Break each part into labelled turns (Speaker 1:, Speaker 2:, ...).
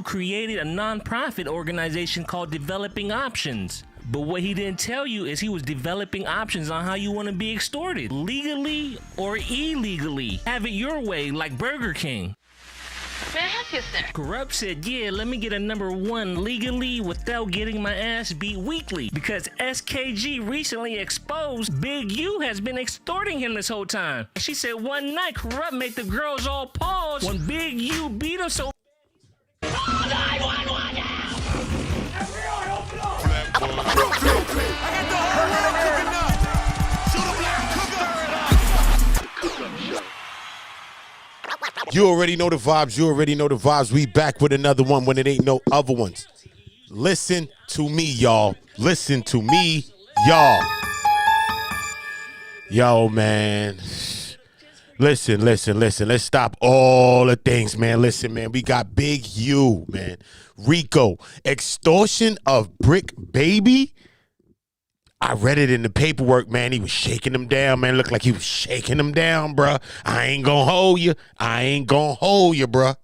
Speaker 1: created a non-profit organization called Developing Options. But what he didn't tell you is he was developing options on how you want to be extorted, legally or illegally. Have it your way, like Burger King.
Speaker 2: May I help you, sir?
Speaker 1: Corrupt said, yeah, let me get a #1 legally without getting my ass beat weekly. Because SKG recently exposed Big U has been extorting him this whole time. She said one night Corrupt made the girls all pause when Big U beat him so
Speaker 3: You already know the vibes. You already know the vibes. We back with another one when it ain't no other ones. Listen to me, y'all. Listen to me, y'all. Yo, man. Listen. Let's stop all the things, man. Listen, man. We got Big U, man. Rico. Extortion of Bricc, baby. I read it in the paperwork, man. He was shaking them down, man. Looked like he was shaking them down, bruh. I ain't gonna hold you, bruh.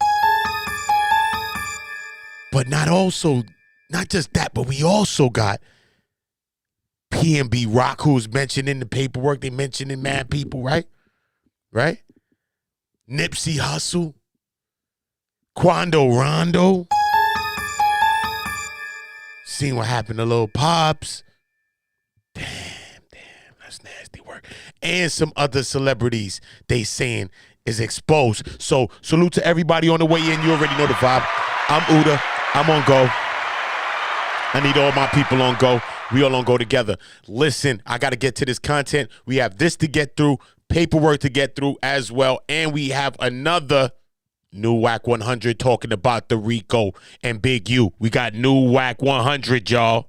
Speaker 3: But not just that, but we also got PNB Rock, who's mentioned in the paperwork. They mentioned in mad people, right? Right? Nipsey Hussle. Quando Rondo. Seen what happened to Lil Pops. Damn, that's nasty work. And some other celebrities they saying is exposed. So salute to everybody on the way in. You already know the vibe. I'm Oota. I'm on go. I need all my people on go. We all on go together. Listen, I got to get to this content. We have this to get through, paperwork to get through as well. And we have another new Whack 100 talking about the Rico and Big U. We got new Whack 100, y'all.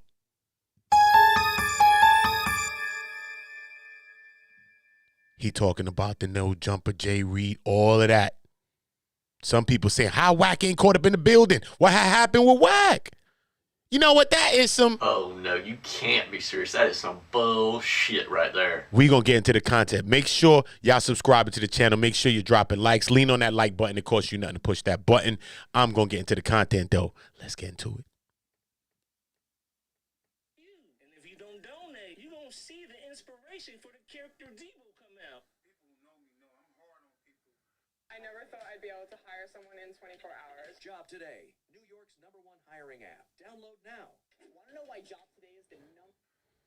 Speaker 3: He talking about the no jumper, Jay Reed, all of that. Some people saying, how Whack ain't caught up in the building? What happened with Whack? You know what? That is some...
Speaker 4: Oh, no, you can't be serious. That is some bullshit right there.
Speaker 3: We gonna get into the content. Make sure y'all subscribing to the channel. Make sure you're dropping likes. Lean on that like button. It costs you nothing to push that button. I'm gonna get into the content, though. Let's get into it.
Speaker 1: And if you don't donate, you won't see the inspiration for the character Devo come out.
Speaker 5: People who know me know I'm hard on people.
Speaker 6: I never thought I'd be able to hire someone in 24 hours.
Speaker 7: Job Today, New York's #1 hiring app. Download now.
Speaker 6: Want to know why Job Today is the number?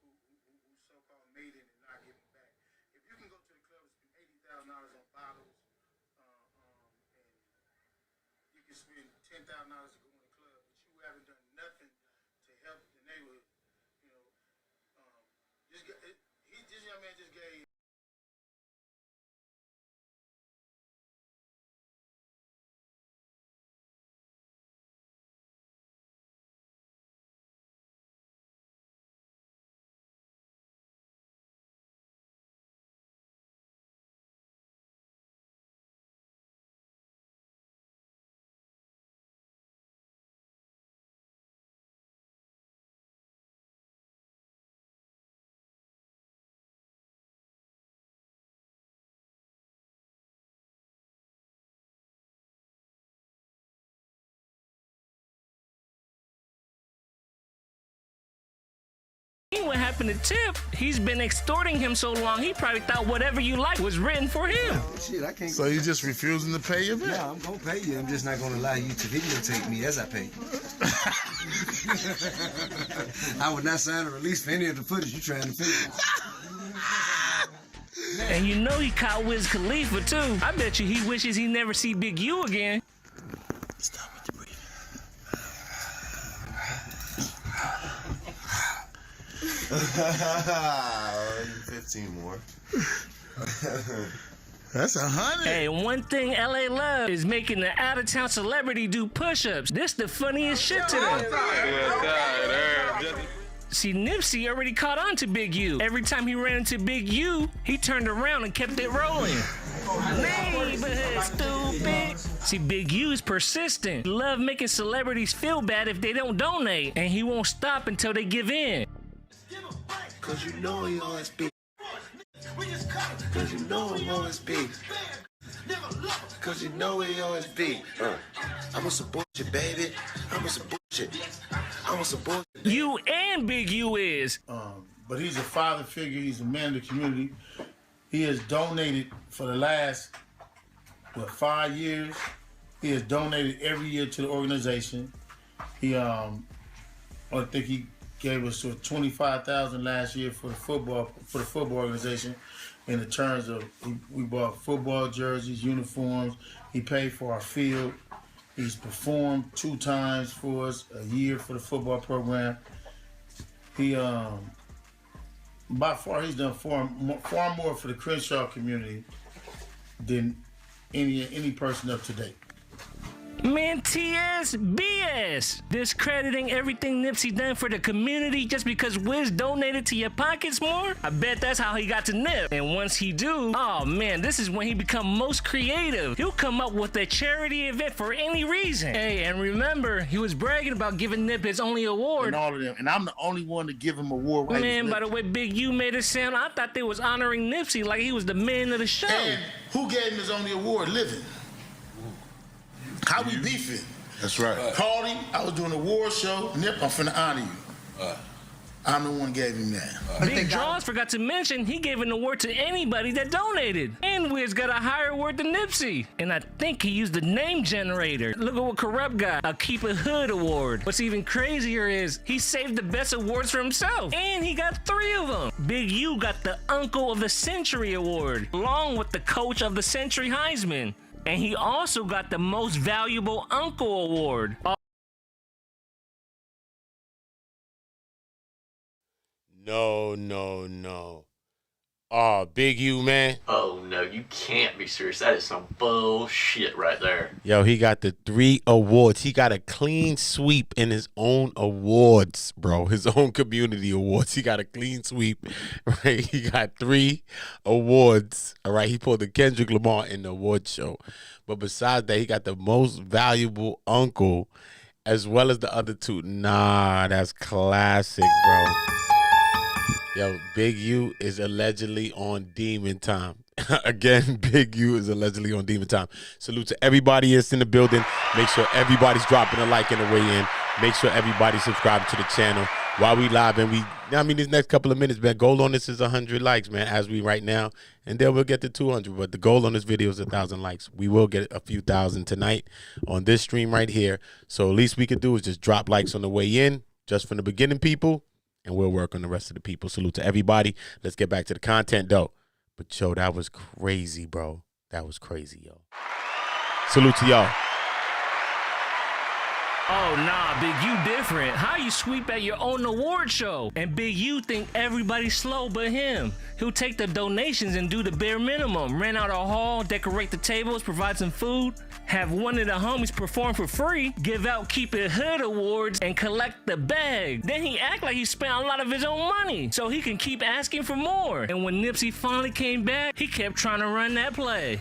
Speaker 5: Who so-called made it and not giving back. If you can go to the club and spend $80,000 on bottles, and you can spend $10,000 to go in the club, but you haven't done nothing to help the neighborhood, you know, this young man just gave.
Speaker 1: What happened to Tip? He's been extorting him so long, he probably thought whatever you like was written for him.
Speaker 8: Shit, I can't.
Speaker 9: So you just refusing to pay your bill?
Speaker 8: Yeah, I'm gonna pay you. I'm just not gonna allow you to videotape me as I pay you. I would not sign a release for any of the footage you're trying to film.
Speaker 1: And you know he caught Wiz Khalifa too. I bet you he wishes he never see Big U again.
Speaker 9: Stop with the breathing. 15 more. That's 100.
Speaker 1: Hey, one thing LA love is making the out-of-town celebrity do push-ups. This the funniest shit to them. See, Nipsey already caught on to Big U. Every time he ran into Big U, he turned around and kept it rolling. Neighborhood stupid. See, Big U is persistent. He love making celebrities feel bad if they don't donate, and he won't stop until they give in.
Speaker 9: Cause you know he always be. Cause you know he always be. Cause you know he always be. I'm on some bullshit, baby. I'm on some bullshit. I'm on some bullshit.
Speaker 1: You and Big U is.
Speaker 5: But he's a father figure. He's a man of the community. He has donated for the last, 5 years. He has donated every year to the organization. He, I think he gave us $25,000 last year for the football organization. In the terms of, we bought football jerseys, uniforms. He paid for our field. He's performed 2 times for us a year for the football program. He, by far, he's done far more for the Crenshaw community than any person up to date.
Speaker 1: Man, TSBS! Discrediting everything Nipsey done for the community just because Wiz donated to your pockets more? I bet that's how he got to Nip. And once he do, oh man, this is when he become most creative. He'll come up with a charity event for any reason. Hey, and remember, he was bragging about giving Nip his only award.
Speaker 5: And all of them. And I'm the only one to give him an award. Right.
Speaker 1: Man, by the way Big U made it sound, I thought they was honoring Nipsey like he was the man of the show.
Speaker 5: And who gave him his only award? Living. How we beefing?
Speaker 9: That's right.
Speaker 5: Called him. I was doing a award show. Nip, I'm finna honor you. I'm the one who gave him that.
Speaker 1: Big Draws forgot to mention he gave an award to anybody that donated. And Wiz got a higher award than Nipsey. And I think he used the name generator. Look at what Corrupt got, a Keep It Hood award. What's even crazier is he saved the best awards for himself. And he got 3 of them. Big U got the Uncle of the Century award, along with the Coach of the Century Heisman. And he also got the Most Valuable Uncle award.
Speaker 3: No. Oh, Big U, man.
Speaker 4: Oh, no, you can't be serious. That is some bullshit right there.
Speaker 3: Yo, he got the 3 awards. He got a clean sweep in his own awards, bro. His own community awards. He got a clean sweep, right? He got 3 awards, all right? He pulled the Kendrick Lamar in the award show. But besides that, he got the Most Valuable Uncle as well as the other 2. Nah, that's classic, bro. Yo, Big U is allegedly on demon time. Again, Big U is allegedly on demon time. Salute to everybody that's in the building. Make sure everybody's dropping a like in the way in. Make sure everybody's subscribing to the channel while we live. And these next couple of minutes, man, goal on this is 100 likes, man, as we right now. And then we'll get to 200. But the goal on this video is 1,000 likes. We will get a few thousand tonight on this stream right here. So at least we could do is just drop likes on the way in, just from the beginning, people. And we'll work on the rest of the people. Salute to everybody. Let's get back to the content, though. But, yo, that was crazy, bro. That was crazy, yo. Salute to y'all.
Speaker 1: Oh, nah, Big U different. How you sweep at your own award show? And Big U think everybody's slow but him. He'll take the donations and do the bare minimum. Rent out a hall, decorate the tables, provide some food, have one of the homies perform for free, give out Keep It Hood awards, and collect the bag. Then he act like he spent a lot of his own money, so he can keep asking for more. And when Nipsey finally came back, he kept trying to run that play.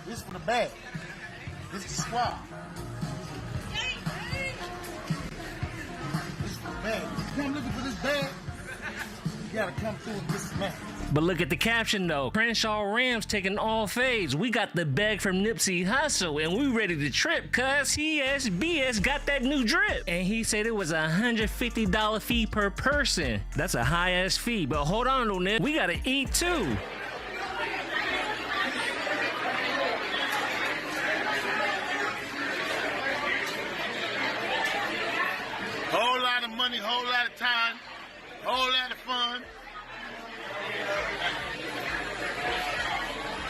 Speaker 5: This for the bag. This is the swap. This is for the bag. You come looking for this bag, you gotta come through and get this man.
Speaker 1: But look at the caption though. Crenshaw Rams taking all fades. We got the bag from Nipsey Hussle and we ready to trip cause TSBS got that new drip. And he said it was a $150 fee per person. That's a high ass fee. But hold on though, Nip. We gotta eat too.
Speaker 5: Whole lot of money, whole lot of time, whole lot of fun.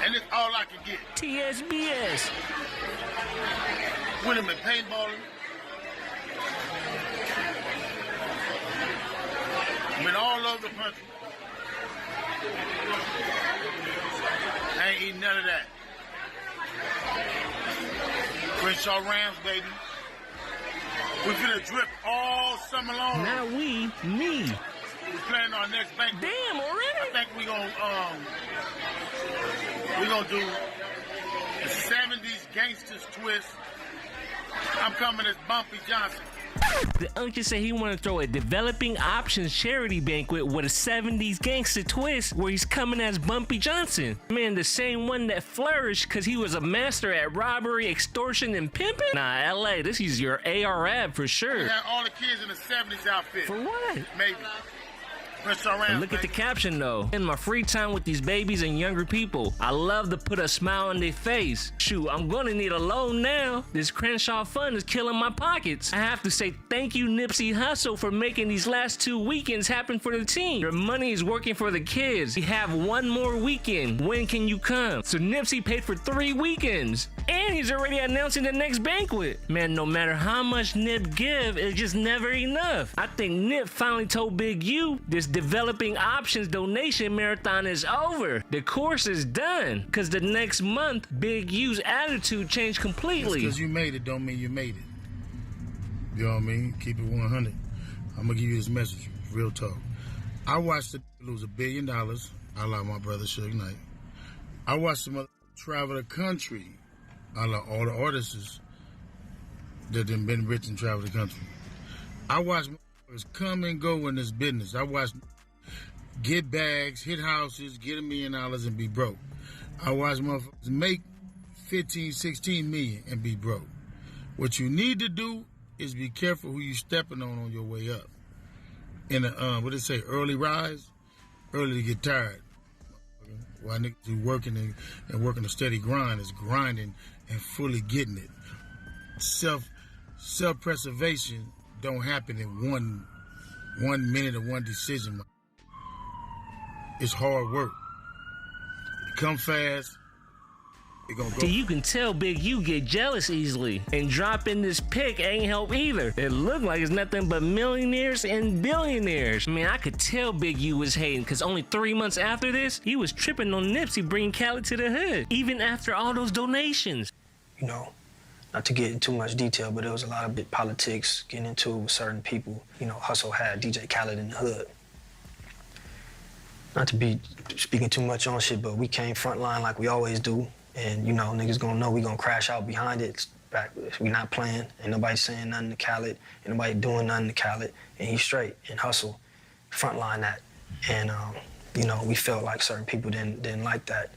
Speaker 5: And it's all I can get.
Speaker 1: TSBS.
Speaker 5: When I'm in paintballing, I'm in all over the country. I ain't eating none of that. Crenshaw Rams, baby. We're gonna drip all summer long.
Speaker 1: Now me.
Speaker 5: We're playing our next banquet.
Speaker 1: Damn, already?
Speaker 5: I think we're gonna do the 70s gangsters twist I'm coming as Bumpy Johnson.
Speaker 1: The uncle said he wanted to throw a developing options charity banquet with a 70s gangster twist where he's coming as Bumpy Johnson. Man, the same one that flourished because he was a master at robbery, extortion, and pimping? Nah, LA, this is your ARAB for sure.
Speaker 5: They had all the kids in the 70s outfit.
Speaker 1: For what?
Speaker 5: Maybe.
Speaker 1: And look at the caption though. In my free time with these babies and younger people, I love to put a smile on their face. Shoot, I'm gonna need a loan now. This Crenshaw fund is killing my pockets. I have to say thank you, Nipsey Hussle, for making these last 2 weekends happen for the team. Your money is working for the kids. We have 1 more weekend. When can you come? So Nipsey paid for 3 weekends. And he's already announcing the next banquet. Man, no matter how much Nip give, it's just never enough. I think Nip finally told Big U this developing options donation marathon is over. The course is done. Cause the next month, Big U's attitude changed completely.
Speaker 5: Just cause you made it don't mean you made it. You know what I mean? Keep it 100. I'm gonna give you this message, real talk. I watched the lose $1 billion. I like my brother Suge Knight. I watched some other travel the country. I like all the artists that done been rich and travel the country. I watched motherfuckers come and go in this business. I watched get bags, hit houses, get $1 million and be broke. I watched motherfuckers make 15, 16 million and be broke. What you need to do is be careful who you stepping on your way up. In a, what they say, early rise, early to get tired. Why niggas who working and working a steady grind is grinding and fully getting it. Self-preservation don't happen in one minute or one decision. It's hard work. It come fast. It gonna go.
Speaker 1: You can tell Big U get jealous easily, and dropping this pic ain't help either. It looked like it's nothing but millionaires and billionaires. I mean, I could tell Big U was hating, cause only 3 months after this, he was tripping on Nipsey bringing Khaled to the hood, even after all those donations.
Speaker 10: You know, not to get into too much detail, but there was a lot of big politics getting into it with certain people. You know, Hussle had DJ Khaled in the hood. Not to be speaking too much on shit, but we came frontline like we always do. And, you know, niggas gonna know we gonna crash out behind it. We not playing. Ain't nobody saying nothing to Khaled. Ain't nobody doing nothing to Khaled. And he's straight. And Hussle frontline that. And, you know, we felt like certain people didn't like that.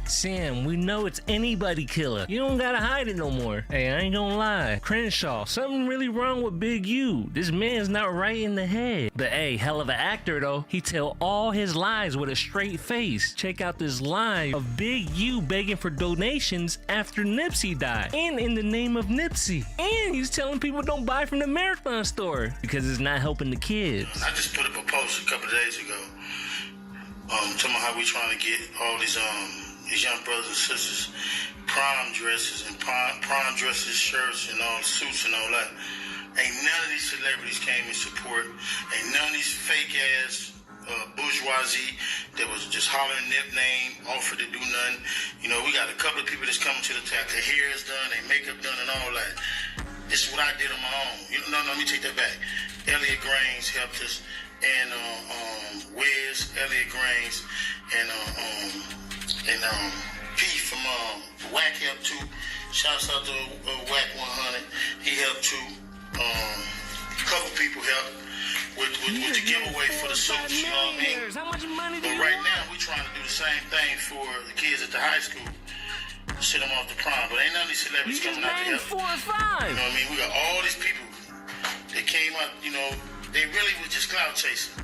Speaker 1: Sam, we know it's anybody killer. You don't gotta hide it no more. Hey, I ain't gonna lie. Crenshaw, something really wrong with Big U. This man's not right in the head. But hey, hell of an actor though. He tell all his lies with a straight face. Check out this line of Big U begging for donations after Nipsey died. And in the name of Nipsey. And he's telling people don't buy from the Marathon store because it's not helping the kids.
Speaker 5: I just put up a post a couple of days ago. Talking about how we trying to get all these young brothers and sisters prom dresses and prom dresses, shirts and all suits and all that. Ain't none of these celebrities came in support. Ain't none of these fake ass bourgeoisie that was just hollering Nip name, offered to do nothing. You know, we got a couple of people that's coming to the tap. Their hair is done, their makeup done and all that. This is what I did on my own. No, let me take that back. Elliot Grains helped us, and Wiz, Elliot Grains, and P from Whack helped too. Shouts out to Whack 100. He helped too. A couple people helped with the giveaway for the suits. You know what I mean?
Speaker 1: How much money do
Speaker 5: but
Speaker 1: you
Speaker 5: right
Speaker 1: want?
Speaker 5: now we trying to do the same thing for the kids at the high school. Send them off to prom, but ain't none of these celebrities coming out to help.
Speaker 1: 4 or 5.
Speaker 5: You know what I mean? We got all these people that came up. You know, they really was just cloud chasing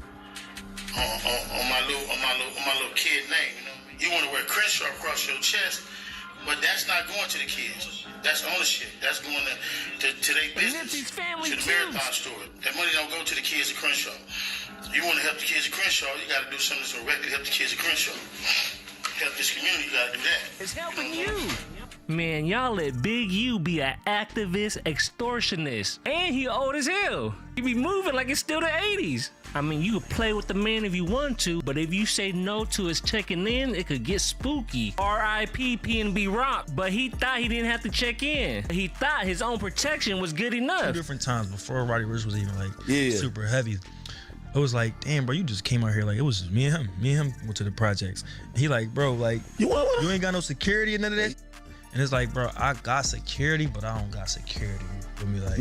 Speaker 5: on my little kid name. You know. You want to wear Crenshaw across your chest, but that's not going to the kids. That's ownership. That's going to their business, to the Marathon store. That money don't go to the kids at Crenshaw. You want to help the kids at Crenshaw, you got to do something that's directly to help the kids at Crenshaw. Help this community, you got to do that.
Speaker 1: It's helping you. Man, y'all let Big U be an activist extortionist. And he old as hell. He be moving like it's still the 80s. I mean, you could play with the man if you want to, but if you say no to his checking in, it could get spooky. R.I.P. PNB Rock, but he thought he didn't have to check in. He thought his own protection was good enough.
Speaker 11: 2 different times before Roddy Ricch was even like super heavy. It was like, damn, bro, you just came out here like it was just me and him. Me and him went to the projects. He like, bro, like you ain't got no security and none of that. And it's like, bro, I got security, but I don't got security. You feel me? Like,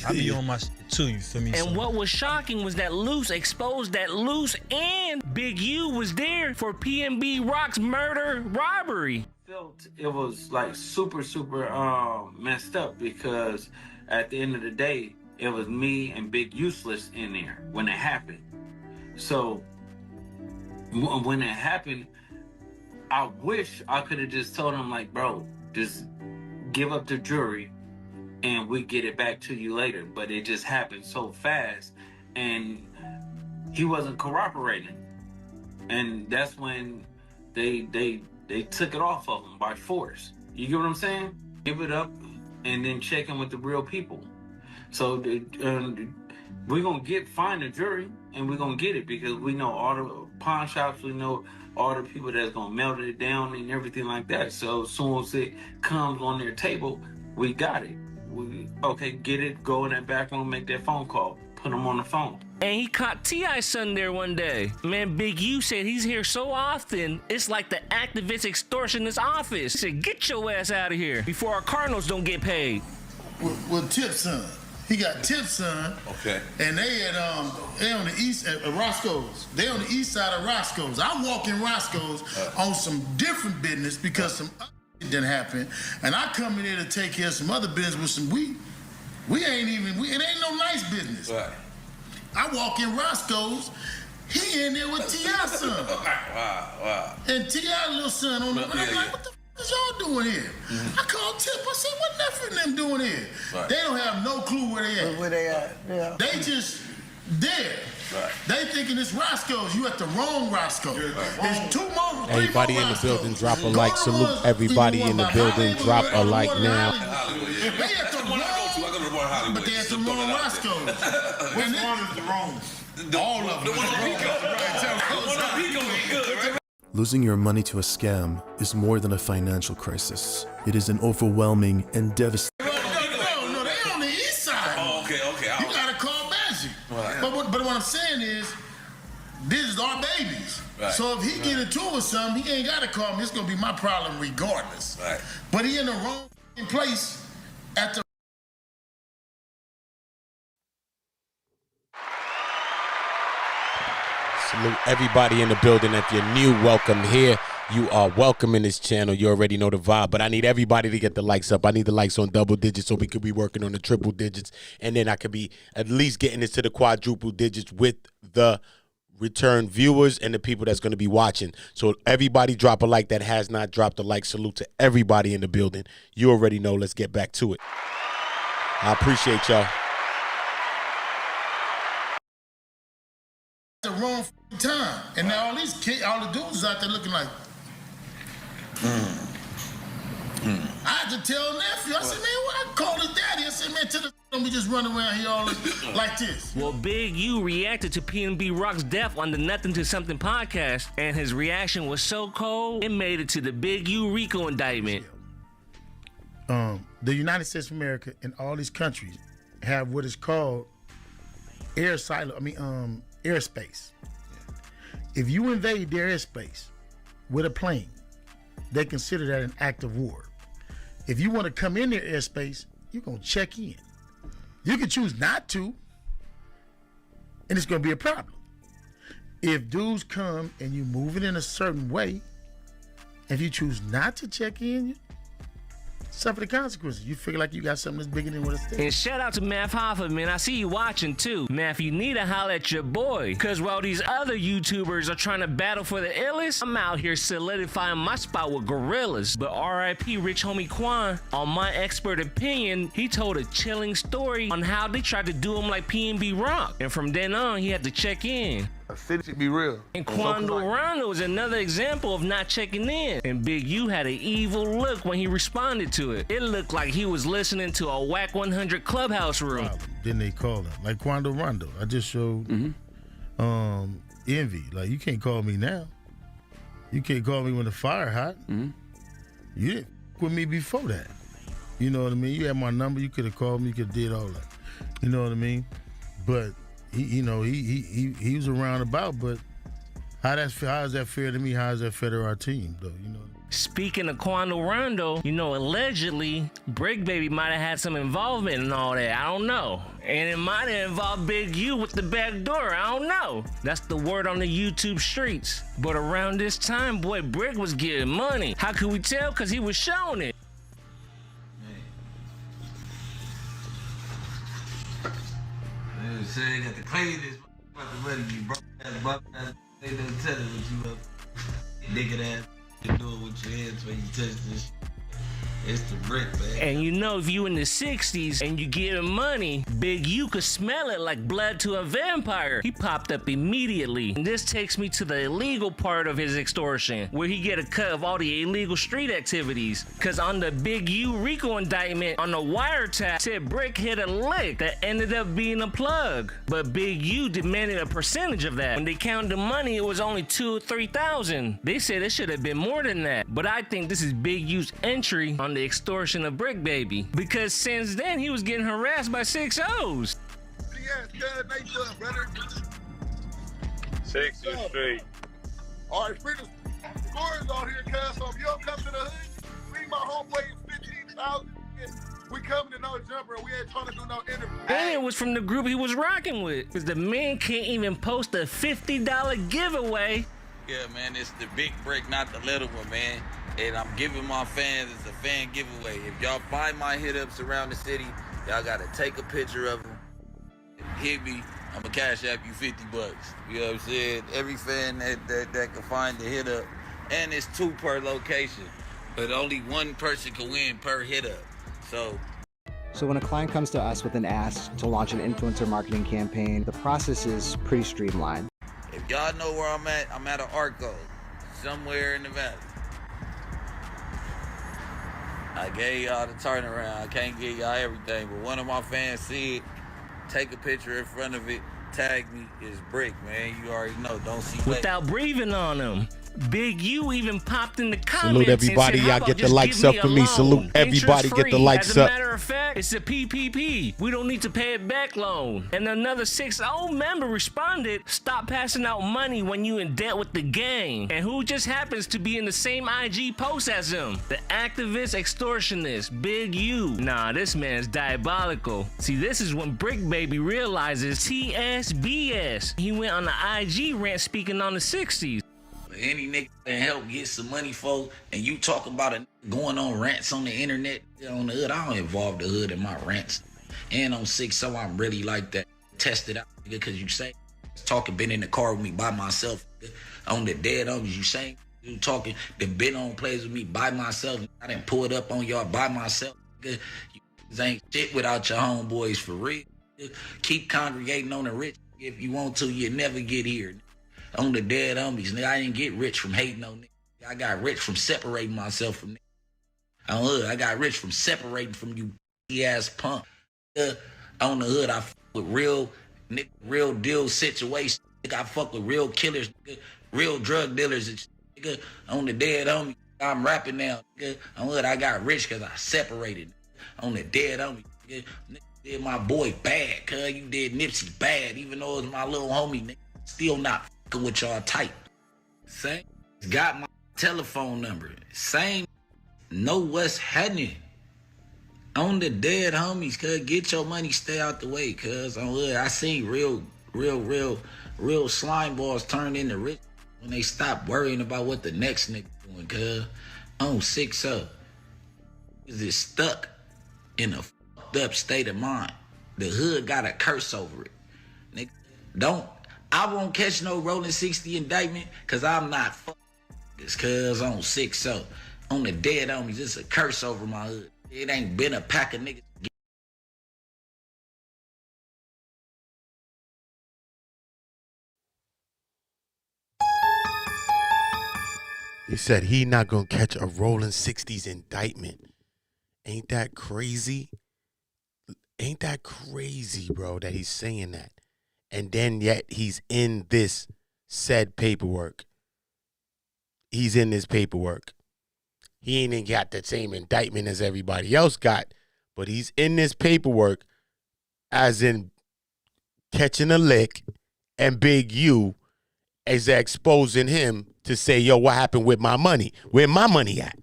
Speaker 11: I be on my shit too, you feel me?
Speaker 1: And what was shocking was that Luce exposed that Luce and Big U was there for PNB Rock's murder robbery.
Speaker 12: Felt it was like super messed up because at the end of the day, it was me and Big Useless in there when it happened. So when it happened, I wish I could have just told him, like, bro, just give up the jury and we get it back to you later. But it just happened so fast and he wasn't cooperating. And that's when they took it off of him by force. You get what I'm saying? Give it up and then check in with the real people. So we're going to find a jury and we're going to get it because we know all the pawn shops, we know all the people that's going to melt it down and everything like that. So as soon as it comes on their table, we got it. Okay, get it, go in that back room, make that phone call, put them on the phone.
Speaker 1: And he caught T.I.'s son there one day. Man, Big U said he's here so often, it's like the activist extortionist office. He said, get your ass out of here before our Cardinals don't get paid.
Speaker 5: Well, Tip's son. He got Tip's son. Okay. And they on the east at Roscoe's. They on the east side of Roscoe's. I walk in Roscoe's on some different business because some other shit didn't happen. And I come in there to take care of some other business with some weed. It ain't no nice business. Right. I walk in Roscoe's, he in there with T.I.'s son. Wow. And T.I.'s little son on the, and I'm like, what the f is y'all doing here? I called Tip, I said, what Nephew and them doing here? Right. They don't have no clue where they at.
Speaker 10: Where they at, yeah.
Speaker 5: They just there. Right. They thinking it's Roscoe's. You at the wrong Roscoe's. There's two more.
Speaker 3: Everybody in the building, drop a like. Salute everybody in the building, drop a like now.
Speaker 5: They at the wrong, but they at the wrong Roscoe's. Which one is the wrong? All of them. The one on Rico.
Speaker 13: Losing your money to a scam is more than a financial crisis. It is an overwhelming and devastating.
Speaker 5: No, they on the east side. Oh, okay. You gotta call Magic. Right. But what I'm saying is, this is our babies. Right. So if he get into it with something, he ain't gotta call me. It's gonna be my problem regardless. Right. But he in the wrong place at the.
Speaker 3: Salute everybody in the building. If you're new, welcome here. You are welcome in this channel. You already know the vibe, but I need everybody to get the likes up. I need the likes on double digits so we could be working on the triple digits, and then I could be at least getting into the quadruple digits with the return viewers and the people that's going to be watching. So everybody drop a like that has not dropped a like. Salute to everybody in the building. You already know. Let's get back to it. I appreciate y'all.
Speaker 5: The wrong time, and now all these kids, all the dudes out there looking like. I had to tell Nephew. I said, man, I called his daddy. I said, man, tell him we just run around here all like this.
Speaker 1: Well, Big U reacted to PNB Rock's death on the Nothing to Something podcast, and his reaction was so cold, it made it to the Big U Rico indictment.
Speaker 5: The United States of America and all these countries have what is called airspace. If you invade their airspace with a plane, they consider that an act of war. If you want to come in their airspace, you're going to check in. You can choose not to, and it's going to be a problem. If dudes come and you move it in a certain way, if you choose not to check in, suffer the consequences. You figure like you got something that's bigger than what it's there.
Speaker 1: And shout out to Math Hoffa, man. I see you watching too. Math, you need to holler at your boy. Cause while these other YouTubers are trying to battle for the illest, I'm out here solidifying my spot with gorillas. But RIP Rich Homie Quan, on my expert opinion, he told a chilling story on how they tried to do him like PNB Rock. And from then on, he had to check in.
Speaker 14: City should be real.
Speaker 1: And Quando Rondo is another example of not checking in. And Big U had an evil look when he responded to it. It looked like he was listening to a Whack 100 clubhouse room.
Speaker 5: Then they call him like Quando Rondo. I just showed envy. Like, you can't call me now. You can't call me when the fire hot. You didn't with me before that. You know what I mean? You had my number. You could have called me. You could have did all that. You know what I mean? But he was around about, but how is that fair to me? How is that fair to our team, though? You know.
Speaker 1: Speaking of Quando Rondo, you know, allegedly, Bricc Baby might have had some involvement in all that. I don't know. And it might have involved Big U with the back door. I don't know. That's the word on the YouTube streets. But around this time, boy, Bricc was getting money. How could we tell? Because he was showing it.
Speaker 12: Man, say you got to clean this about the money you broke ass. They don't tell you what you up. Nigga ass. You do it with your hands when you touch this. It's the Bricc, man.
Speaker 1: And you know, if you in the 60s and you giving money, Big U could smell it like blood to a vampire. He popped up immediately. And this takes me to the illegal part of his extortion, where he get a cut of all the illegal street activities. Cause on the Big U Rico indictment on the wiretap said Bricc hit a lick that ended up being a plug. But Big U demanded a percentage of that. When they counted the money, it was only $2,000 or $3,000. They said it should have been more than that. But I think this is Big U's entry on the extortion of Bricc Baby, because since then he was getting harassed by 6 O's.
Speaker 5: Yes, good. How you doing, brother?
Speaker 14: 60th Street.
Speaker 5: All right, freedom scores on here, cuz. So if you don't come to the hood, we my homeboy 15,000. We coming to no jumper. We ain't trying to do no interview.
Speaker 1: And it was from the group he was rocking with, because the man can't even post a $50 giveaway.
Speaker 15: Yeah, man, it's the big Bricc, not the little one, man. And I'm giving my fans, it's a fan giveaway. If y'all find my hit-ups around the city, y'all gotta take a picture of them, hit me, I'ma cash app you $50. You know what I'm saying? Every fan that can find the hit-up, and it's 2 per location, but only 1 person can win per hit-up. So
Speaker 16: when a client comes to us with an ask to launch an influencer marketing campaign, the process is pretty streamlined.
Speaker 15: if y'all know where I'm at an Arco, somewhere in the valley. I gave y'all the turnaround. I can't give y'all everything, but one of my fans said, take a picture in front of it, tag me, it's Bricc, man. You already know, don't see
Speaker 1: without breathing on him. Big U even popped in the comments.
Speaker 3: Salute everybody. Y'all get the likes up for me. Salute everybody. Get the likes up.
Speaker 1: As a matter of fact, it's a PPP. We don't need to pay it back loan. And another 6-0 member responded, stop passing out money when you in debt with the gang. And who just happens to be in the same IG post as him? The activist extortionist, Big U. Nah, this man's diabolical. See, this is when Bricc Baby realizes TSBS. He went on the IG rant speaking on the 60s.
Speaker 15: Any nigga can help get some money for, and you talk about it going on rants on the internet, on the hood. I don't involve the hood in my rants. And on 6, so I'm really like that. Test it out, nigga, because you say, talking, been in the car with me by myself, nigga. On the dead homies, you say, you talking, been on plays with me by myself. I done pulled up on y'all by myself, nigga. You ain't shit without your homeboys for real. Nigga. Keep congregating on the rich. If you want to, you never get here. On the dead homies, nigga, I didn't get rich from hating on niggas. I got rich from separating myself from niggas. On the hood, I got rich from separating from you ass punk. On the hood, I fuck with real deal situations. Nigga, I fuck with real killers, nigga, real drug dealers and shit, nigga. On the dead homie, I'm rapping now, nigga. On the hood, I got rich because I separated. Nigga. On the dead homie, nigga, did my boy bad, cuz you did Nipsey bad, even though it was my little homie, nigga. Still not with y'all tight. Same got my telephone number. Same know what's happening. On the dead homies, cuz get your money, stay out the way, cuz I seen real slime balls turn into rich when they stop worrying about what the next nigga doing, cuz on 6-0. Is stuck in a fucked up state of mind. The hood got a curse over it. Nigga, I won't catch no rolling 60 indictment because I'm not this cuz on 6-0. On the dead homies, it's a curse over my hood. It ain't been a pack of niggas.
Speaker 3: He said he not gonna catch a rolling 60s indictment. Ain't that crazy? Ain't that crazy, bro, that he's saying that? And then yet he's in this said paperwork. He's in this paperwork. He ain't even got the same indictment as everybody else got, but he's in this paperwork as in catching a lick and Big U is exposing him to say, yo, what happened with my money? Where my money at?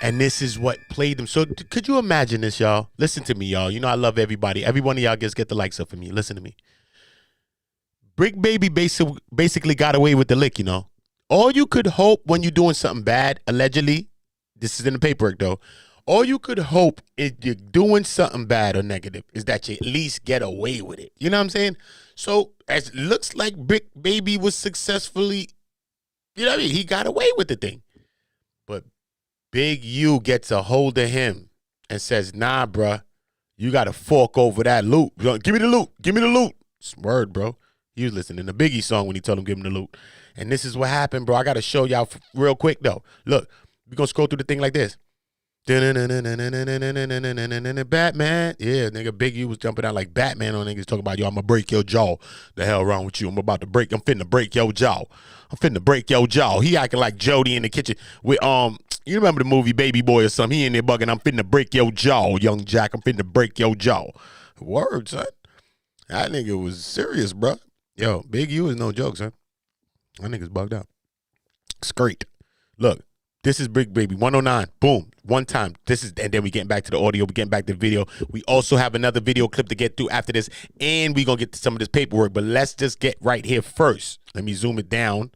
Speaker 3: And this is what played them. So could you imagine this, y'all? Listen to me, y'all. You know I love everybody. Every one of y'all get the likes up for me. Listen to me. Bricc Baby basically got away with the lick, you know. All you could hope when you're doing something bad, allegedly, this is in the paperwork though, all you could hope if you're doing something bad or negative is that you at least get away with it. You know what I'm saying? So as it looks like Bricc Baby was successfully, you know what I mean? He got away with the thing. But Big U gets a hold of him and says, nah, bruh, you got to fork over that loot. Give me the loot. Give me the loot. It's word, bro. He was listening to Biggie's song when he told him give him the loot. And this is what happened, bro. I got to show y'all real quick, though. Look, we're going to scroll through the thing like this. Batman. Yeah, nigga, Big U was jumping out like Batman on niggas talking about, yo, I'm going to break your jaw. The hell wrong with you? I'm finna break your jaw. I'm finna break your jaw. He acting like Jody in the kitchen with, you remember the movie Baby Boy or something? He in there bugging, I'm finna break your jaw, young Jack. I'm finna break your jaw. Word, son. That nigga was serious, bro. Yo, Big U is no joke, son. That nigga's bugged out. It's great. Look, this is Bricc Baby 109. Boom. One time. And then we getting back to the audio. We getting back to the video. We also have another video clip to get through after this. And we gonna get to some of this paperwork. But let's just get right here first. Let me zoom it down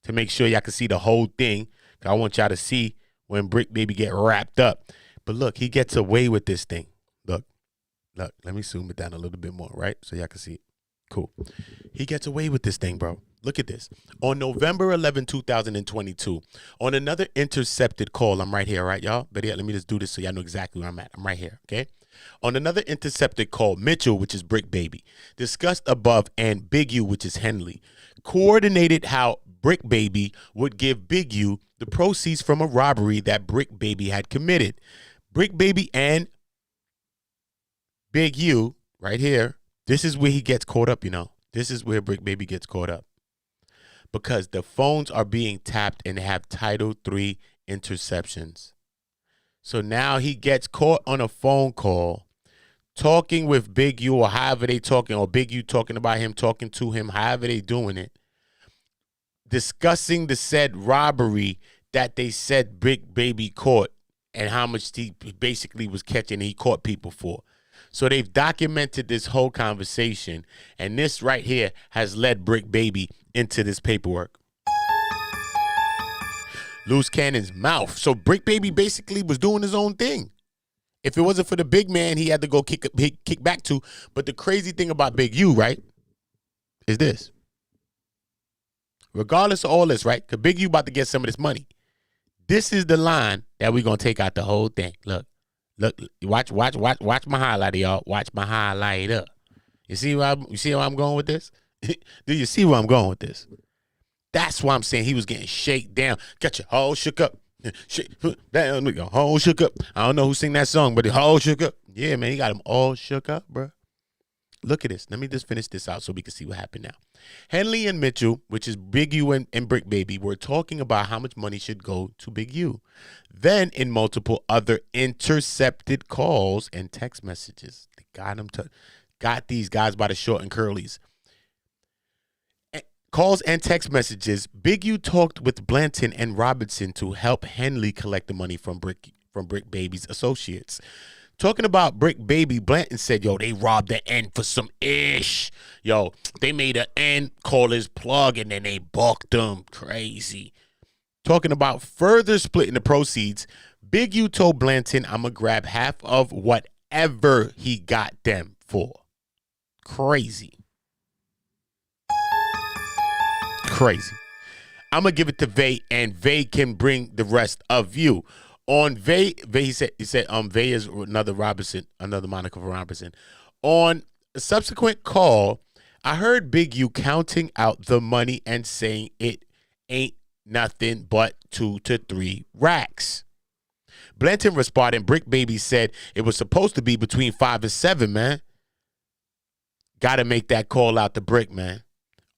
Speaker 3: to make sure y'all can see the whole thing. I want y'all to see when Bricc Baby get wrapped up. But look, he gets away with this thing. Look. Let me zoom it down a little bit more, right? So y'all can see it. Cool. He gets away with this thing, bro. Look at this. On November 11, 2022, on another intercepted call, I'm right here, right, y'all? But yeah, let me just do this so y'all know exactly where I'm at. I'm right here, okay? On another intercepted call, Mitchell, which is Bricc Baby, discussed above, and Big U, which is Henley, coordinated how Bricc Baby would give Big U the proceeds from a robbery that Bricc Baby had committed. Bricc Baby and Big U, right here, this is where he gets caught up, you know. This is where Bricc Baby gets caught up. Because the phones are being tapped and have Title III interceptions. So now he gets caught on a phone call talking with Big U, or however they talking, or Big U talking about him, talking to him, however they doing it, discussing the said robbery that they said Bricc Baby caught and how much he basically was catching he caught people for. So they've documented this whole conversation, and this right here has led Bricc Baby into this paperwork. Loose cannon's mouth. So Bricc Baby basically was doing his own thing. If it wasn't for the big man, he had to go kick back to. But the crazy thing about Big U, right, is this. Regardless of all this, right, because Big U about to get some of this money. This is the line that we're going to take out the whole thing. Look, watch my highlighter, y'all. Watch my highlighter. You see where I'm going with this? Do you see where I'm going with this? That's why I'm saying he was getting shaken down. Got your whole shook up. Shake down, your whole shook up. I don't know who sing that song, but the whole shook up. Yeah, man, he got him all shook up, bro. Look at this. Let me just finish this out so we can see what happened now. Henley and Mitchell, which is Big U and Bricc Baby, were talking about how much money should go to Big U. Then, in multiple other intercepted calls and text messages, they got these guys by the short and curlies. Calls and text messages, Big U talked with Blanton and Robinson to help Henley collect the money from Bricc Baby's associates. Talking about Bricc Baby, Blanton said, yo, they robbed the N for some ish. Yo, they made an N call his plug and then they bucked him. Crazy. Talking about further splitting the proceeds, Big U told Blanton, I'm going to grab half of whatever he got them for. Crazy. Crazy. I'm going to give it to Vay, and Vay can bring the rest of you. On Vay he said Vay is another Robinson, another moniker for Robinson. On a subsequent call, I heard Big U counting out the money and saying it ain't nothing but 2 to 3 racks. Blanton responded, Bricc Baby said it was supposed to be between 5 and 7, man. Gotta make that call out to Bricc, man.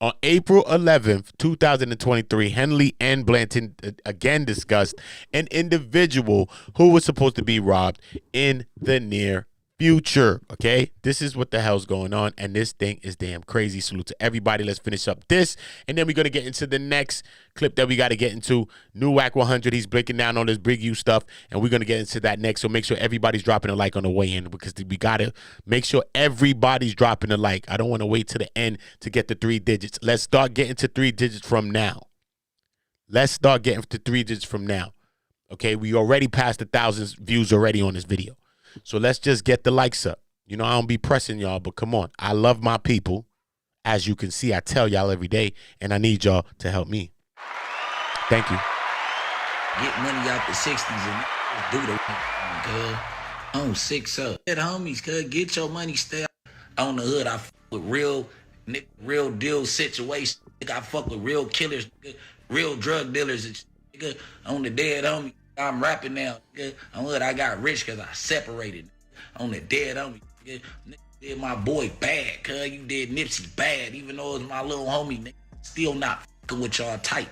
Speaker 3: On April 11th, 2023, Henley and Blanton again discussed an individual who was supposed to be robbed in the near future. Okay, this is what the hell's going on, and this thing is damn crazy. Salute to everybody. Let's finish up this, and then we're gonna get into the next clip that we got to get into. New Whack 100. He's breaking down all this Bricc U stuff, and we're gonna get into that next. So make sure everybody's dropping a like on the way in, because we gotta make sure everybody's dropping a like. I don't want to wait to the end to get the 3 digits. Let's start getting to 3 digits from now. Let's start getting to 3 digits from now. Okay, we already passed 1,000 views already on this video. So let's just get the likes up. You know, I don't be pressing y'all, but come on. I love my people. As you can see, I tell y'all every day, and I need y'all to help me. Thank you.
Speaker 15: Get money out the 60s and do the cuz. On 6 Get homies, cuz. Get your money, stay on the hood. I fuck with real deal situations. I fuck with real killers, real drug dealers and nigga. On the dead homie, I'm rapping now. Nigga. On hood, I got rich because I separated. On the dead homie, nigga. Did my boy bad, cuz. You did Nipsey bad, even though it was my little homie, nigga. Still not fucking with y'all tight.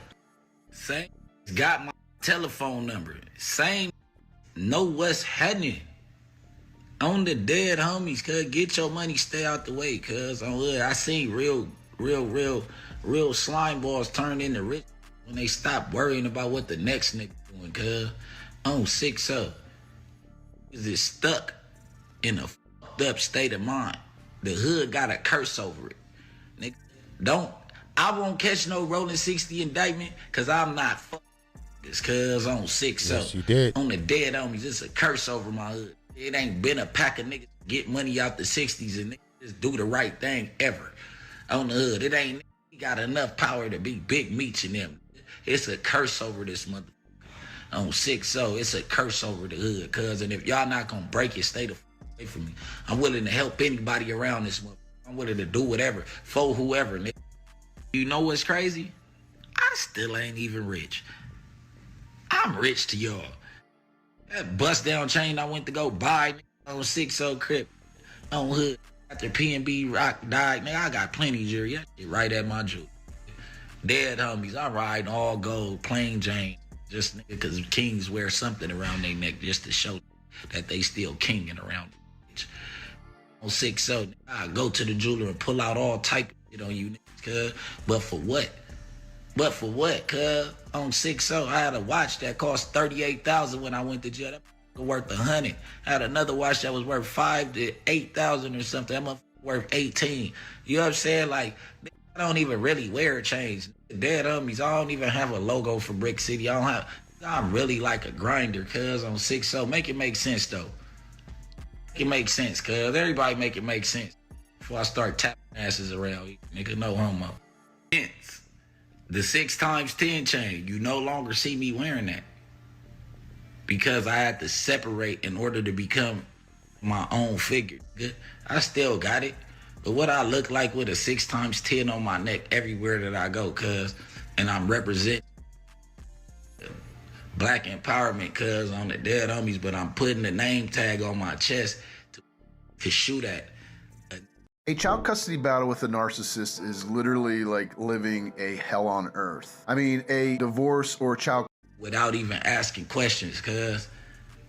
Speaker 15: Same. Got my telephone number. Same. Know what's happening. On the dead homies, cuz. Get your money, stay out the way, cuz. On hood, I seen real slime balls turn into rich when they stop worrying about what the next nigga doing, cuz. On 6 is it stuck in a fucked up state of mind. The hood got a curse over it. Nigga, I won't catch no rolling 60 indictment, cause I'm not fucking this, cuz on 6
Speaker 3: Yes, you did.
Speaker 15: On the dead homies, it's a curse over my hood. It ain't been a pack of niggas get money out the 60s and niggas just do the right thing ever. On the hood, it ain't got enough power to be Big Meech and them. It's a curse over this mother. On 6 it's a curse over the hood, cuz. And if y'all not gonna break it, stay the fuck away from me. I'm willing to help anybody around this mother. I'm willing to do whatever for whoever, nigga. You know what's crazy? I still ain't even rich. I'm rich to y'all. That bust down chain I went to go buy on 6 Crip on hood after PNB Rock died. Nigga, I got plenty of jewelry. That shit right at my jewelry. Dead homies, I ride all gold, plain Jane. Just nigga, cause kings wear something around their neck just to show that they still kinging around. On 6 I go to the jeweler and pull out all type of shit on you niggas, cuz. But for what? Cuz? On 6 I had a watch that cost $38,000 when I went to jail. That was worth $100. I had another watch that was worth $5,000 to $8,000 or something. That motherfucker worth $18,000. You know what I'm saying? Like, I don't even really wear a chains. Dead homies, I don't even have a logo for Bricc City. I'm really like a grinder, cuz on 6 Make it make sense though. Make it make sense, cuz. Everybody make it make sense. Before I start tapping asses around you, nigga, no homo. Hence, the 6x10 chain, you no longer see me wearing that. Because I had to separate in order to become my own figure. I still got it. But what I look like with a 6x10 on my neck everywhere that I go, cuz, and I'm representing black empowerment, cuz, on the dead homies, but I'm putting the name tag on my chest to shoot at.
Speaker 14: A child custody battle with a narcissist is literally like living a hell on earth. I mean, a divorce or a child...
Speaker 15: Without even asking questions, cuz,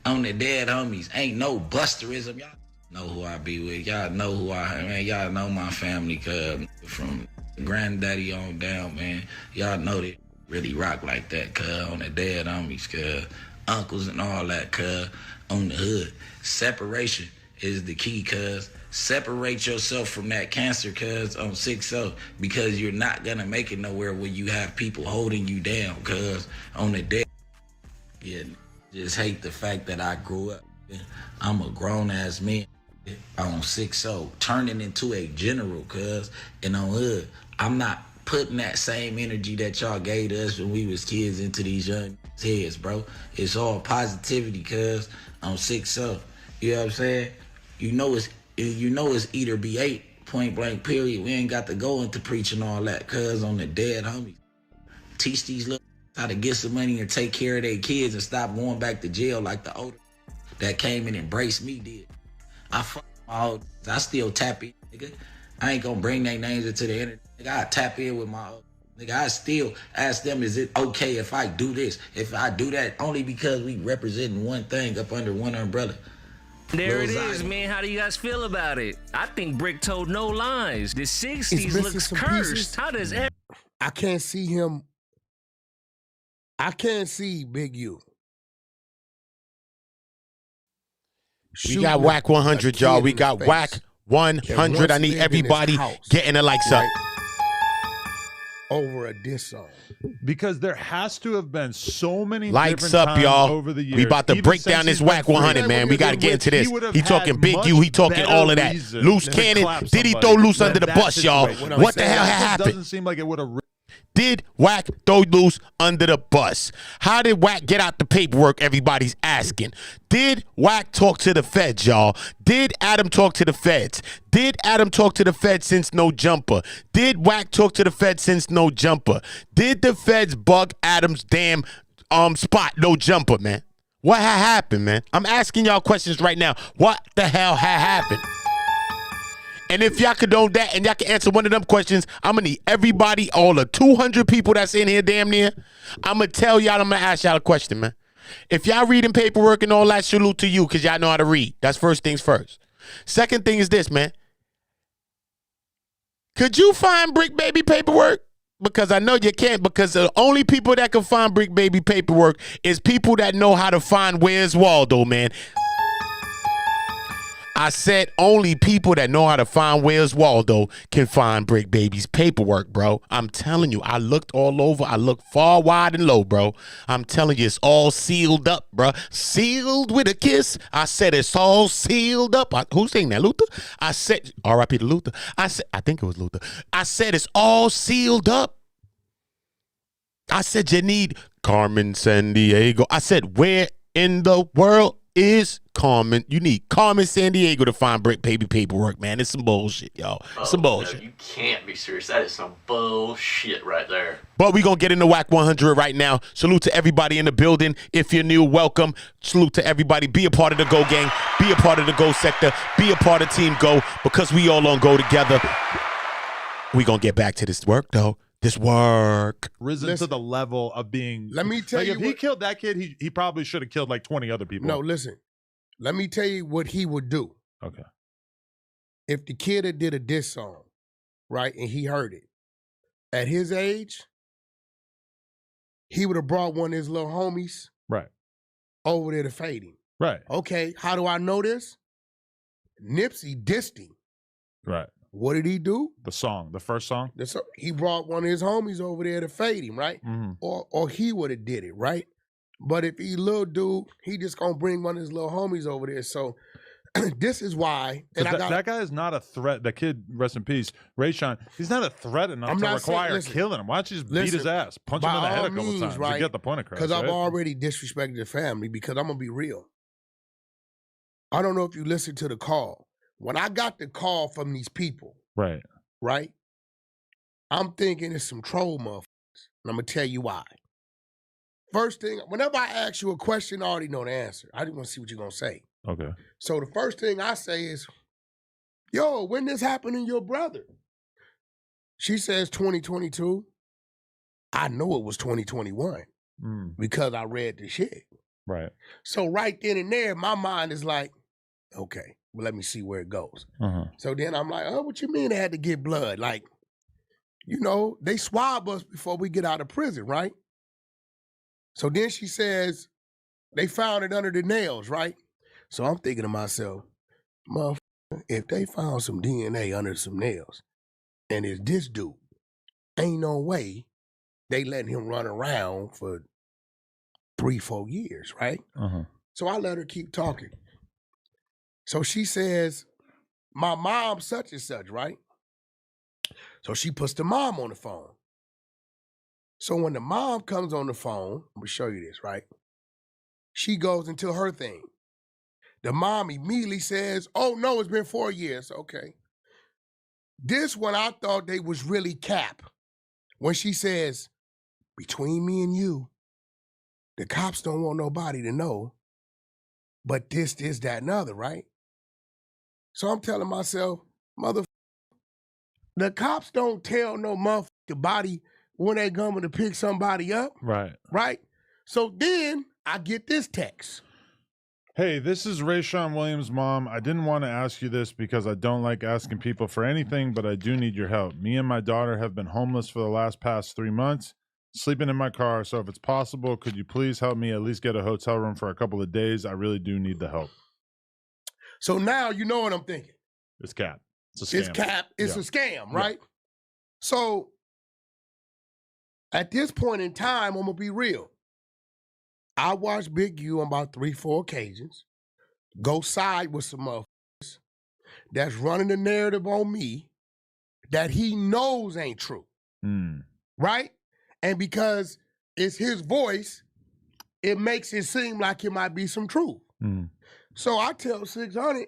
Speaker 15: on the dead homies, ain't no busterism. Y'all know who I be with. Y'all know who I am, man. Y'all know my family, cuz, from granddaddy on down, man. Y'all know they really rock like that, cuz, on the dead homies, cuz. Uncles and all that, cuz, on the hood. Separation is the key, cuz. Separate yourself from that cancer, cuz, on 6 because you're not gonna make it nowhere when you have people holding you down, cuz, on the dead. Yeah, just hate the fact that I grew up. I'm a grown-ass man on 6 turning into a general, cuz, and on hood, I'm not putting that same energy that y'all gave us when we was kids into these young heads, bro. It's all positivity, cuz, on 6 You know what I'm saying? You know it's eat or be ate, point blank, period. We ain't got to go into preaching all that, cuz, on the dead homies. Teach these little how to get some money and take care of their kids and stop going back to jail like the Oota that came and embraced me did. I fuck my old, I still tap in, nigga. I ain't gonna bring their names into the internet. Nigga, I tap in with my old, nigga. I still ask them, is it okay if I do this, if I do that, only because we representing one thing up under one umbrella.
Speaker 1: There it
Speaker 9: Lil
Speaker 1: is,
Speaker 9: Zion.
Speaker 1: man. How do you guys feel about it? I think Bricc told no lies. The 60s
Speaker 17: missing
Speaker 1: looks
Speaker 17: some
Speaker 1: cursed.
Speaker 17: pieces.
Speaker 1: How does
Speaker 17: I can't see him. I can't see Big U.
Speaker 3: We got whack 100, y'all. We got whack 100. I need everybody getting the likes up.
Speaker 17: Over a diss song.
Speaker 18: Because there has to have been so many
Speaker 3: Lights
Speaker 18: different
Speaker 3: up,
Speaker 18: times
Speaker 3: y'all.
Speaker 18: over the years.
Speaker 3: We about to
Speaker 18: even
Speaker 3: break
Speaker 18: since
Speaker 3: down this
Speaker 18: he's been
Speaker 3: whack
Speaker 18: free,
Speaker 3: 100, man. We got to get into this. He talking Big
Speaker 18: much
Speaker 3: U. He talking
Speaker 18: better
Speaker 3: all of that.
Speaker 18: reason
Speaker 3: Loose
Speaker 18: to
Speaker 3: cannon.
Speaker 18: clap
Speaker 3: Did he
Speaker 18: somebody
Speaker 3: throw loose
Speaker 18: than
Speaker 3: under the
Speaker 18: that
Speaker 3: bus, y'all?
Speaker 18: situation.
Speaker 3: What the hell
Speaker 18: It
Speaker 3: happened?
Speaker 18: doesn't seem like it would have.
Speaker 3: Did Wack throw loose under the bus? How did Wack get out the paperwork? Everybody's asking. Did Wack talk to the feds, y'all? Did Adam talk to the feds? Did Adam talk to the feds since no jumper? Did Wack talk to the feds since no jumper? Did the feds bug Adam's damn spot, no jumper, man? What had happened, man? I'm asking y'all questions right now. What the hell had happened? And if y'all could know that and y'all can answer one of them questions, I'm going to need everybody, all the 200 people that's in here damn near, I'm going to tell y'all, I'm going to ask y'all a question, man. If y'all reading paperwork and all that, salute to you because y'all know how to read. That's first things first. Second thing is this, man. Could you find Bricc Baby paperwork? Because I know you can't, because the only people that can find Bricc Baby paperwork is people that know how to find Where's Waldo, man. I said only people that know how to find Where's Waldo can find Bricc Baby's paperwork, bro. I'm telling you, I looked all over. I looked far, wide, and low, bro. I'm telling you, it's all sealed up, bro. Sealed with a kiss. I said it's all sealed up. Who's saying that, Luther? I said, R.I.P. to Luther. I think it was Luther. I said it's all sealed up. I said you need Carmen Sandiego. I said, where in the world is Carmen? You need Carmen Sandiego to find Bricc Baby paperwork, man. It's some bullshit, y'all. Some bullshit.
Speaker 4: No, you can't be serious. That is some bullshit right there.
Speaker 3: But we going to get into whack 100 right now. Salute to everybody in the building. If you're new, welcome. Salute to everybody. Be a part of the Go Gang. Be a part of the Go Sector. Be a part of Team Go, because we all on Go together. We going to get back to this work, though. This work.
Speaker 18: Risen to the level of being.
Speaker 17: Let me tell you
Speaker 18: if he killed that kid, he probably should have killed like 20 other people.
Speaker 17: No, listen. Let me tell you what he would do.
Speaker 18: Okay.
Speaker 17: If the kid had did a diss song, right, and he heard it, at his age, he would have brought one of his little homies
Speaker 18: right
Speaker 17: over there to fade him.
Speaker 18: Right.
Speaker 17: Okay, how do I know this? Nipsey dissed him.
Speaker 18: Right.
Speaker 17: What did he do?
Speaker 18: The song, the first song?
Speaker 17: He brought one of his homies over there to fade him, right?
Speaker 18: Mm-hmm.
Speaker 17: Or he would have did it, right? But if he little dude, he just gonna bring one of his little homies over there. So this is why. And
Speaker 18: that guy is not a threat. That kid, rest in peace, Rayshawn, he's not a threat enough to require killing him. Why don't you just beat his ass? Punch him in the head a couple times. Right? You get the point across.
Speaker 17: Because
Speaker 18: right?
Speaker 17: I've already disrespected the family, because I'm gonna be real. I don't know if you listened to the call. When I got the call from these people, right, I'm thinking it's some troll motherfuckers. And I'm gonna tell you why. First thing, whenever I ask you a question, I already know the answer. I just want to see what you're gonna say.
Speaker 18: Okay.
Speaker 17: So the first thing I say is, yo, when this happened to your brother? She says 2022. I know it was 2021 because I read the shit.
Speaker 18: Right.
Speaker 17: So right then and there, my mind is like, okay, well, let me see where it goes. So then I'm like, oh, what you mean they had to get blood? Like, you know, they swab us before we get out of prison, right? So then she says, they found it under the nails, right? So I'm thinking to myself, motherfucker, if they found some DNA under some nails, and it's this dude, ain't no way they letting him run around for 3-4 years, right? So I let her keep talking. So she says, my mom such and such, right? So she puts the mom on the phone. So when the mom comes on the phone, I'm gonna show you this, right? She goes into her thing. The mom immediately says, oh no, it's been 4 years. Okay. This one I thought they was really cap. When she says, between me and you, the cops don't want nobody to know, but this, that, and other, right? So I'm telling myself, motherfucker, the cops don't tell no motherfucking body when they coming to pick somebody up.
Speaker 18: Right.
Speaker 17: Right? So then I get this text.
Speaker 18: Hey, this is Rayshawn Williams' mom. I didn't want to ask you this because I don't like asking people for anything, but I do need your help. Me and my daughter have been homeless for the past 3 months, sleeping in my car. So if it's possible, could you please help me at least get a hotel room for a couple of days? I really do need the help.
Speaker 17: So now you know what I'm thinking.
Speaker 18: It's cap. It's a scam.
Speaker 17: It's cap. It's a scam, right? Yeah. So at this point in time, I'm going to be real. I watched Big U on about 3-4 occasions go side with some motherfuckers that's running the narrative on me that he knows ain't true. Right? And because it's his voice, it makes it seem like it might be some truth. So I tell 600,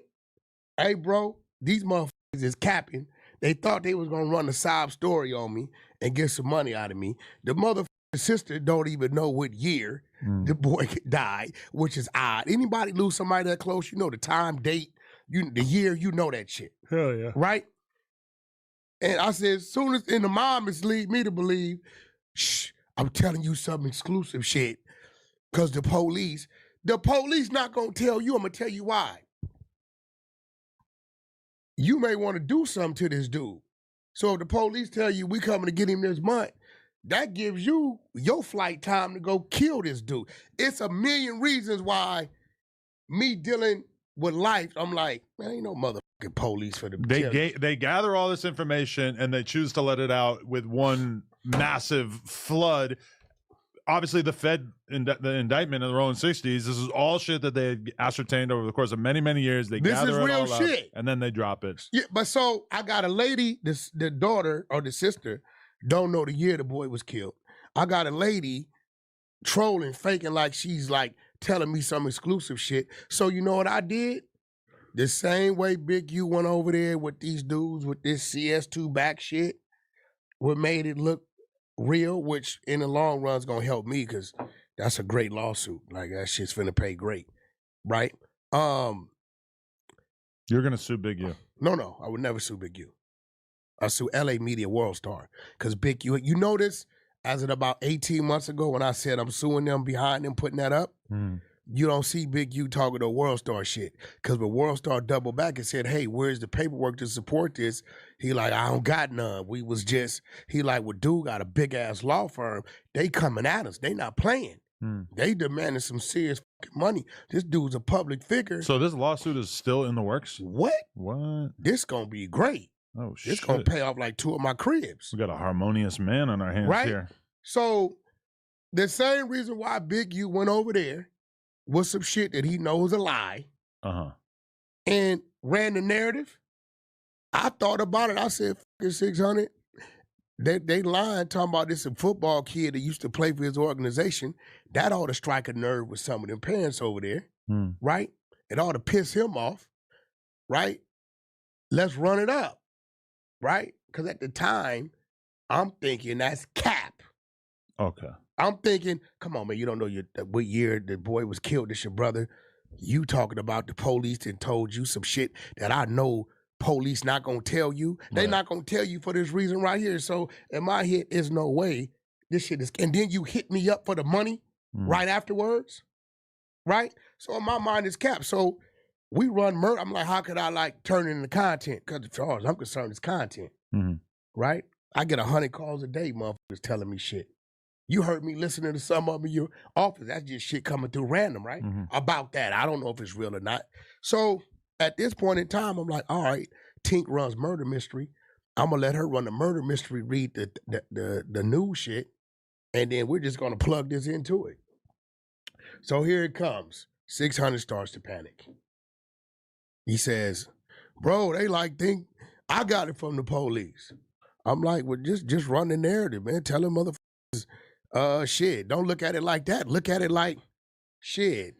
Speaker 17: hey, bro, these motherfuckers is capping. They thought they was going to run a sob story on me and get some money out of me. The motherfucking sister don't even know what year the boy died, which is odd. Anybody lose somebody that close, you know the time, date, the year, you know that shit.
Speaker 18: Hell yeah.
Speaker 17: Right? And I said, as soon as, and the mom is lead me to believe, shh, I'm telling you some exclusive shit. Because the police not going to tell you. I'm going to tell you why. You may want to do something to this dude. So if the police tell you we coming to get him this month, that gives you your flight time to go kill this dude. It's a million reasons why me dealing with life, I'm like, man, ain't no motherfucking police for the
Speaker 18: They gather all this information and they choose to let it out with one massive flood. Obviously, the Fed, the indictment in the Rollin 60s, this is all shit that they had ascertained over the course of many, many years. They gather it all up, and then they drop it.
Speaker 17: Yeah, but so I got a lady, the daughter or the sister, don't know the year the boy was killed. I got a lady trolling, faking like she's like telling me some exclusive shit. So you know what I did? The same way Big U went over there with these dudes with this CS2 back shit, what made it look real, which in the long run is gonna help me because that's a great lawsuit. Like that shit's finna pay great, right? You're
Speaker 18: gonna sue Big U?
Speaker 17: No, I would never sue Big U. I sue LA Media World Star because Big U. You notice as of about 18 months ago when I said I'm suing them behind them putting that up. You don't see Big U talking to World Star shit. Because when World Star doubled back and said, hey, where's the paperwork to support this? He like, I don't got none. We was just, he like, well, dude got a big-ass law firm. They coming at us. They not playing. They demanding some serious fucking money. This dude's a public figure.
Speaker 18: So this lawsuit is still in the works?
Speaker 17: What?
Speaker 18: What?
Speaker 17: This gonna be great.
Speaker 18: Oh, shit.
Speaker 17: This gonna pay off like 2 of my cribs.
Speaker 18: We got a harmonious man on our hands here.
Speaker 17: So the same reason why Big U went over there was some shit that he knows a lie and ran the narrative. I thought about it. I said, fucking 600. They lying talking about this football kid that used to play for his organization. That ought to strike a nerve with some of them parents over there, right? It ought to piss him off, right? Let's run it up, right? Because at the time, I'm thinking that's cap.
Speaker 18: Okay.
Speaker 17: I'm thinking, come on, man, you don't know what year the boy was killed. It's your brother. You talking about the police and told you some shit that I know police not going to tell you. They not going to tell you for this reason right here. So in my head, there's no way this shit is, and then you hit me up for the money right afterwards, right? So in my mind, it's cap. So we run murder. I'm like, how could I like turn it into content? Because as far as I'm concerned, it's content, right? I get 100 calls a day, motherfuckers telling me shit. You heard me listening to some of them in your office. That's just shit coming through random, right? About that. I don't know if it's real or not. So at this point in time, I'm like, all right, Tink runs murder mystery. I'm going to let her run the murder mystery, read the news shit, and then we're just going to plug this into it. So here it comes. 600 starts to panic. He says, bro, they like think I got it from the police. I'm like, well, just run the narrative, man. Tell them motherfuckers, shit, don't look at it like that. Look at it like, shit.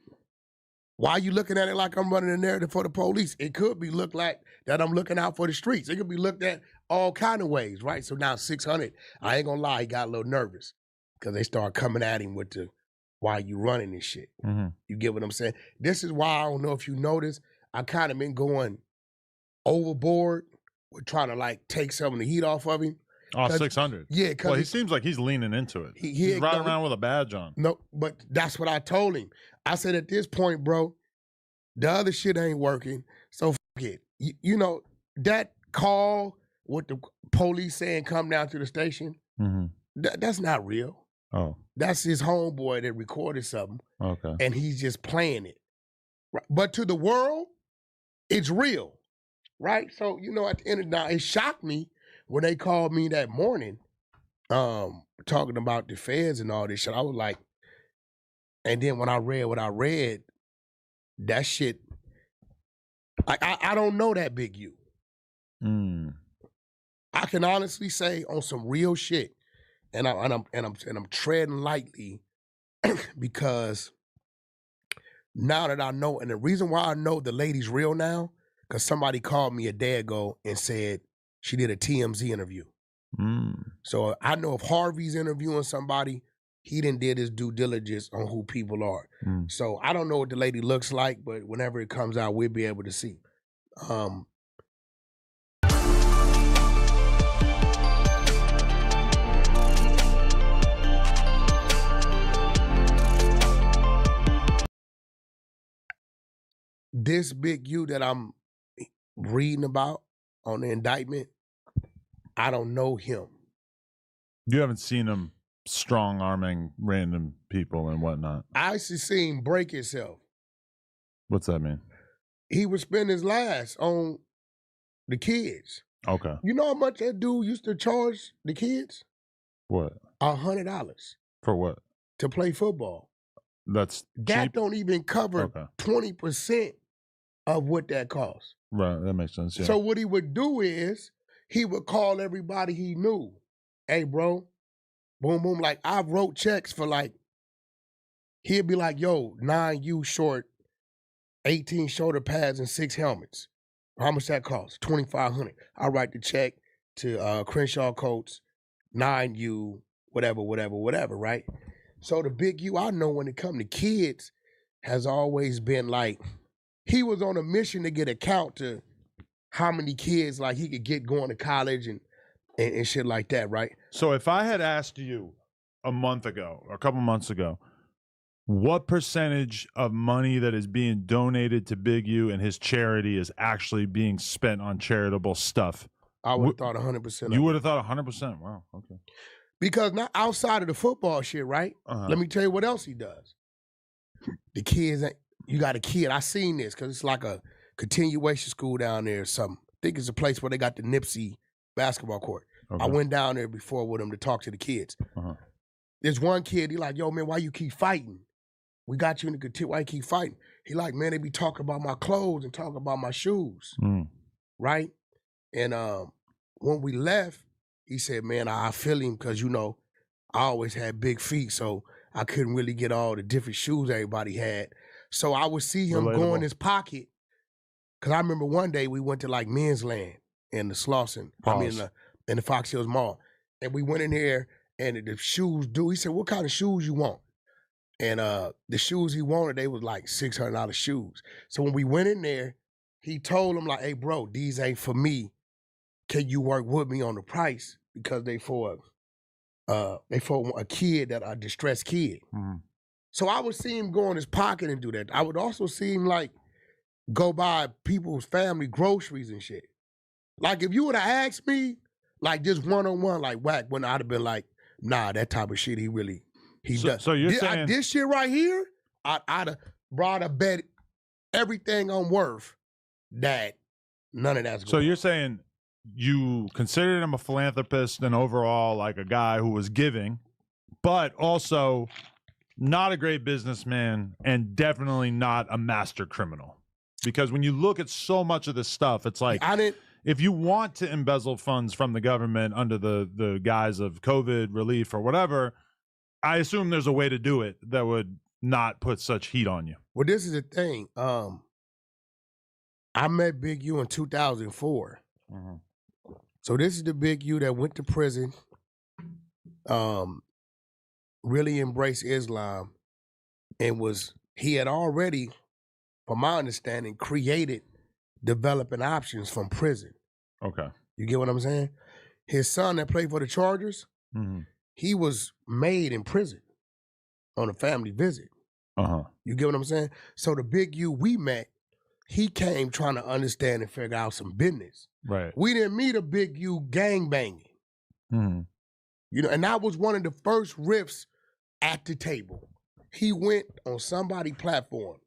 Speaker 17: Why are you looking at it like I'm running a narrative for the police? It could be looked like that I'm looking out for the streets. It could be looked at all kind of ways, right? So now 600, I ain't gonna lie, he got a little nervous because they start coming at him with the, why you running this shit? You get what I'm saying? This is why I don't know if you notice, I kind of been going overboard with trying to like take some of the heat off of him.
Speaker 18: Oh, 600.
Speaker 17: Yeah.
Speaker 18: Well, he seems like he's leaning into it. He's riding around with a badge on.
Speaker 17: No, but that's what I told him. I said, at this point, bro, The other shit ain't working. So fuck it. You know, that call with the police saying come down to the station, that's not real.
Speaker 18: Oh.
Speaker 17: That's his homeboy that recorded something.
Speaker 18: Okay.
Speaker 17: And he's just playing it. Right. But to the world, it's real. Right? So, you know, at the end of the night, it shocked me when they called me that morning, talking about the feds and all this shit. I was like, and then when I read what I read, that shit, I don't know that Big U. I can honestly say on some real shit, and I'm treading lightly because now that I know, and the reason why I know the lady's real now, because somebody called me a day ago and said she did a TMZ interview. So I know if Harvey's interviewing somebody, he done did his due diligence on who people are. So I don't know what the lady looks like, but whenever it comes out, we'll be able to see. This Big U that I'm reading about on the indictment, I don't know him.
Speaker 18: You haven't seen him strong arming random people and whatnot.
Speaker 17: I actually seen Bricc himself.
Speaker 18: What's that mean?
Speaker 17: He would spend his last on the kids.
Speaker 18: Okay.
Speaker 17: You know how much that dude used to charge the kids?
Speaker 18: What?
Speaker 17: $100
Speaker 18: For what?
Speaker 17: to play football.
Speaker 18: That
Speaker 17: cheap? Don't even cover 20% of what that costs.
Speaker 18: Right, that makes sense. Yeah.
Speaker 17: So what he would do is he would call everybody he knew. Hey, bro, boom, boom. Like, I wrote checks for like, he'd be like, yo, 9U short, 18 shoulder pads and 6 helmets. How much that cost? $2,500. I write the check to Crenshaw Coats, 9U, whatever, right? So the Big U I know when it comes to kids has always been like, he was on a mission to get a count to how many kids like he could get going to college and shit like that, right?
Speaker 18: So if I had asked you a month ago, or a couple months ago, what percentage of money that is being donated to Big U and his charity is actually being spent on charitable stuff?
Speaker 17: I would have thought 100%.
Speaker 18: You would have thought 100%. Wow, okay.
Speaker 17: Because not outside of the football shit, right? Let me tell you what else he does. The kids, you got a kid. I seen this because it's like a continuation school down there or something. I think it's a place where they got the Nipsey basketball court.
Speaker 18: Okay.
Speaker 17: I went down there before with him to talk to the kids. There's one kid, he like, yo, man, why you keep fighting? We got you in the continue. Why you keep fighting? He like, man, they be talking about my clothes and talking about my shoes, right? And when we left, he said, man, I feel him because, you know, I always had big feet, so I couldn't really get all the different shoes everybody had. So I would see him go in his pocket. Because I remember one day we went to like Men's Land in the Slauson, in the Fox Hills Mall. And we went in there and the shoes, dude, he said, what kind of shoes you want? And the shoes he wanted, they was like $600 shoes. So when we went in there, he told him like, hey, bro, these ain't for me. Can you work with me on the price? Because they for a kid that a distressed kid. So I would see him go in his pocket and do that. I would also see him like go buy people's family groceries and shit. Like if you would have asked me, like just one-on-one, like whack, when I'd have been like, nah, that type of shit he does.
Speaker 18: So you're saying
Speaker 17: this shit right here, I'd have brought a bet everything I'm worth that none of that's going.
Speaker 18: So you're saying you considered him a philanthropist and overall like a guy who was giving, but also not a great businessman and definitely not a master criminal. Because when you look at so much of this stuff, it's like if you want to embezzle funds from the government under the guise of COVID relief or whatever, I assume there's a way to do it that would not put such heat on you.
Speaker 17: Well, this is the thing. I met Big U in 2004. So this is the Big U that went to prison, really embraced Islam, and he had already, from my understanding, created developing options from prison.
Speaker 18: Okay.
Speaker 17: You get what I'm saying? His son that played for the Chargers, he was made in prison on a family visit. You get what I'm saying? So the Big U we met he came trying to understand and figure out some business.
Speaker 18: Right.
Speaker 17: We didn't meet a Big U gang banging.
Speaker 18: Mm-hmm.
Speaker 17: You know, and that was one of the first riffs at the table. He went on somebody's platform.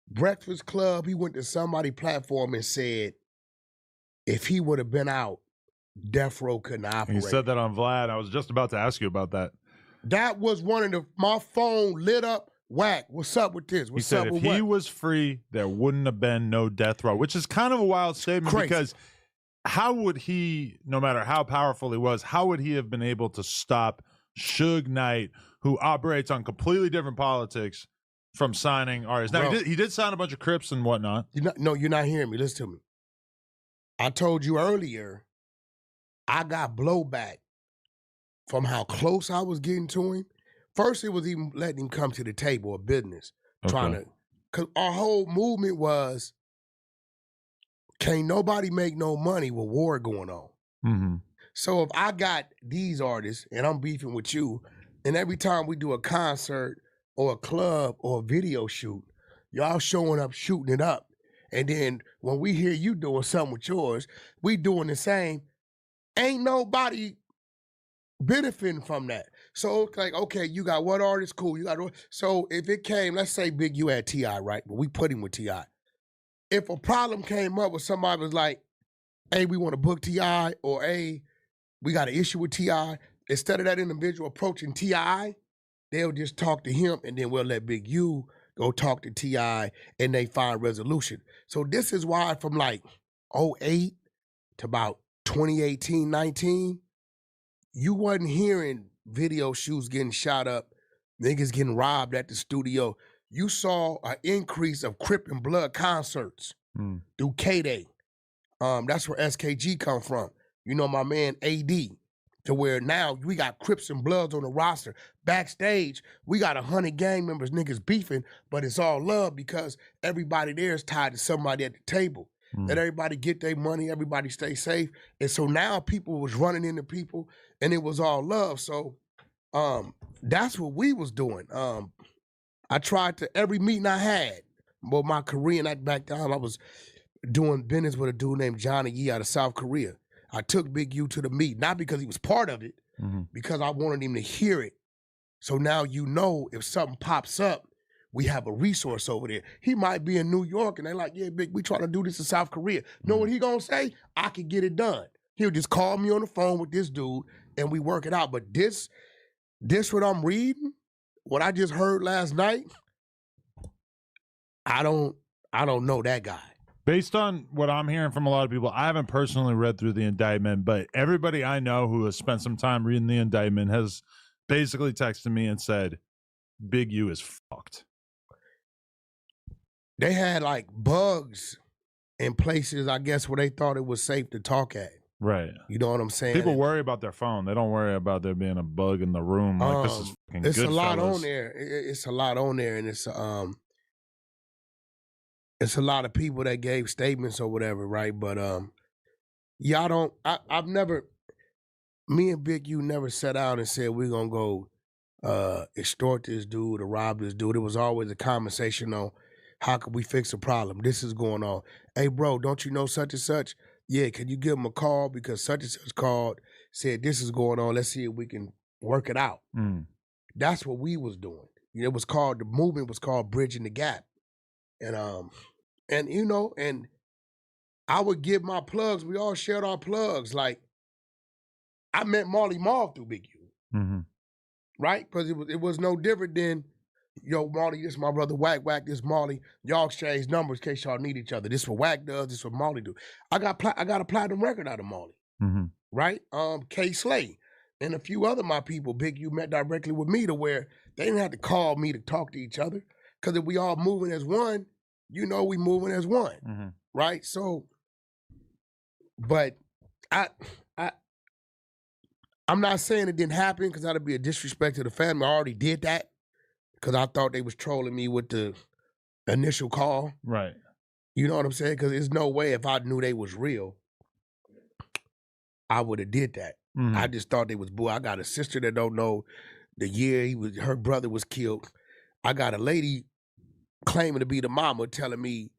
Speaker 17: Breakfast Club, he went to somebody's platform and said, if he would have been out, Death Row couldn't operate.
Speaker 18: He said that on Vlad. I was just about to ask you about that.
Speaker 17: That was one of my phone lit up. Whack, what's up with this? What's
Speaker 18: He said
Speaker 17: up
Speaker 18: if
Speaker 17: with
Speaker 18: he
Speaker 17: what?
Speaker 18: was free, there wouldn't have been no death row, which is kind of a wild statement because how would he, no matter how powerful he was, how would he have been able to stop Suge Knight, who operates on completely different politics, from signing artists? Now, he did sign a bunch of Crips and whatnot.
Speaker 17: You're not hearing me. Listen to me. I told you earlier, I got blowback from how close I was getting to him. First, it was even letting him come to the table of business, trying to, because our whole movement was, can't nobody make no money with war going on.
Speaker 18: Mm-hmm.
Speaker 17: So if I got these artists and I'm beefing with you, and every time we do a concert or a club or a video shoot, y'all showing up, shooting it up. And then when we hear you doing something with yours, we doing the same. Ain't nobody benefiting from that. So it's like, okay, you got what artist? Cool. You got so if it came, let's say Big U had T.I., right? But we put him with T.I. If a problem came up with somebody was like, hey, we want to book T.I., or hey, we got an issue with T.I., instead of that individual approaching T.I., they'll just talk to him and then we'll let Big U go talk to T.I. and they find resolution. So this is why from like 08 to about 2018, 19, you wasn't hearing video shoots getting shot up, niggas getting robbed at the studio. You saw an increase of Crip and Blood concerts through K-Day. That's where SKG come from. You know, my man AD, to where now we got Crips and Bloods on the roster. Backstage, we got 100 gang members, niggas beefing, but it's all love because everybody there is tied to somebody at the table. Let everybody get their money, everybody stay safe. And so now people was running into people and it was all love. So that's what we was doing. I tried to, every meeting I had, well, my career in that back time, I was doing business with a dude named Johnny Yee out of South Korea. I took Big U to the meet, not because he was part of it, because I wanted him to hear it. So now you know if something pops up, we have a resource over there. He might be in New York and they're like, yeah, Big, we trying to do this in South Korea. Know what he gonna say? I can get it done. He'll just call me on the phone with this dude and we work it out. But this what I'm reading, what I just heard last night, I don't know that guy.
Speaker 18: Based on what I'm hearing from a lot of people, I haven't personally read through the indictment, but everybody I know who has spent some time reading the indictment has basically texted me and said, Big U is fucked.
Speaker 17: They had like bugs in places, I guess, where they thought it was safe to talk at.
Speaker 18: Right.
Speaker 17: You know what I'm saying?
Speaker 18: People worry about their phone. They don't worry about there being a bug in the room. Like, this is fucking
Speaker 17: it's
Speaker 18: good,
Speaker 17: a lot
Speaker 18: fellas.
Speaker 17: on there. It's a lot on there, and it's a lot of people that gave statements or whatever, right? But y'all I've never, me and Big U never sat out and said we're gonna go extort this dude or rob this dude. It was always a conversation on how can we fix a problem? This is going on. Hey, bro, don't you know such and such? Yeah, can you give him a call because such and such called, said this is going on. Let's see if we can work it out. That's what we was doing. It was called, the movement was called Bridging the Gap. And you know, and I would give my plugs. We all shared our plugs. Like, I met Marley Marl through Big U. Right? Because it was no different than, yo, Marley, this is my brother Wack, this Marley. Y'all exchange numbers in case y'all need each other. This is what Wack does, this is what Marley do. I got a platinum record out of Marley. Right? K Slay and a few other my people, Big U met directly with me to where they didn't have to call me to talk to each other. Because if we all moving as one, you know we moving as one. Right? So, but I'm not saying it didn't happen because that'd be a disrespect to the family. I already did that because I thought they was trolling me with the initial call.
Speaker 18: Right.
Speaker 17: You know what I'm saying? Because there's no way if I knew they was real, I would have did that. I just thought they was boo. I got a sister that don't know the year her brother was killed. I got a lady claiming to be the mama telling me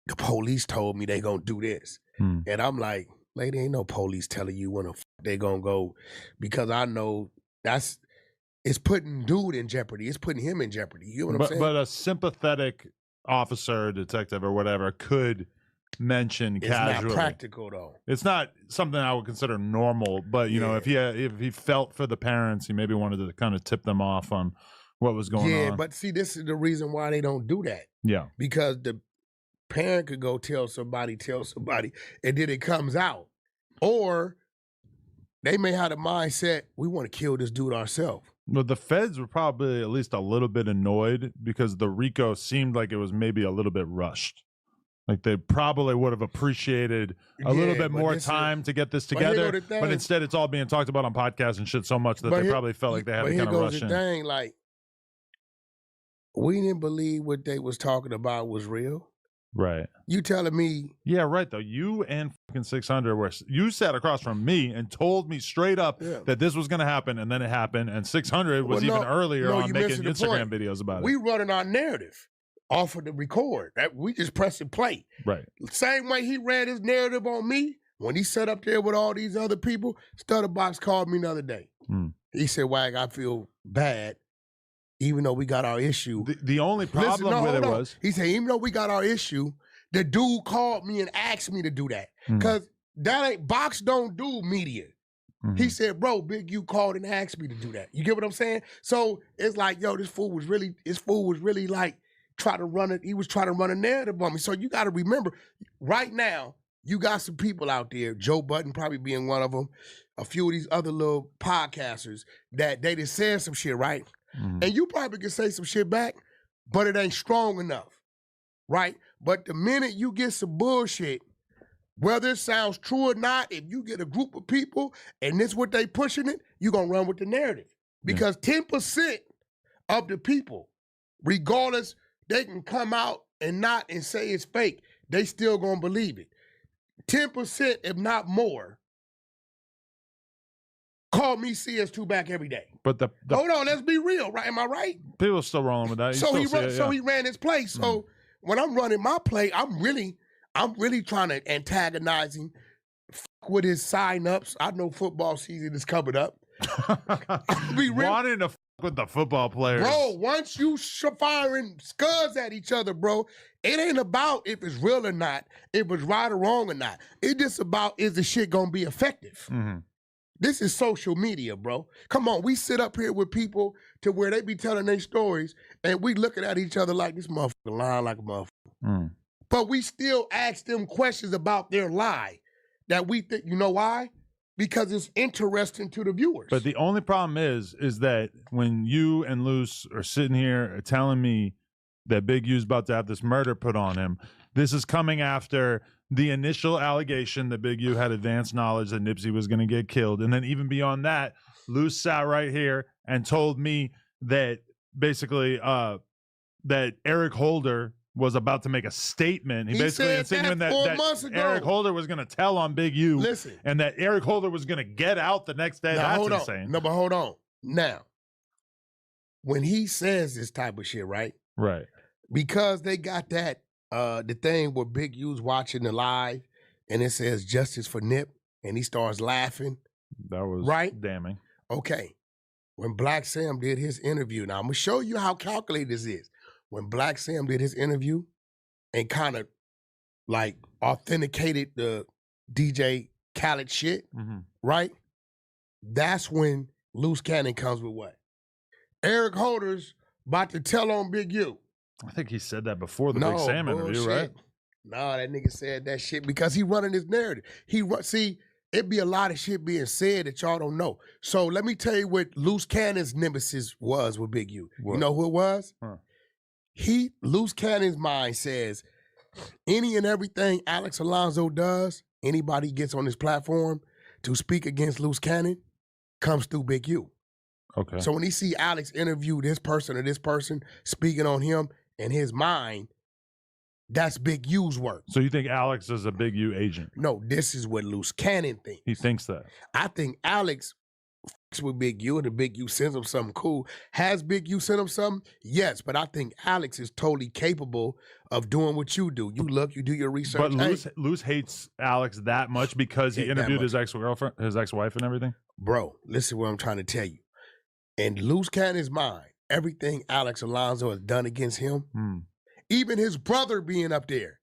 Speaker 17: the police told me they gonna do this. And I'm like, lady, ain't no police telling you when they gonna go, because I know it's putting dude in jeopardy. It's putting him in jeopardy. You know what I'm saying?
Speaker 18: But a sympathetic officer, detective, or whatever could mention casually.
Speaker 17: It's not practical though.
Speaker 18: It's not something I would consider normal. But you know, if he felt for the parents, he maybe wanted to kind of tip them off on what was going on.
Speaker 17: Yeah, but see, this is the reason why they don't do that.
Speaker 18: Yeah,
Speaker 17: because the parent could go tell somebody, and then it comes out. Or they may have the mindset, we want to kill this dude ourselves.
Speaker 18: But the feds were probably at least a little bit annoyed because the Rico seemed like it was maybe a little bit rushed. Like they probably would have appreciated a little bit more time to get this together. But instead, it's all being talked about on podcasts and shit so much that they probably felt like they had to kind of rush in.
Speaker 17: Thing, like, we didn't believe what they was talking about was real.
Speaker 18: Right.
Speaker 17: You telling me?
Speaker 18: Yeah, right, though. You and fucking 600 you sat across from me and told me straight up that this was going to happen, and then it happened, and 600 was even earlier on making Instagram videos about it.
Speaker 17: We running our narrative off of the record. We just pressing play.
Speaker 18: Right.
Speaker 17: Same way he ran his narrative on me when he sat up there with all these other people. Stutterbox called me the other day. He said, Wag, I feel bad. Even though we got our issue.
Speaker 18: The only problem with it was...
Speaker 17: He said, even though we got our issue, the dude called me and asked me to do that. Because that ain't... Box don't do media. He said, bro, Big U called and asked me to do that. You get what I'm saying? So it's like, yo, this fool was really like, trying to run it. He was trying to run a narrative on me. So you got to remember, right now, you got some people out there, Joe Budden probably being one of them, a few of these other little podcasters that they just said some shit, right? And you probably can say some shit back, but it ain't strong enough, right? But the minute you get some bullshit, whether it sounds true or not, if you get a group of people and this what they pushing it, you're going to run with the narrative. Because 10% of the people, regardless, they can come out and say it's fake, they still going to believe it. 10%, if not more, call me CS2 back every day.
Speaker 18: But
Speaker 17: hold on, let's be real, right? Am I right?
Speaker 18: People are still rolling with that.
Speaker 17: So he ran his play. So when I'm running my play, I'm really trying to antagonize him, with his sign-ups. I know football season is coming up.
Speaker 18: Be real. Wanting to with the football players.
Speaker 17: Bro, once you firing scuds at each other, bro, it ain't about if it's real or not, if it's right or wrong or not. It's just about, is the shit gonna be effective? This is social media, bro. Come on, we sit up here with people to where they be telling their stories and we looking at each other like this motherfucker lying like a motherfucker. But we still ask them questions about their lie that we think, you know why? Because it's interesting to the viewers.
Speaker 18: But the only problem is that when you and Luce are sitting here telling me that Big U's about to have this murder put on him, this is coming after the initial allegation that Big U had advanced knowledge that Nipsey was going to get killed. And then even beyond that, Luce sat right here and told me that basically that Eric Holder was about to make a statement. He basically insinuated that Eric Holder was going to tell on Big U.
Speaker 17: Listen.
Speaker 18: And that Eric Holder was going to get out the next day.
Speaker 17: Now,
Speaker 18: That's insane.
Speaker 17: No, but hold on. Now, when he says this type of shit, right?
Speaker 18: Right.
Speaker 17: Because they got that, the thing where Big U's watching the live and it says justice for Nip and he starts laughing.
Speaker 18: That was damning.
Speaker 17: Okay. When Black Sam did his interview, now I'm going to show you how calculated this is. When Black Sam did his interview and kind of like authenticated the DJ Khaled shit, right? That's when Loose Cannon comes with what? Eric Holder's about to tell on Big U.
Speaker 18: I think he said that before the Big Sam interview, right?
Speaker 17: No, that nigga said that shit because he running his narrative. See, it be a lot of shit being said that y'all don't know. So let me tell you what Loose Cannon's nemesis was with Big U.
Speaker 18: What?
Speaker 17: You know who it was? Loose Cannon's mind says, any and everything Alex Alonso does, anybody gets on this platform to speak against Loose Cannon, comes through Big U.
Speaker 18: Okay.
Speaker 17: So when he see Alex interview this person or this person speaking on him in his mind, that's Big U's work.
Speaker 18: So you think Alex is a Big U agent?
Speaker 17: No, this is what Loose Cannon thinks.
Speaker 18: He thinks that.
Speaker 17: I think Alex with Big U and the Big U sends him something cool. Has Big U sent him something? Yes, but I think Alex is totally capable of doing what you do. You look, you do your research.
Speaker 18: But Luz hates Alex that much because he interviewed his ex-girlfriend, his ex-wife and everything?
Speaker 17: Bro, listen what I'm trying to tell you. And Luz Cannon's mind, everything Alex Alonso has done against him, even his brother being up there,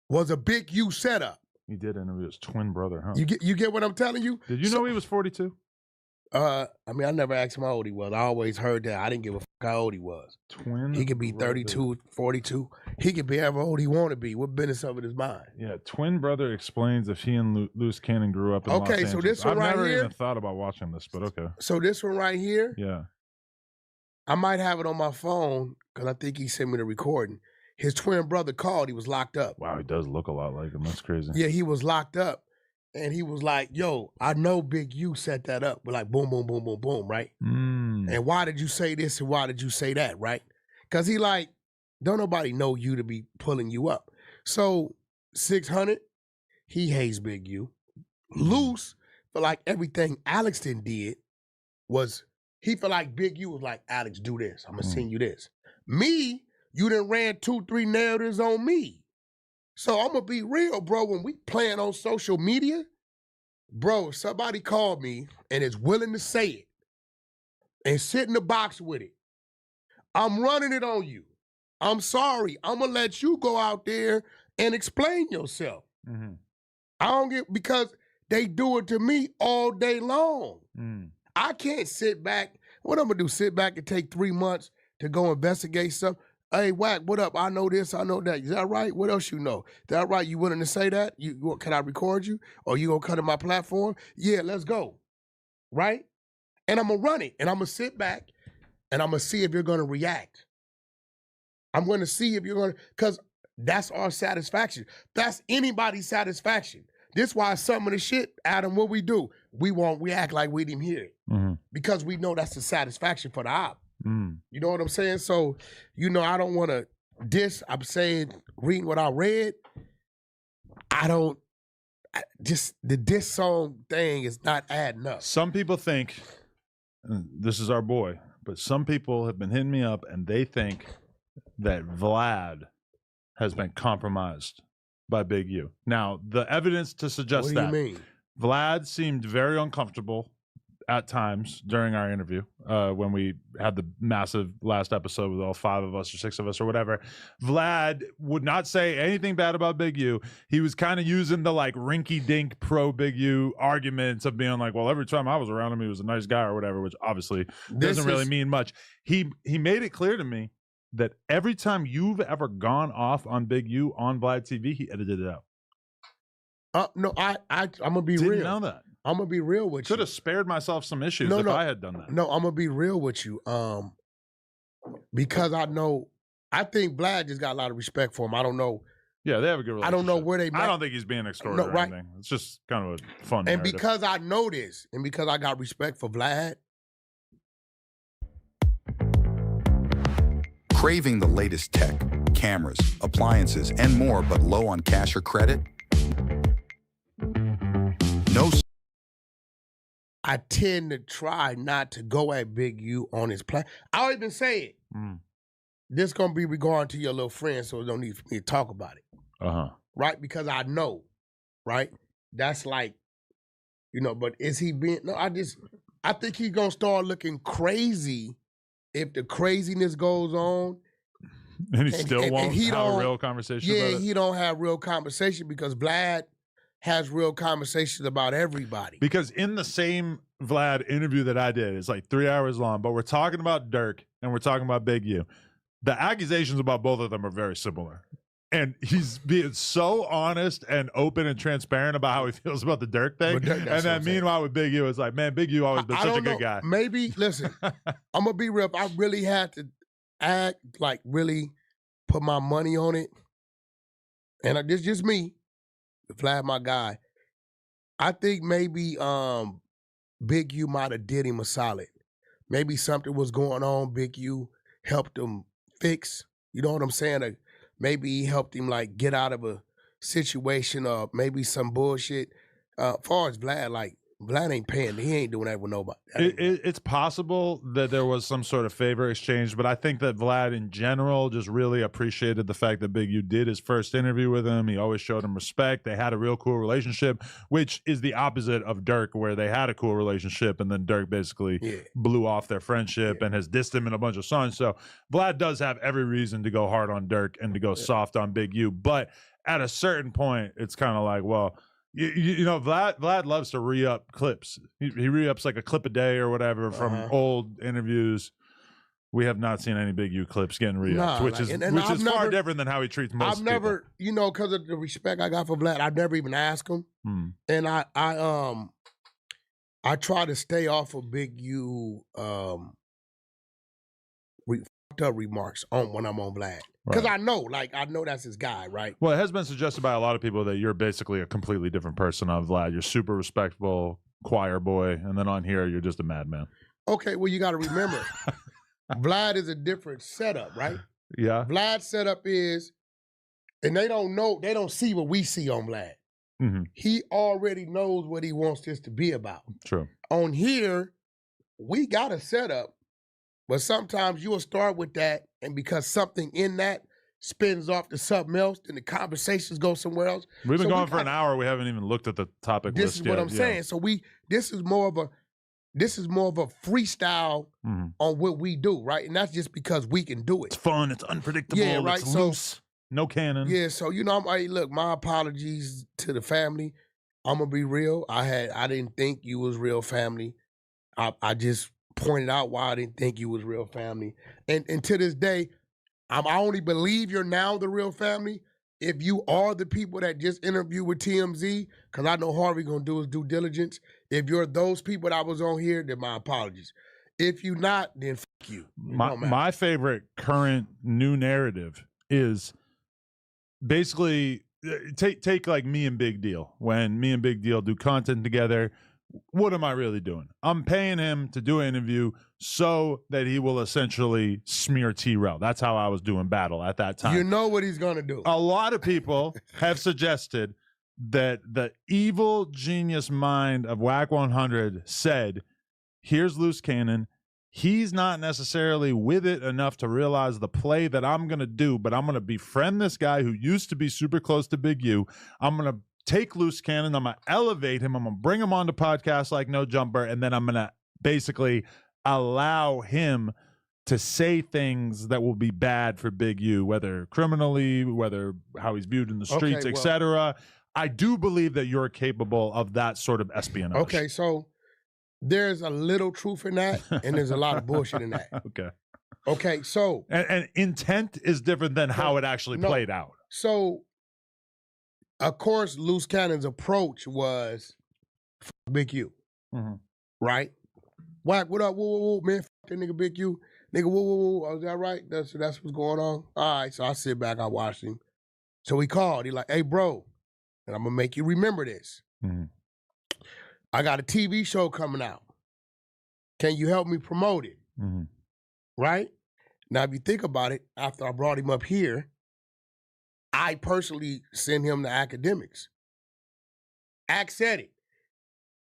Speaker 17: was a Big U setup.
Speaker 18: He did interview his twin brother, huh?
Speaker 17: You get what I'm telling you?
Speaker 18: Did you know he was 42?
Speaker 17: I mean, I never asked him how old he was. I always heard that. I didn't give a fuck how old he was.
Speaker 18: Twin
Speaker 17: He could be 32, 42. He could be however old he want to be. What business of it is mine?
Speaker 18: Yeah, twin brother explains if he and Luz Cannon grew up in Los Angeles.
Speaker 17: So this one
Speaker 18: I've
Speaker 17: right
Speaker 18: never
Speaker 17: here.
Speaker 18: even thought about watching this, but okay.
Speaker 17: So this one right here.
Speaker 18: Yeah.
Speaker 17: I might have it on my phone because I think he sent me the recording. His twin brother called. He was locked up.
Speaker 18: Wow, he does look a lot like him. That's crazy.
Speaker 17: Yeah, he was locked up. And he was like, yo, I know Big U set that up. We're like, boom, boom, boom, boom, boom, right? And why did you say this and why did you say that, right? Because he like, don't nobody know you to be pulling you up. So 600, he hates Big U. Loose, for like everything Alex did was, he felt like Big U was like, Alex, do this. I'm going to send you this. Me, you done ran 2-3 narratives on me. So I'm going to be real, bro. When we playing on social media, bro, if somebody called me and is willing to say it and sit in the box with it, I'm running it on you. I'm sorry. I'm going to let you go out there and explain yourself. I don't get, because they do it to me all day long. I can't sit back. What I'm going to do, sit back and take 3 months to go investigate something? Hey, Wack, what up? I know this, I know that. Is that right? What else you know? Is that right? You willing to say that? Can I record you? Or you gonna cut in my platform? Yeah, let's go. Right? And I'm gonna run it. And I'm gonna sit back and I'm gonna see if you're gonna react. I'm gonna see if you're gonna, because that's our satisfaction. That's anybody's satisfaction. This why some of the shit, Adam, what we do, we act like we didn't hear it. Because we know that's the satisfaction for the op. You know what I'm saying? So, you know, I don't want to diss. I'm saying, reading what I read, the diss song thing is not adding up.
Speaker 18: Some people think, this is our boy, but some people have been hitting me up and they think that Vlad has been compromised by Big U. Now, the evidence to suggest that.
Speaker 17: What do you mean?
Speaker 18: Vlad seemed very uncomfortable at times during our interview when we had the massive last episode with all 5 of us or 6 of us or whatever. Vlad would not say anything bad about Big U. He was kind of using the like rinky-dink pro Big U arguments of being like, well, every time I was around him, he was a nice guy or whatever, which obviously doesn't really mean much. He made it clear to me that every time you've ever gone off on Big U on Vlad TV, he edited it out.
Speaker 17: No, I'm gonna be real.
Speaker 18: Didn't know that.
Speaker 17: I'm gonna be real with you.
Speaker 18: Could have spared myself some issues if I had done that.
Speaker 17: No, I'm gonna be real with you. Because I think Vlad just got a lot of respect for him. I don't know.
Speaker 18: Yeah, they have a good relationship.
Speaker 17: I don't know where they met.
Speaker 18: I don't think he's being extorted or anything. It's just kind of a fun
Speaker 17: And
Speaker 18: narrative.
Speaker 17: because I know this, and because I got respect for Vlad.
Speaker 19: Craving the latest tech, cameras, appliances, and more, but low on cash or credit? No.
Speaker 17: I tend to try not to go at Big U on his plan. I'll even say it. This gonna be regarding to your little friend, so don't need for me to talk about it. Right? Because I know, right? That's like, you know, but is he being, no, I think he's gonna start looking crazy if the craziness goes on.
Speaker 18: And he still won't have a real conversation about it?
Speaker 17: He don't have real conversation because Vlad has real conversations about everybody.
Speaker 18: Because in the same Vlad interview that I did, it's like 3 hours long, but we're talking about Dirk and we're talking about Big U. The accusations about both of them are very similar. And he's being so honest and open and transparent about how he feels about the Dirk thing. And then meanwhile with Big U, it's like, man, Big U always been such a good guy.
Speaker 17: Maybe, listen, I'm going to be real. If I really had to act, like really put my money on it, and this just me, Vlad, my guy, I think maybe Big U might have did him a solid. Maybe something was going on. Big U helped him fix. You know what I'm saying? Maybe he helped him like get out of a situation or maybe some bullshit. As far as Vlad, like Vlad ain't paying. He ain't doing that with nobody.
Speaker 18: It's possible that there was some sort of favor exchange, but I think that Vlad in general just really appreciated the fact that Big U did his first interview with him. He always showed him respect. They had a real cool relationship, which is the opposite of Dirk, where they had a cool relationship and then Dirk basically blew off their friendship and has dissed him in a bunch of songs. So Vlad does have every reason to go hard on Dirk and to go soft on Big U. But at a certain point, it's kind of like, well, you know, Vlad loves to re-up clips. He re-ups like a clip a day or whatever from old interviews. We have not seen any Big U clips getting re-upped, which is far different than how he treats most people. I've never,
Speaker 17: you know, because of the respect I got for Vlad, I've never even asked him. And I try to stay off of Big U fucked up remarks when I'm on Vlad. Because I know that's his guy, right?
Speaker 18: Well, it has been suggested by a lot of people that you're basically a completely different person on Vlad. You're super respectful, choir boy, and then on here, you're just a madman.
Speaker 17: Okay, well, you got to remember, Vlad is a different setup, right?
Speaker 18: Yeah.
Speaker 17: Vlad's setup is, and they don't see what we see on Vlad. He already knows what he wants this to be about.
Speaker 18: True.
Speaker 17: On here, we got a setup, but sometimes you'll start with that, and because something in that spins off to something else, then the conversations go somewhere else.
Speaker 18: We've been going for an hour. We haven't even looked at the topic list yet.
Speaker 17: This is what I'm saying. So this is more of a freestyle on what we do, right? And that's just because we can do it.
Speaker 18: It's fun. It's unpredictable.
Speaker 17: Yeah, right.
Speaker 18: It's loose. No canon.
Speaker 17: Yeah. So look, my apologies to the family. I'm gonna be real. I didn't think you was real family. I just pointed out why I didn't think you was real family. And to this day, I only believe you're now the real family if you are the people that just interviewed with TMZ, because I know Harvey gonna do his due diligence. If you're those people that was on here, then my apologies. If you not, then fuck you.
Speaker 18: My favorite current new narrative is basically take like me and Big Deal. When me and Big Deal do content together, what am I really doing? I'm paying him to do an interview so that he will essentially smear T-Rel. That's how I was doing battle at that time.
Speaker 17: You know what he's gonna do.
Speaker 18: A lot of people have suggested that the evil genius mind of Whack 100 said, here's loose cannon. He's not necessarily with it enough to realize the play that I'm going to do, but I'm going to befriend this guy who used to be super close to Big U. I'm going to take loose cannon. I'm going to elevate him. I'm going to bring him onto podcasts like No Jumper, and then I'm going to basically allow him to say things that will be bad for Big U, whether criminally, whether how he's viewed in the streets, etc. I do believe that you're capable of that sort of espionage.
Speaker 17: Okay, so there's a little truth in that, and there's a lot of bullshit in that. Okay, so
Speaker 18: and intent is different than how it actually played out.
Speaker 17: So, of course, Loose Cannon's approach was Big U, right? Whack, what up? Whoa, whoa, whoa, man, that nigga Big U, nigga, whoa, whoa, whoa. Oh, is that right? That's what's going on. All right, so I sit back, I watched him. So he called. He like, hey, bro, and I'm gonna make you remember this. I got a TV show coming out. Can you help me promote it? Right? Now, if you think about it, after I brought him up here, I personally sent him to academics. Ack said it.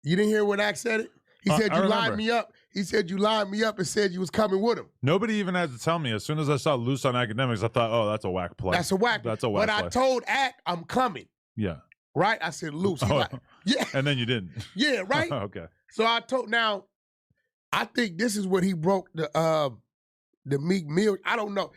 Speaker 17: You didn't hear when Ack said it? He said you lied me up. He said you lied me up and said you was coming with him.
Speaker 18: Nobody even had to tell me. As soon as I saw Loose on academics, I thought, oh, that's a whack play.
Speaker 17: That's a whack play.
Speaker 18: That's a whack play.
Speaker 17: But I told Ack I'm coming.
Speaker 18: Yeah.
Speaker 17: Right? I said, Loose. He's like, yeah.
Speaker 18: And then you didn't.
Speaker 17: Yeah, right?
Speaker 18: Okay.
Speaker 17: So I told, now, I think this is what he broke the Meek Mill. I don't know.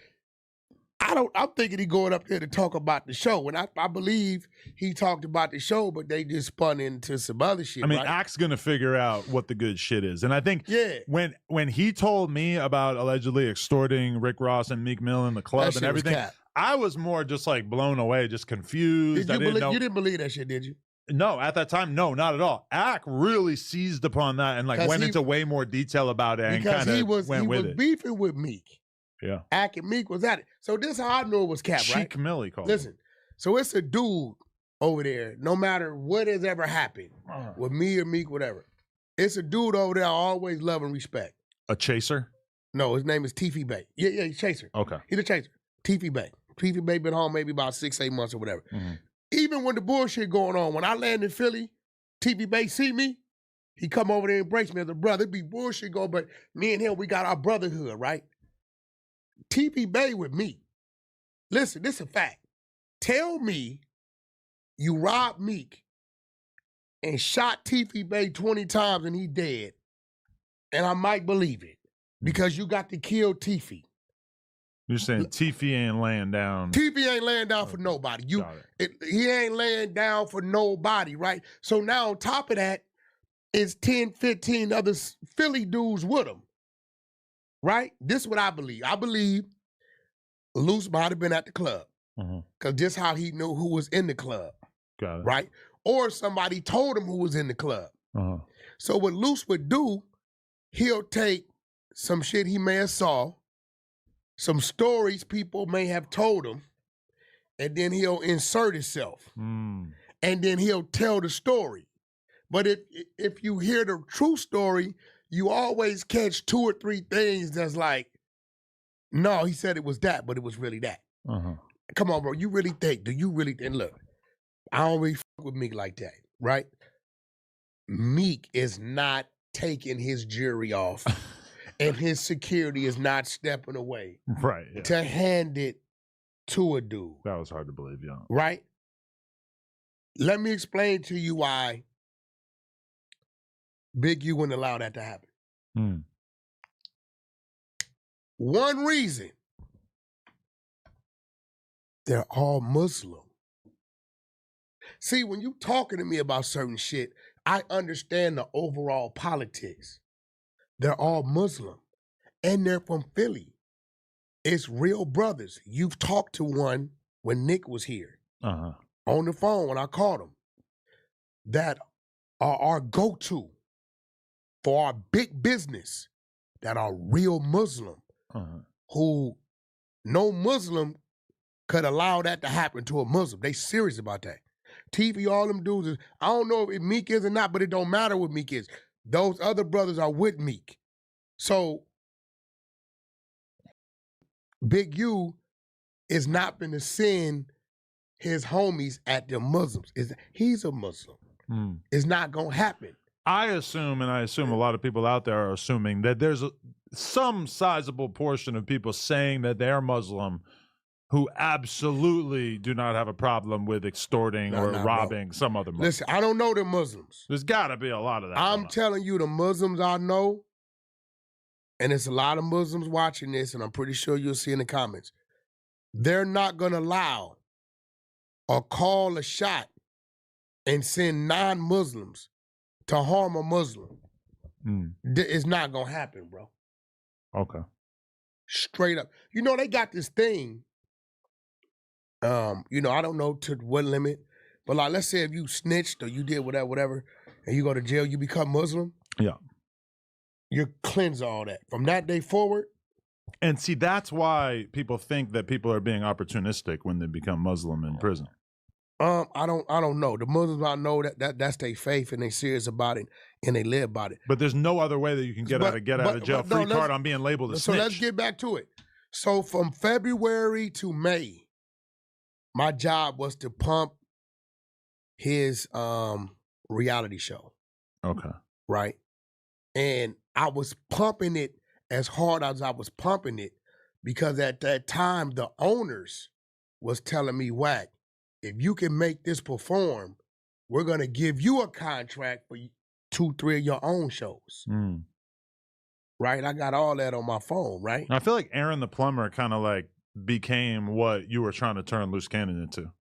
Speaker 17: I'm thinking he going up there to talk about the show. And I believe he talked about the show, but they just spun into some other shit.
Speaker 18: I mean,
Speaker 17: right?
Speaker 18: Ack's gonna figure out what the good shit is. And I think when he told me about allegedly extorting Rick Ross and Meek Mill in the club and everything, I was more just like blown away, just confused.
Speaker 17: You didn't believe that shit, did you?
Speaker 18: No, at that time, no, not at all. Ack really seized upon that and like went into way more detail about it and kind of went with it.
Speaker 17: Beefing with Meek.
Speaker 18: Yeah.
Speaker 17: Ack and Meek was at it. So this is how I knew it was cap, right?
Speaker 18: Cheek Millie called
Speaker 17: Listen, so it's a dude over there, no matter what has ever happened with me or Meek, whatever. It's a dude over there I always love and respect.
Speaker 18: A chaser?
Speaker 17: No, his name is Tiffy Bay. Yeah, he's a chaser.
Speaker 18: Okay.
Speaker 17: He's a chaser. Tiffy Bay. Tiffy Bay been home maybe about 6-8 months or whatever. Even when the bullshit going on, when I land in Philly, Tiffy Bay see me, He come over there and embrace me as a brother. It'd be bullshit go, but me and him, we got our brotherhood, right? TV Bay with me. Listen, this is a fact. Tell me you robbed Meek and shot TV Bay 20 times and he dead, and I might believe it because you got to kill Tiffy.
Speaker 18: You're saying Tiffy ain't laying down.
Speaker 17: Tiffy ain't laying down for nobody. He ain't laying down for nobody, right? So now on top of that, it's 10, 15 other Philly dudes with him, right? This is what I believe. I believe Luce might have been at the club because this how he knew who was in the club,
Speaker 18: Got it.
Speaker 17: right? Or somebody told him who was in the club. So what Luce would do, he'll take some shit he may have saw, some stories people may have told him, and then he'll insert himself. And then he'll tell the story. But if you hear the true story, you always catch 2 or 3 things that's like, no, he said it was that, but it was really that. Come on, bro. You really think, do you really think? Look, I don't really fuck with Meek like that, right? Meek is not taking his jury off and his security is not stepping away to hand it to a dude.
Speaker 18: That was hard to believe, yeah.
Speaker 17: Right? Let me explain to you why Big U wouldn't allow that to happen. One reason, they're all Muslim. See, when you talking to me about certain shit, I understand the overall politics. They're all Muslim, and they're from Philly. It's real brothers. You've talked to one when Nick was here on the phone when I called him. That are our go-to for our big business. That are real Muslim, who no Muslim could allow that to happen to a Muslim. They serious about that. TV, all them dudes is, I don't know if Meek is or not, but it don't matter what Meek is. Those other brothers are with Meek. So Big U is not going to send his homies at the Muslims. He's a Muslim. It's not going to happen.
Speaker 18: I assume, and I assume a lot of people out there are assuming that there's some sizable portion of people saying that they're Muslim who absolutely do not have a problem with extorting or robbing some other Muslim.
Speaker 17: Listen, I don't know the Muslims.
Speaker 18: There's got to be a lot of that.
Speaker 17: I'm telling you, the Muslims I know, and there's a lot of Muslims watching this, and I'm pretty sure you'll see in the comments, they're not going to allow or call a shot and send non-Muslims to harm a Muslim. It's not going to happen, bro.
Speaker 18: Okay.
Speaker 17: Straight up. You know, they got this thing, you know, I don't know to what limit, but like, let's say if you snitched or you did whatever, and you go to jail, you become Muslim.
Speaker 18: Yeah.
Speaker 17: You cleanse all that. From that day forward.
Speaker 18: And see, that's why people think that people are being opportunistic when they become Muslim in prison.
Speaker 17: I don't know. The Muslims I know that's their faith and they serious about it and they live by it.
Speaker 18: But there's no other way that you can get out of jail free card on being labeled a snitch.
Speaker 17: So let's get back to it. So from February to May, my job was to pump his reality show.
Speaker 18: Okay.
Speaker 17: Right? And I was pumping it as hard as I was pumping it because at that time the owners was telling me, Wack, if you can make this perform, we're going to give you a contract for 2, 3 of your own shows. Right? I got all that on my phone, right?
Speaker 18: I feel like Aaron the Plumber kind of like became what you were trying to turn Loose Cannon into.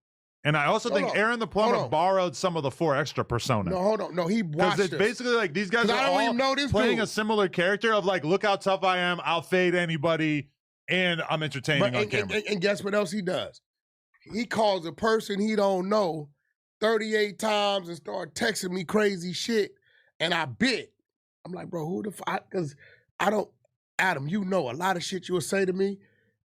Speaker 18: And I also think Aaron the Plumber borrowed some of the 4 Extra persona.
Speaker 17: No, hold on. No, he watched
Speaker 18: Because it's basically like these guys are all playing a similar character of like, look how tough I am, I'll fade anybody, and I'm entertaining on camera.
Speaker 17: And guess what else he does? He calls a person he don't know 38 times and start texting me crazy shit, and I bit. I'm like, bro, who the fuck? Because I don't, Adam, you know a lot of shit you'll say to me,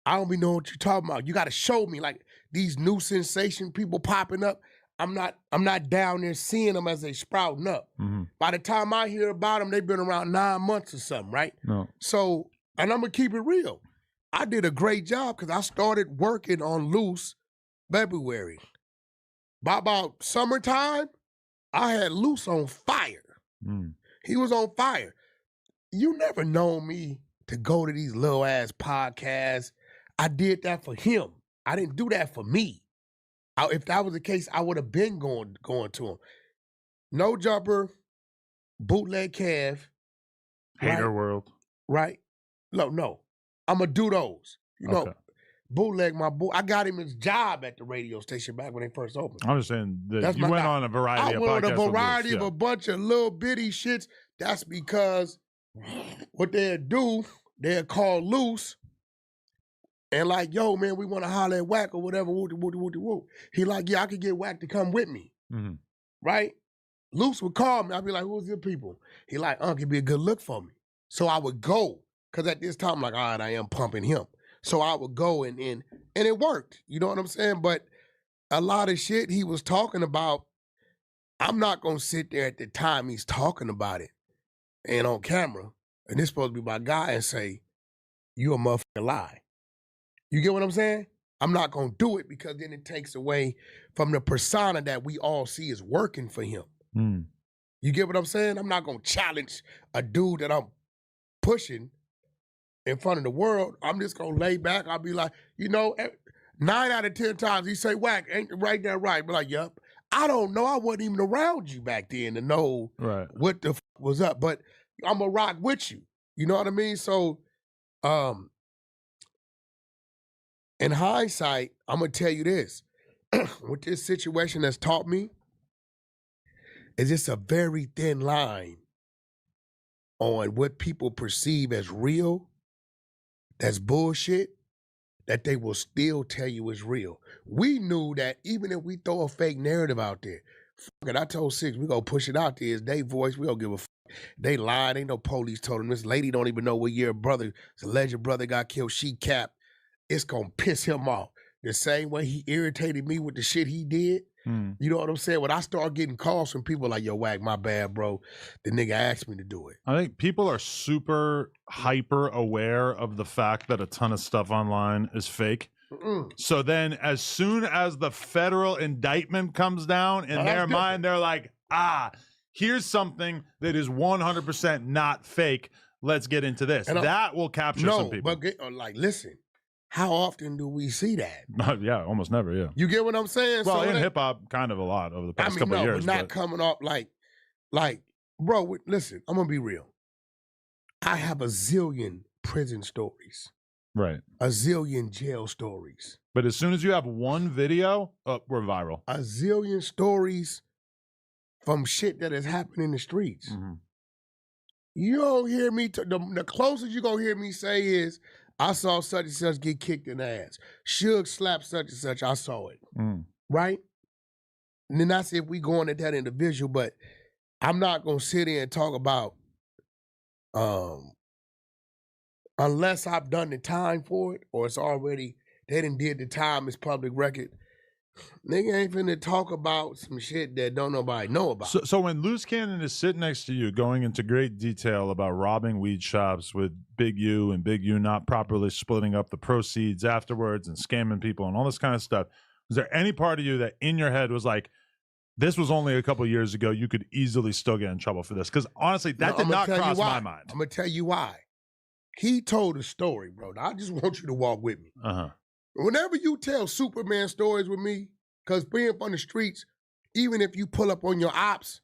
Speaker 17: I don't be knowing what you're talking about. You got to show me, like, these new sensation people popping up. I'm not down there seeing them as they sprouting up. By the time I hear about them, they've been around 9 months or something, right?
Speaker 18: No.
Speaker 17: So, and I'm going to keep it real. I did a great job because I started working on Loose February. By about summertime, I had Loose on fire. He was on fire. You never known me to go to these little ass podcasts. I did that for him. I didn't do that for me. If that was the case, I would have been going to him. No Jumper, Bootleg Kev.
Speaker 18: Hater
Speaker 17: right?
Speaker 18: World.
Speaker 17: Right? No. I'm going to do those. You know,
Speaker 18: Okay.
Speaker 17: Bootleg, my boy. I got him his job at the radio station back when they first opened.
Speaker 18: I'm just saying that
Speaker 17: That's
Speaker 18: you
Speaker 17: my
Speaker 18: went
Speaker 17: guy.
Speaker 18: on a variety of podcasts.
Speaker 17: I went on a
Speaker 18: with
Speaker 17: variety
Speaker 18: Luce,
Speaker 17: of
Speaker 18: yeah.
Speaker 17: a bunch of little bitty shits. That's because what they'll do, they'll call Luce and like, yo, man, we want to holler at Wack or whatever. Woo. He like, yeah, I could get Wack to come with me.
Speaker 18: Mm-hmm.
Speaker 17: Right? Luce would call me. I'd be like, who's your people? He like, it'd be a good look for me. So I would go. Because at this time, I'm like, all right, I am pumping him. So I would go and it worked. You know what I'm saying? But a lot of shit he was talking about, I'm not going to sit there at the time he's talking about it and on camera, and this supposed to be my guy, and say, you a motherfucking lie. You get what I'm saying? I'm not going to do it because then it takes away from the persona that we all see is working for him.
Speaker 18: Mm.
Speaker 17: You get what I'm saying? I'm not going to challenge a dude that I'm pushing in front of the world. I'm just going to lay back. I'll be like, 9 out of 10 times he say, Wack, ain't right there right? Be like, yup. I don't know. I wasn't even around you back then to know what the was up. But I'm going to rock with you. You know what I mean? So, in hindsight, I'm going to tell you this. What this situation has taught me is it's a very thin line on what people perceive as real, that's bullshit, that they will still tell you is real. We knew that even if we throw a fake narrative out there, fuck it, I told Six, we gonna push it out there. It's their voice, we don't give a fuck. They lied, ain't no police told them. This lady don't even know what year brother, his alleged brother got killed, she capped. It's gonna piss him off. The same way he irritated me with the shit he did. You know what I'm saying? When I start getting calls from people like, yo, Wack, my bad, bro. The nigga asked me to do it.
Speaker 18: I think people are super hyper aware of the fact that a ton of stuff online is fake. So then as soon as the federal indictment comes down, in their mind, they're like, here's something that is 100% not fake. Let's get into this. And that will capture some people.
Speaker 17: But listen, how often do we see that?
Speaker 18: Yeah, almost never, yeah.
Speaker 17: You get what I'm saying?
Speaker 18: Well,
Speaker 17: so
Speaker 18: in hip-hop, kind of a lot over the past couple of years.
Speaker 17: But not coming up like, bro, listen, I'm going to be real. I have a zillion prison stories.
Speaker 18: Right.
Speaker 17: A zillion jail stories.
Speaker 18: But as soon as you have one video, we're viral.
Speaker 17: A zillion stories from shit that has happened in the streets. You don't hear me, the closest you're going to hear me say is, I saw such and such get kicked in the ass. Suge slapped such and such, I saw it. Right? And then that's if we going at that individual, but I'm not going to sit here and talk about, unless I've done the time for it, or it's already, they done did the time, it's public record. Nigga ain't finna talk about some shit that don't nobody know about.
Speaker 18: So when Loose Cannon is sitting next to you, going into great detail about robbing weed shops with Big U and Big U not properly splitting up the proceeds afterwards and scamming people and all this kind of stuff, was there any part of you that in your head was like, this was only a couple of years ago, you could easily still get in trouble for this? Because honestly, that did not cross my mind.
Speaker 17: I'm going to tell you why. He told a story, bro. Now, I just want you to walk with me. Whenever you tell Superman stories with me, because being from the streets, even if you pull up on your ops,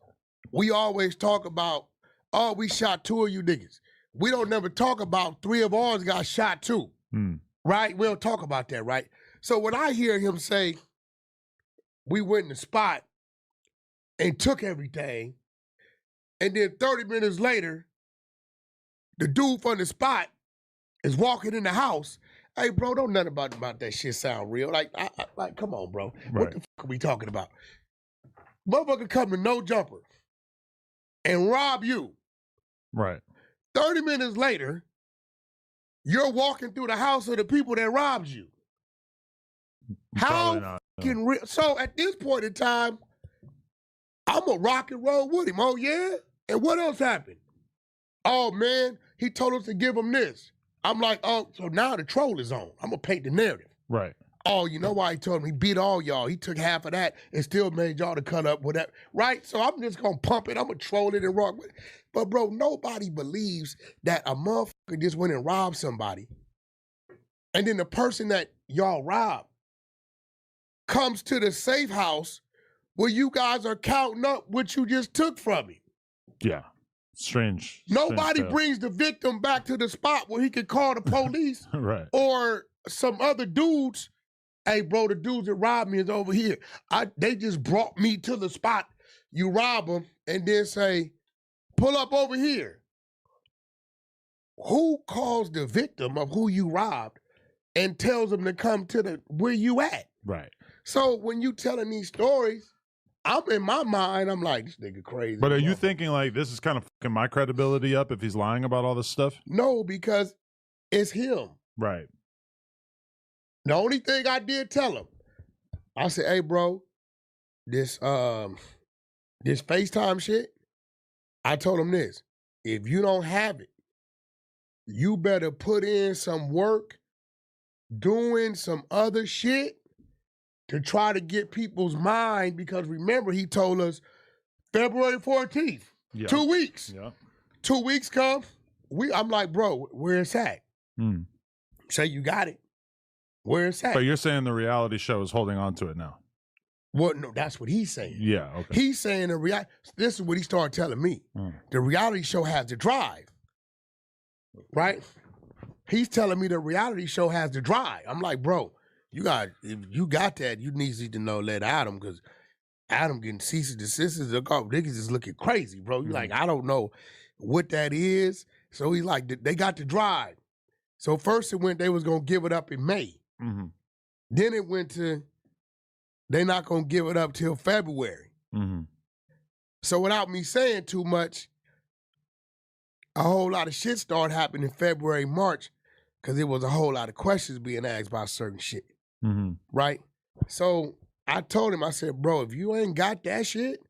Speaker 17: we always talk about, oh, we shot 2 of you niggas. We don't never talk about 3 of ours got shot too. Right? We don't talk about that, right? So when I hear him say, we went in the spot and took everything, and then 30 minutes later, the dude from the spot is walking in the house. Hey, bro, don't nothing about that shit sound real. Like, come on, bro. What the fuck are we talking about? Motherfucker come to No Jumper and rob you.
Speaker 18: Right.
Speaker 17: 30 minutes later, you're walking through the house of the people that robbed you. How fucking real? So at this point in time, I'm a rock and roll with him. Oh, yeah? And what else happened? Oh, man, he told us to give him this. I'm like, oh, so now the troll is on. I'm going to paint the narrative.
Speaker 18: Right.
Speaker 17: Oh, you know why he told him? He beat all y'all. He took half of that and still made y'all to cut up with that. Right? So I'm just going to pump it. I'm going to troll it and rock with it. But, bro, nobody believes that a motherfucker just went and robbed somebody. And then the person that y'all robbed comes to the safe house where you guys are counting up what you just took from him.
Speaker 18: Yeah. Strange.
Speaker 17: Nobody
Speaker 18: strange
Speaker 17: brings the victim back to the spot where he could call the police.
Speaker 18: Right.
Speaker 17: Or some other dudes. Hey, bro, the dudes that robbed me is over here. They just brought me to the spot. You rob them and then say, pull up over here. Who calls the victim of who you robbed and tells them to come to where you at?
Speaker 18: Right.
Speaker 17: So when you telling these stories, I'm in my mind, I'm like, this nigga crazy.
Speaker 18: But are you thinking like this is kind of fucking my credibility up if he's lying about all this stuff?
Speaker 17: No, because it's him.
Speaker 18: Right.
Speaker 17: The only thing I did tell him, I said, hey, bro, this FaceTime shit, I told him this. If you don't have it, you better put in some work doing some other shit to try to get people's mind, because remember, he told us February 14th, 2 weeks.
Speaker 18: Yeah.
Speaker 17: 2 weeks come, I'm like, bro, where it's at? Say you got it. Where it's at.
Speaker 18: But you're saying the reality show is holding on to it now.
Speaker 17: Well, no, that's what he's saying.
Speaker 18: Yeah, okay.
Speaker 17: He's saying this is what he started telling me. The reality show has the drive. Right? He's telling me the reality show has the drive. I'm like, bro, if you got that, you need to know let Adam, because Adam getting cease and desist. Niggas is looking crazy, bro. You like, I don't know what that is. So he's like, they got the drive. So first it went, they was gonna give it up in May. Then it went to, they're not gonna give it up till February. So without me saying too much, a whole lot of shit started happening in February, March, because there was a whole lot of questions being asked about certain shit. Right? So I told him, I said, bro, if you ain't got that shit,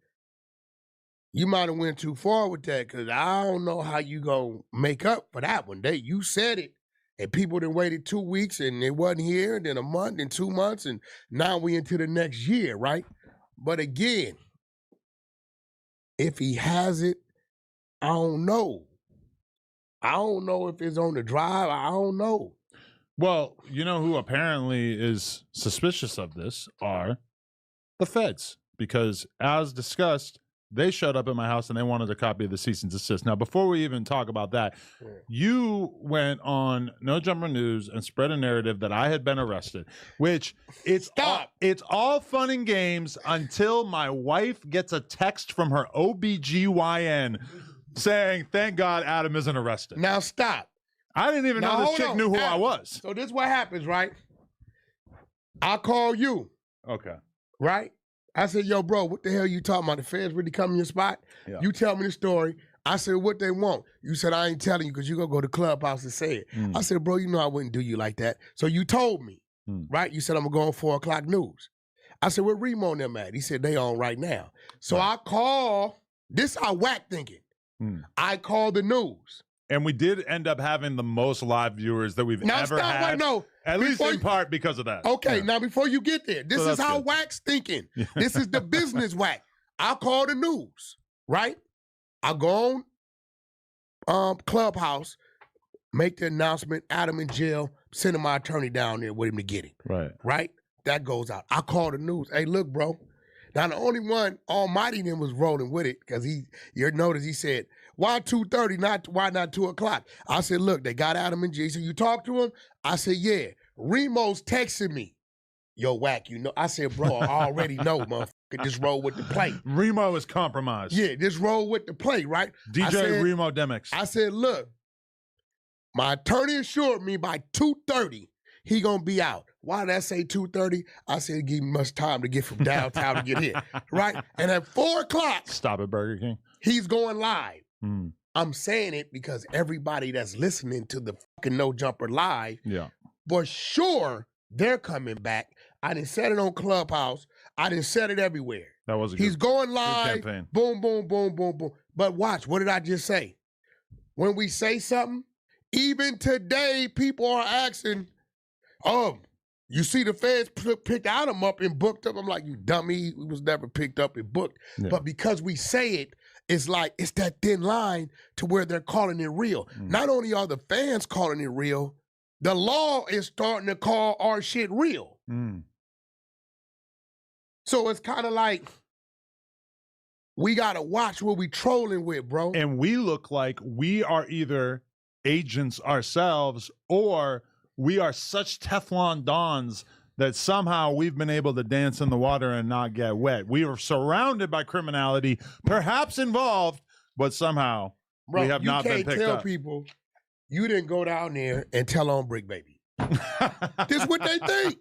Speaker 17: you might have went too far with that, because I don't know how you gonna make up for that one. You said it, and people done waited 2 weeks, and it wasn't here, then a month, and 2 months, and now we into the next year, right? But again, if he has it, I don't know. I don't know if it's on the drive. I don't know.
Speaker 18: Well, you know who apparently is suspicious of this are the feds, because as discussed, they showed up at my house and they wanted a copy of the cease and desist. Now, before we even talk about that, you went on No Jumper News and spread a narrative that I had been arrested, which it's all fun and games until my wife gets a text from her OBGYN saying, thank God Adam isn't arrested.
Speaker 17: Now stop.
Speaker 18: I didn't even know this chick knew who I was.
Speaker 17: So this is what happens, right? I call you.
Speaker 18: Okay.
Speaker 17: Right? I said, yo, bro, what the hell you talking about? The feds really come in your spot?
Speaker 18: Yeah.
Speaker 17: You tell me the story. I said, what they want? You said, I ain't telling you because you going to go to Clubhouse and say it. I said, bro, you know I wouldn't do you like that. So you told me, right? You said, I'm going to go on 4 o'clock news. I said, where Remo and them at? He said, they on right now. So I call, this how whack thinking. I call the news.
Speaker 18: And we did end up having the most live viewers that we've ever had.
Speaker 17: Wait, no.
Speaker 18: At least in part because of that.
Speaker 17: Okay, now before you get there, this is how whack's thinking. This is the business whack. I call the news, right? I go on Clubhouse, make the announcement, Adam in jail, sending my attorney down there with him to get him. Right? That goes out. I call the news. Hey, look, bro. Now, the only one, Almighty then was rolling with it, because you notice he said, why 2:30, why not 2 o'clock? I said, look, they got Adam and G. So you talk to him? I said, yeah. Remo's texting me. Yo, whack, you know. I said, bro, I already know, motherfucker. Just roll with the play.
Speaker 18: Remo is compromised.
Speaker 17: Yeah, just roll with the play, right?
Speaker 18: DJ Remo Demix.
Speaker 17: I said, look, my attorney assured me by 2:30, he gonna be out. Why did I say 2:30? I said, give me much time to get from downtown to get here, right? And at 4 o'clock,
Speaker 18: stop at Burger King.
Speaker 17: He's going live. I'm saying it because everybody that's listening to the fucking No Jumper live, for sure they're coming back. I didn't set it on Clubhouse. I didn't set it everywhere.
Speaker 18: That was a
Speaker 17: He's going
Speaker 18: good
Speaker 17: live.
Speaker 18: campaign.
Speaker 17: Boom, boom, boom, boom, boom. But watch, what did I just say? When we say something, even today, people are asking, You see the feds picked Adam up and booked up. I'm like, you dummy. He was never picked up and booked.
Speaker 18: Yeah.
Speaker 17: But because we say it, it's like, it's that thin line to where they're calling it real. Not only are the fans calling it real, the law is starting to call our shit real. So it's kind of like, we got to watch what we trolling with, bro.
Speaker 18: And we look like we are either agents ourselves or we are such Teflon Dons that somehow we've been able to dance in the water and not get wet. We are surrounded by criminality, perhaps involved, but somehow we have not been picked up.
Speaker 17: You can't tell people you didn't go down there and tell on Bricc, baby. This is what they think.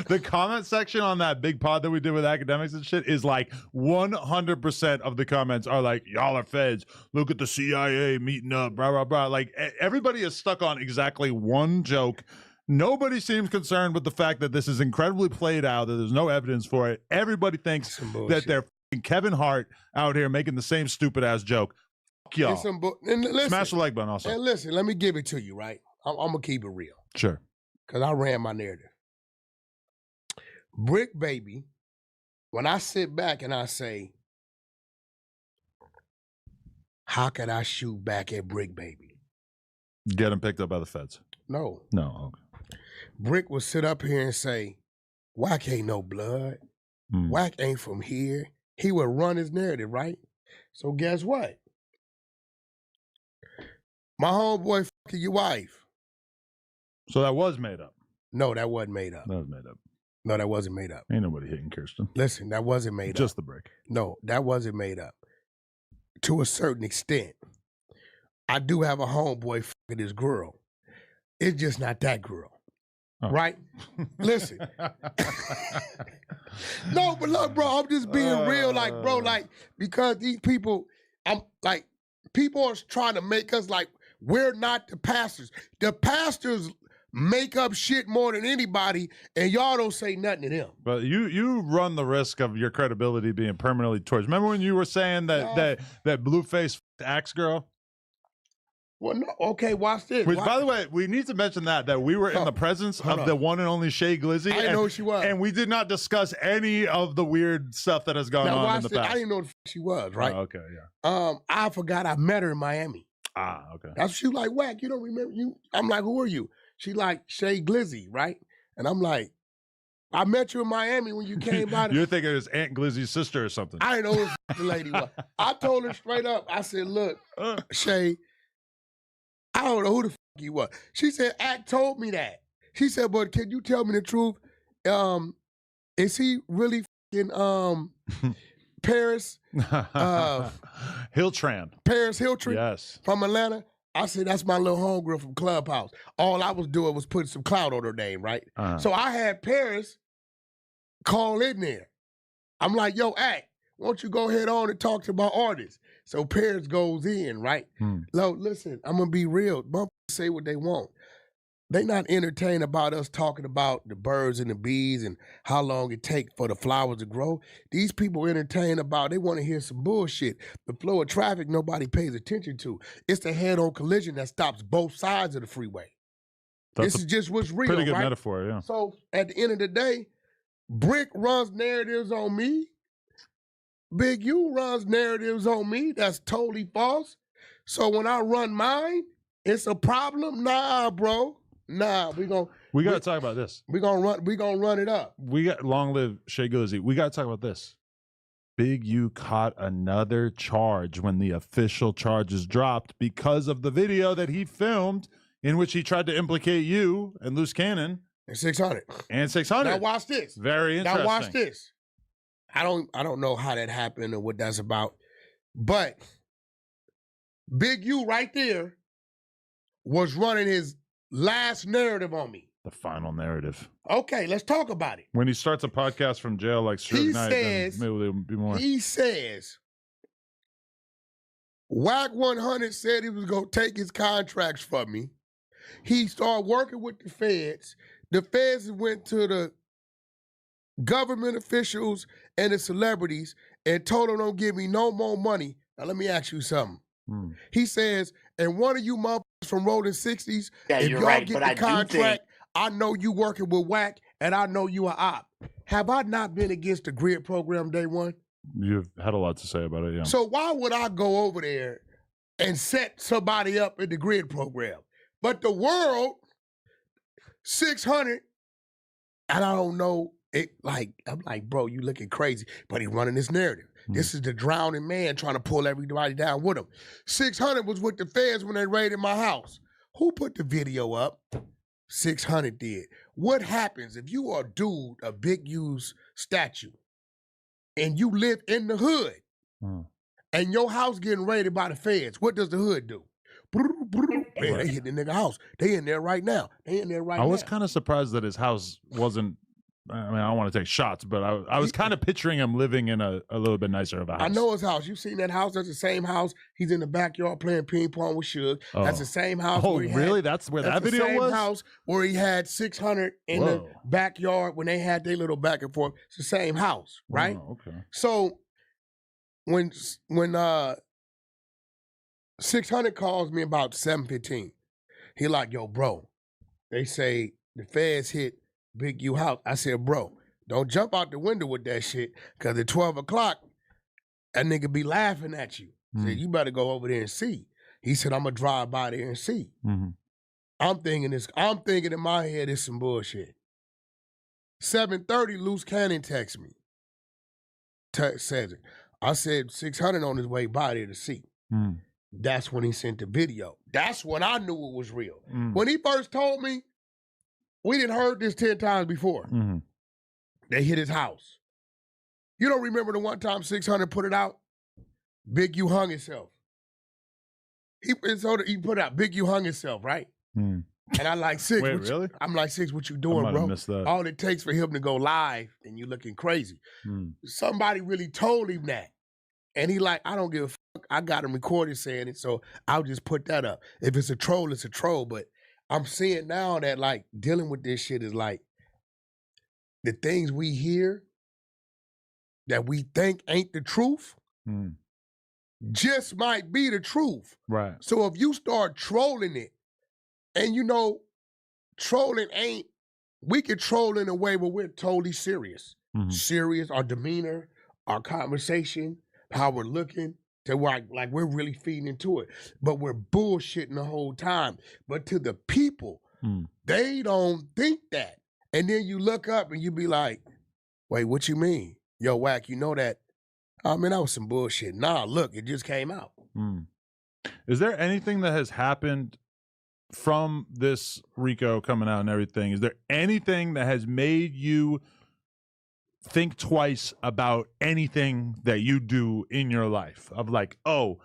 Speaker 18: The comment section on that big pod that we did with academics and shit is like 100% of the comments are like, y'all are feds. Look at the CIA meeting up, blah, blah, blah. Like everybody is stuck on exactly one joke. Nobody seems concerned with the fact that this is incredibly played out, that there's no evidence for it. Everybody thinks that they're Kevin Hart out here making the same stupid ass joke. Fuck y'all.
Speaker 17: And listen,
Speaker 18: smash the like button also.
Speaker 17: And listen, let me give it to you, right? I'm going to keep it real.
Speaker 18: Sure.
Speaker 17: Because I ran my narrative. Bricc, baby, when I sit back and I say, how could I shoot back at Bricc, baby?
Speaker 18: Get him picked up by the feds.
Speaker 17: No.
Speaker 18: No, okay.
Speaker 17: Bricc will sit up here and say, Wack ain't no blood. Wack ain't from here. He would run his narrative, right? So guess what? My homeboy fucking your wife.
Speaker 18: So that was made up.
Speaker 17: No, that wasn't made up.
Speaker 18: That was made up.
Speaker 17: No, that wasn't made up.
Speaker 18: Ain't nobody hitting Kirsten.
Speaker 17: Listen, that wasn't made up.
Speaker 18: Just the Bricc.
Speaker 17: No, that wasn't made up. To a certain extent. I do have a homeboy fucking this girl. It's just not that girl. Oh. Right? Listen. No, but look, bro, I'm just being real, like, bro, like, because these people, I'm like, people are trying to make us like, we're not the pastors. The pastors make up shit more than anybody, and y'all don't say nothing to them.
Speaker 18: But you run the risk of your credibility being permanently torched. Remember when you were saying that that Blueface axe girl?
Speaker 17: Well, no, okay, watch this.
Speaker 18: Which, by the way, we need to mention that we were in the presence of the one and only Shay Glizzy.
Speaker 17: I didn't know who she was.
Speaker 18: And we did not discuss any of the weird stuff that has gone on in the past.
Speaker 17: I didn't know who she was, right?
Speaker 18: Oh, okay, yeah.
Speaker 17: I forgot I met her in Miami.
Speaker 18: Ah, okay.
Speaker 17: That's she like, Wack, you don't remember you? I'm like, who are you? She like, Shay Glizzy, right? And I'm like, I met you in Miami when you came by.
Speaker 18: You're thinking it was Aunt Glizzy's sister or something.
Speaker 17: I didn't know who the lady was. I told her straight up, I said, look, Shay, I don't know who the fuck you was. She said, Act told me that. She said, but can you tell me the truth? Is he really fucking Paris?
Speaker 18: Hiltran.
Speaker 17: Paris Hiltran?
Speaker 18: Yes.
Speaker 17: From Atlanta? I said, that's my little homegirl from Clubhouse. All I was doing was putting some clout on her name, right? So I had Paris call in there. I'm like, yo, Act, why don't you go ahead on and talk to my artist? So Paris goes in, right? Look, listen, I'm going to be real. Motherfuckers say what they want. They not entertained about us talking about the birds and the bees and how long it take for the flowers to grow. These people entertained about, they want to hear some bullshit. The flow of traffic nobody pays attention to. It's the head-on collision that stops both sides of the freeway. This is just what's real,
Speaker 18: pretty good
Speaker 17: right?
Speaker 18: metaphor, yeah.
Speaker 17: So at the end of the day, Bricc runs narratives on me. Big U runs narratives on me. That's totally false. So when I run mine, it's a problem? Nah, bro. Nah, we gotta
Speaker 18: talk about this.
Speaker 17: We gonna run it up.
Speaker 18: We got long live Shay Glizzy. We gotta talk about this. Big U caught another charge when the official charges dropped because of the video that he filmed in which he tried to implicate you and Loose Cannon.
Speaker 17: And 600.
Speaker 18: And 600.
Speaker 17: Now watch this.
Speaker 18: Very interesting.
Speaker 17: Now watch this. I don't know how that happened or what that's about, but Big U right there was running his last narrative on me.
Speaker 18: The final narrative.
Speaker 17: Okay, let's talk about it.
Speaker 18: When he starts a podcast from jail like Suge Knight, then maybe there'll be more.
Speaker 17: He says, Wack 100 said he was going to take his contracts from me. He started working with the feds. The feds went to the government officials and the celebrities and told them don't give me no more money. Now let me ask you something. He says, and one of you motherfuckers from Rollin 60s, if y'all get the contract, I know you working with Wack and I know you are op. Have I not been against the grid program day one?
Speaker 18: You've had a lot to say about it, yeah.
Speaker 17: So why would I go over there and set somebody up in the grid program? But the world, 600, and I don't know, I'm like, bro, you looking crazy. But he running this narrative. This is the drowning man trying to pull everybody down with him. 600 was with the feds when they raided my house. Who put the video up? 600 did. What happens if you are a dude, a Big U's statue, and you live in the hood, and your house getting raided by the feds? What does the hood do? Man, they hit the nigga house. They in there right now.
Speaker 18: I was kind of surprised that his house wasn't, I mean, I don't want to take shots, but I was kind of picturing him living in a little bit nicer of a house.
Speaker 17: I know his house. You seen that house? That's the same house. He's in the backyard playing ping pong with Suge.
Speaker 18: Oh.
Speaker 17: That's the same house.
Speaker 18: Oh,
Speaker 17: where he
Speaker 18: really?
Speaker 17: Had,
Speaker 18: that's where that video
Speaker 17: was?
Speaker 18: was?
Speaker 17: The same house where he had 600 in the backyard when they had their little back and forth. It's the same house, right?
Speaker 18: Oh, okay.
Speaker 17: So when 600 calls me about 7:15, he like, yo, bro, they say the feds hit Big U house. I said, bro, don't jump out the window with that shit, because at 12 o'clock, that nigga be laughing at you. Said, you better go over there and see. He said, I'm going to drive by there and see. I'm thinking in my head, it's some bullshit. 7:30, Loose Cannon texts me. Says it. I said, 600 on his way by there to see. That's when he sent the video. That's when I knew it was real. When he first told me, we didn't heard this 10 times before. They hit his house. You don't remember the one time 600 put it out? Big U hung himself. He put it out, Big U hung himself, right? And I like, Six.
Speaker 18: Wait, really?
Speaker 17: I'm like, Six, what you doing, bro?
Speaker 18: Missed that.
Speaker 17: All it takes for him to go live, and you looking crazy. Somebody really told him that. And he like, I don't give a fuck. I got him recorded saying it, so I'll just put that up. If it's a troll, it's a troll. But I'm seeing now that, like, dealing with this shit is like, the things we hear that we think ain't the truth just might be the truth.
Speaker 18: Right.
Speaker 17: So if you start trolling it, and you know, trolling ain't, we can troll in a way where we're totally serious. Serious, our demeanor, our conversation, how we're looking, to like we're really feeding into it. But we're bullshitting the whole time. But to the people, they don't think that. And then you look up and you be like, wait, what you mean? Yo, Whack, you know that? I mean, that was some bullshit. Nah, look, it just came out.
Speaker 18: Is there anything that has happened from this Rico coming out and everything? Is there anything that has made you think twice about anything that you do in your life? Of like, oh,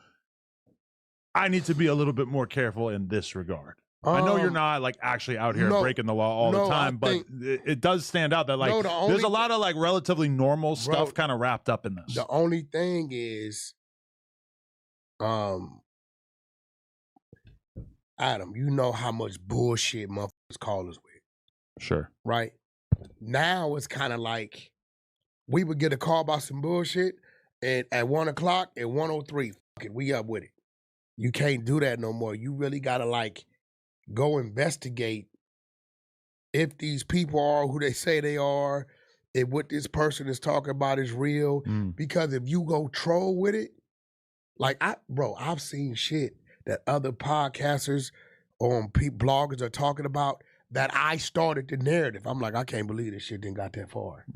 Speaker 18: I need to be a little bit more careful in this regard. I know you're not like actually out here breaking the law all the time, but it does stand out that like there's a lot of like relatively normal stuff kind of wrapped up in this.
Speaker 17: The only thing is, Adam, you know how much bullshit motherfuckers call us with.
Speaker 18: Sure.
Speaker 17: Right? Now it's kind of like we would get a call about some bullshit, and at 1 o'clock, at 1:03, fuck it, we up with it. You can't do that no more. You really gotta like go investigate if these people are who they say they are, if what this person is talking about is real. Because if you go troll with it, like I've seen shit that other podcasters or bloggers are talking about that I started the narrative. I'm like, I can't believe this shit didn't got that far.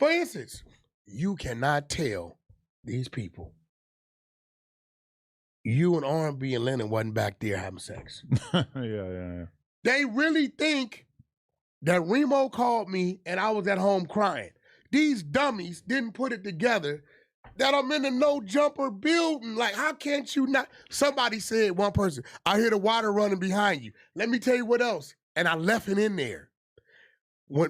Speaker 17: For instance, you cannot tell these people you and R&B and Lennon wasn't back there having sex.
Speaker 18: Yeah.
Speaker 17: They really think that Remo called me and I was at home crying. These dummies didn't put it together that I'm in a no-jumper building. Like, how can't you not? Somebody said, one person, I hear the water running behind you. Let me tell you what else. And I left it in there.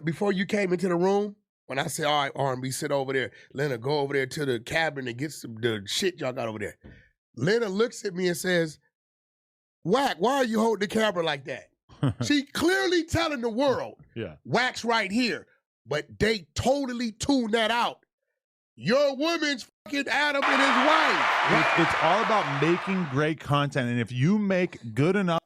Speaker 17: Before you came into the room, when I said, all right, R&B, sit over there. Leonard, go over there to the cabin and get the shit y'all got over there. Leonard looks at me and says, Whack, why are you holding the camera like that? She clearly telling the world, Whack's right here. But they totally tuned that out. Your woman's fucking Adam and his wife.
Speaker 18: It's all about making great content. And if you make good enough.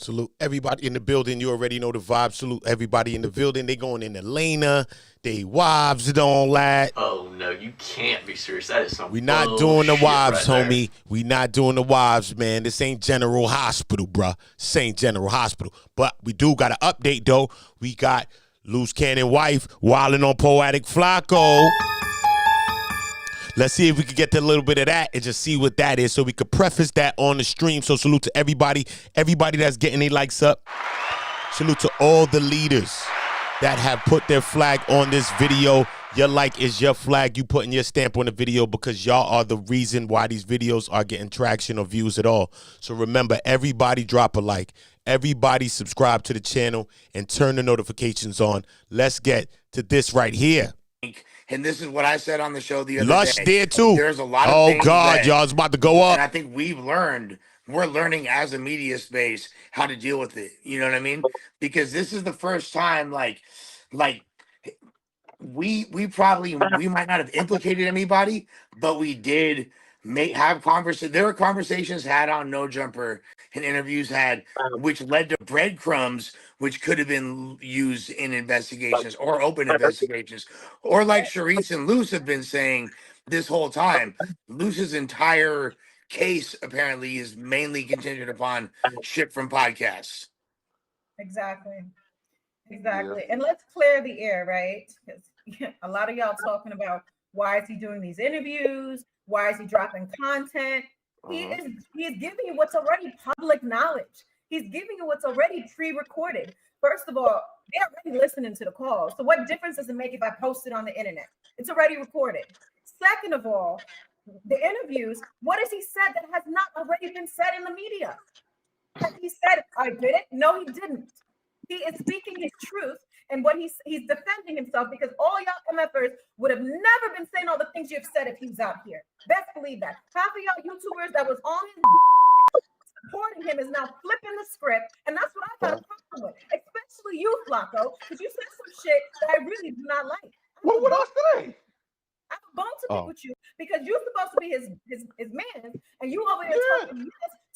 Speaker 3: Salute everybody in the building. You already know the vibe. Salute everybody in the building. They going in Elena. They wives and all that.
Speaker 4: Oh no, you can't be serious. That is some
Speaker 3: We not doing the wives,
Speaker 4: right
Speaker 3: homie.
Speaker 4: there.
Speaker 3: We not doing the wives, man. This ain't General Hospital, bruh. This ain't General Hospital. But we do got an update, though. We got Loose Cannon wife wilding on Poetic Flacco. Let's see if we can get to a little bit of that and just see what that is so we could preface that on the stream. So salute to everybody that's getting their likes up. Salute to all the leaders that have put their flag on this video. Your like is your flag. You putting your stamp on the video because y'all are the reason why these videos are getting traction or views at all. So remember, everybody drop a like. Everybody subscribe to the channel and turn the notifications on. Let's get to this right here.
Speaker 20: And this is what I said on the show the other
Speaker 3: Lush
Speaker 20: day.
Speaker 3: did too.
Speaker 20: There's a lot of
Speaker 3: oh
Speaker 20: things
Speaker 3: God,
Speaker 20: that,
Speaker 3: y'all, it's about to go up.
Speaker 20: And I think we're learning as a media space how to deal with it. You know what I mean? Because this is the first time, like we might not have implicated anybody, but we did have conversations. There were conversations had on No Jumper and interviews had, which led to breadcrumbs, which could have been used in investigations or open investigations, or like Sharice and Luce have been saying this whole time. Luce's entire case apparently is mainly contingent upon shit from podcasts.
Speaker 21: Exactly. And let's clear the air, right? Because a lot of y'all talking about why is he doing these interviews? Why is he dropping content? He is giving you what's already public knowledge. He's giving you what's already pre-recorded. First of all, they're already listening to the calls. So what difference does it make if I post it on the internet? It's already recorded. Second of all, the interviews, what has he said that has not already been said in the media? Has he said, I did it? No, he didn't. He is speaking his truth, and what he's defending himself, because all y'all MFers would have never been saying all the things you've said if he was out here. Best believe that. Half of y'all YouTubers that was on his supporting him is now flipping the script, and that's what I got a problem with. Especially you, Flacco, because you said some shit that I really do not like.
Speaker 22: What would I say?
Speaker 21: I have a bone to pick with you because you're supposed to be his man, and you over there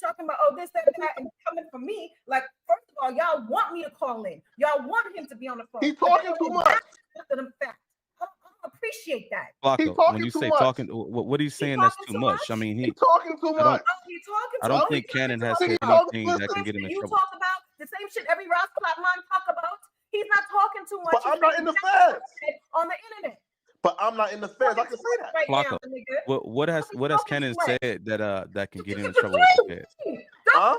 Speaker 21: talking about this, that, and coming from me. Like, first of all, y'all want me to call in. Y'all want him to be on the phone.
Speaker 22: He's talking too much.
Speaker 21: After the fact, I don't appreciate that.
Speaker 22: Flacco,
Speaker 23: when you say talking, what he's saying that's too much. I mean,
Speaker 22: he's talking too much.
Speaker 23: I don't think Cannon has said anything that can get him in
Speaker 21: You
Speaker 23: trouble.
Speaker 21: talk about the same shit every Ross Clapman talk about. He's not talking too much.
Speaker 22: But I'm not in the feds.
Speaker 21: On the internet.
Speaker 22: But I'm not in the feds. I can say that.
Speaker 21: Right
Speaker 23: Flacco,
Speaker 21: now,
Speaker 23: what has Cannon said that can get him in trouble with the feds?
Speaker 22: Huh?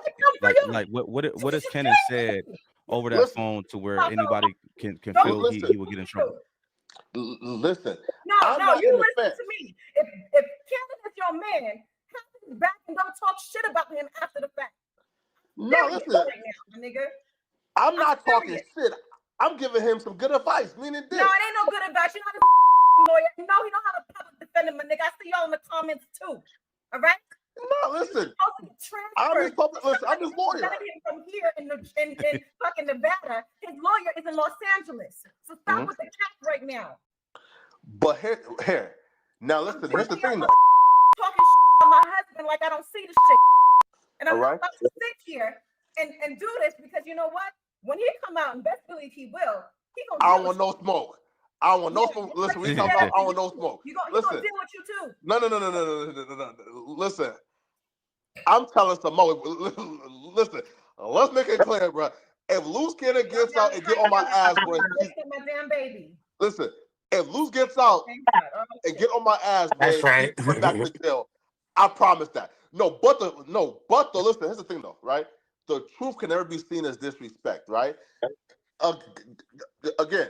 Speaker 23: Like what has Cannon said over that phone to where anybody can feel he will get in trouble?
Speaker 22: Listen.
Speaker 21: No, you listen to me. If Cannon is your man, have him back and don't talk shit about him after the fact.
Speaker 22: No, listen.
Speaker 21: Right now, nigga.
Speaker 22: I'm not talking shit. I'm giving him some good advice, meaning this.
Speaker 21: No, it ain't no good advice. You know how to lawyer. No, he don't have a public defender, my nigga. I see y'all in the comments too. All right?
Speaker 22: No, listen. I'm his public. Listen, I'm his lawyer.
Speaker 21: From here in fucking Nevada, his lawyer is in Los Angeles. So stop with the cap right now.
Speaker 22: But here. Now listen. Here's the thing, though.
Speaker 21: Talking on my husband like I don't see the shit, and I'm not about to sit here and do this because you know what? When he come out, and best believe he will, he gonna.
Speaker 22: I don't want no smoke. I don't want no smoke. Listen, we talking about. I don't want no smoke.
Speaker 21: He gonna deal with you too.
Speaker 22: No. Listen, I'm telling some more. Listen, let's make it clear, bro. If Loose Cannon gets out and get on my ass, bro.
Speaker 21: My damn baby.
Speaker 22: Listen, if Loose gets out and get on my ass, bro,
Speaker 20: that's right.
Speaker 22: Put back to jail. I promise that. But listen. Here's the thing, though, right? The truth can never be seen as disrespect, right? Again,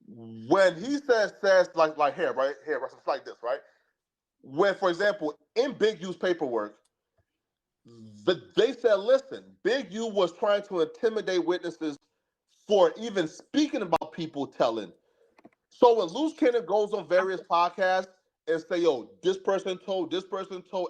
Speaker 22: when he says like here, right? It's like this, right? When, for example, in Big U's paperwork, they said, listen, Big U was trying to intimidate witnesses for even speaking about people telling. So when Loose Cannon goes on various podcasts and say, yo, this person told,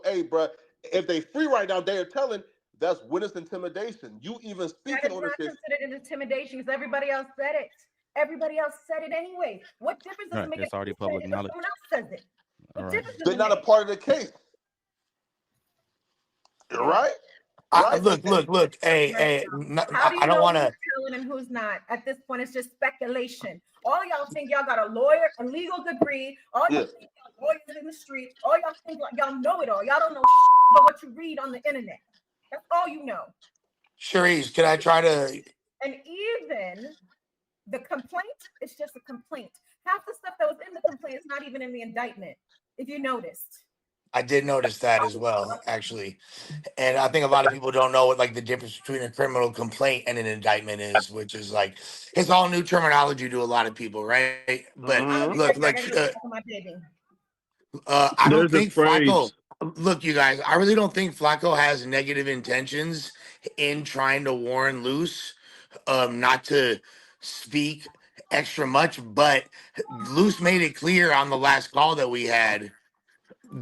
Speaker 22: hey, bro, if they free right now, they are telling. That's witness intimidation. You even speaking on this.
Speaker 21: That is not considered intimidation because everybody else said it. Everybody else said it anyway. What difference does it make?
Speaker 23: It's already public knowledge.
Speaker 21: Someone else says it.
Speaker 22: They're not a part of the case. Right?
Speaker 20: Look. Hey,
Speaker 21: How do you
Speaker 20: I don't
Speaker 21: know
Speaker 20: want
Speaker 21: who's
Speaker 20: to.
Speaker 21: telling and who's not? At this point, it's just speculation. All y'all think y'all got a lawyer, a legal degree. All y'all think y'all lawyers in the street. All y'all think like y'all know it all. Y'all don't know but what you read on the internet. That's all you know.
Speaker 20: Cherise, can I try to?
Speaker 21: And even the complaint is just a complaint. Half the stuff that was in the complaint is not even in the indictment, if you noticed.
Speaker 20: I did notice that as well, actually. And I think a lot of people don't know what like the difference between a criminal complaint and an indictment is, which is like it's all new terminology to a lot of people, right? But look, I don't think Flacco. Look, you guys, I really don't think Flacco has negative intentions in trying to warn Luce not to speak extra much, but Luce made it clear on the last call that we had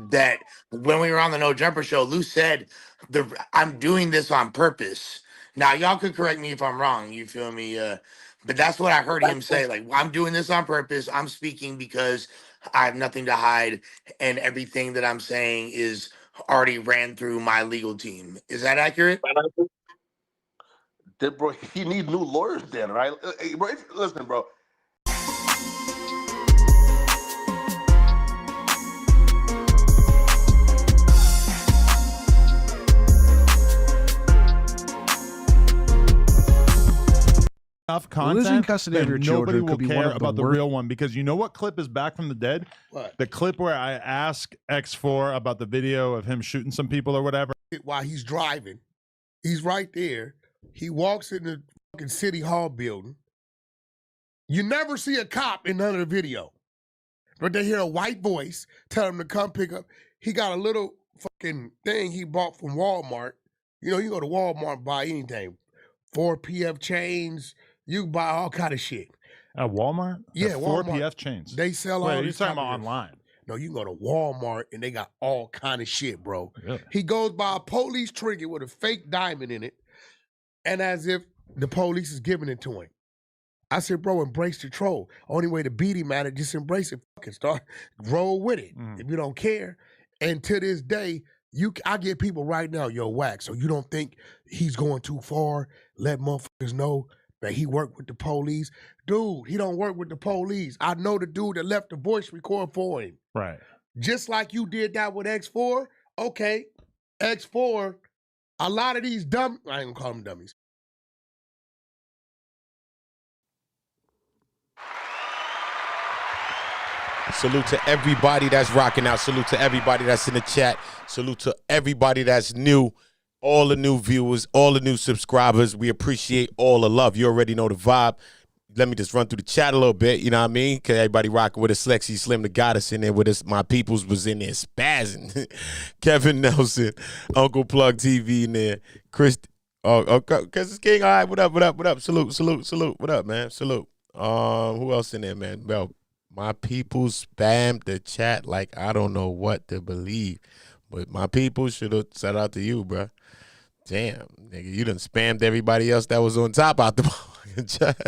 Speaker 20: that when we were on the No Jumper show, Lou said, I'm doing this on purpose. Now, y'all could correct me if I'm wrong, you feel me? But that's what I heard him say. Like, I'm doing this on purpose. I'm speaking because I have nothing to hide, and everything that I'm saying is already ran through my legal team. Is that accurate?
Speaker 22: Bro, he needs new lawyers then, right? Bro, listen, bro.
Speaker 18: Enough content
Speaker 2: losing custody of
Speaker 18: that
Speaker 2: your
Speaker 18: nobody
Speaker 2: children
Speaker 18: will
Speaker 2: could be one
Speaker 18: care
Speaker 2: of the
Speaker 18: about the
Speaker 2: worst.
Speaker 18: real one, because you know what clip is back from the dead?
Speaker 17: What?
Speaker 18: The clip where I ask X4 about the video of him shooting some people or whatever.
Speaker 17: While he's driving, he's right there. He walks in the fucking city hall building. You never see a cop in none of the video, but they hear a white voice tell him to come pick up. He got a little fucking thing he bought from Walmart. You know, you go to Walmart and buy anything. 4 PF chains, you buy all kind of shit.
Speaker 18: At Walmart?
Speaker 17: Yeah,
Speaker 18: 4
Speaker 17: Walmart.
Speaker 18: PF chains.
Speaker 17: They sell all
Speaker 18: Wait, are you
Speaker 17: this
Speaker 18: talking
Speaker 17: type
Speaker 18: about
Speaker 17: of-
Speaker 18: online?
Speaker 17: No, you can go to Walmart and they got all kind of shit, bro.
Speaker 18: Really?
Speaker 17: He goes by a police trinket with a fake diamond in it, and as if the police is giving it to him. I said, bro, embrace the troll. Only way to beat him at it, just embrace it. Fucking start, roll with it. If you don't care. And to this day, I get people right now, yo, whack. So you don't think he's going too far? Let motherfuckers know that he worked with the police. Dude, he don't work with the police. I know the dude that left the voice record for him.
Speaker 18: Right.
Speaker 17: Just like you did that with X4. Okay, X4, a lot of these I ain't gonna call them dummies.
Speaker 3: Salute to everybody that's rocking out. Salute to everybody that's in the chat. Salute to everybody that's new. All the new viewers, all the new subscribers. We appreciate all the love. You already know the vibe. Let me just run through the chat a little bit, you know what I mean? Because everybody rocking with us. Lexi Slim, the goddess in there with us. My peoples was in there spazzing. Kevin Nelson, Uncle Plug TV in there. Chris, Chris King, all right, what up? Salute. What up, man? Salute. Who else in there, man? Well, my people spammed the chat like I don't know what to believe. But my people should have shout out to you, bro. Damn, nigga, you done spammed everybody else that was on top out the fucking chat.